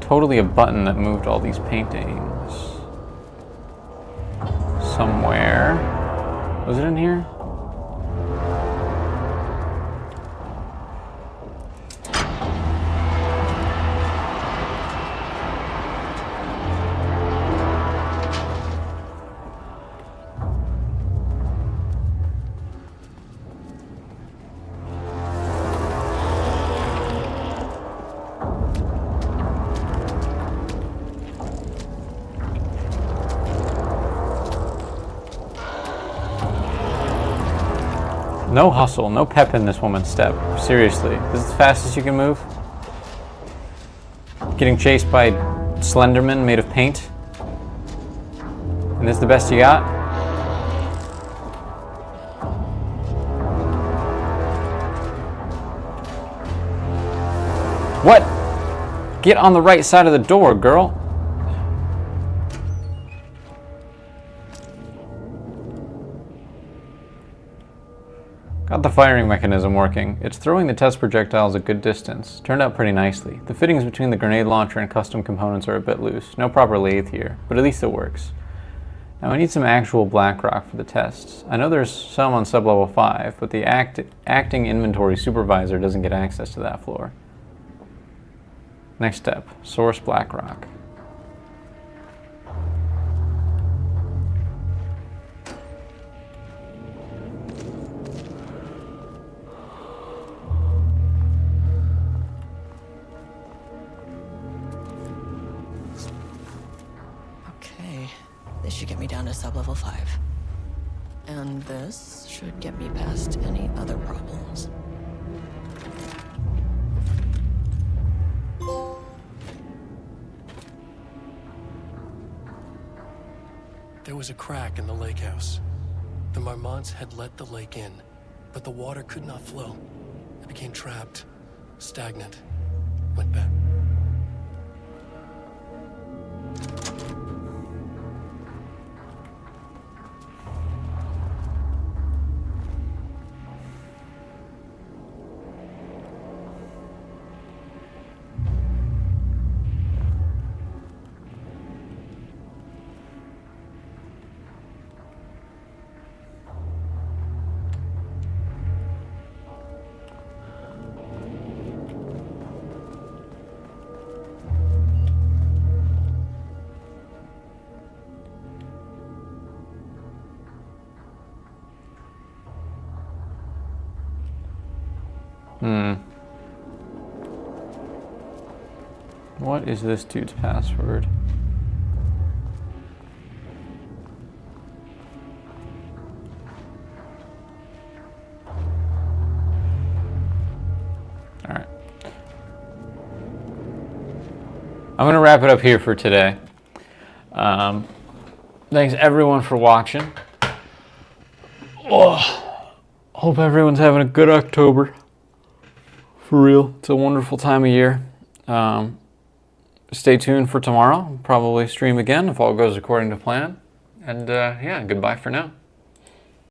Totally a button that moved all these paintings. Somewhere. Was it in here? No hustle, no pep in this woman's step. Seriously, this is the fastest you can move? Getting chased by Slenderman made of paint? And this is the best you got? What? Get on the right side of the door, girl. Got the firing mechanism working. It's throwing the test projectiles a good distance. Turned out pretty nicely. The fittings between the grenade launcher and custom components are a bit loose. No proper lathe here, but at least it works. Now I need some actual black rock for the tests. I know there's some on sublevel 5, but the acting inventory supervisor doesn't get access to that floor. Next step, source black rock. This should get me down to sublevel 5. And this should get me past any other problems. There was a crack in the lake house. The Marmonts had let the lake in, but the water could not flow. It became trapped, stagnant, went back. What is this dude's password? All right. I'm going to wrap it up here for today. Thanks everyone for watching. Oh, hope everyone's having a good October. For real. It's a wonderful time of year. Stay tuned for tomorrow. Probably stream again if all goes according to plan. And yeah, goodbye for now.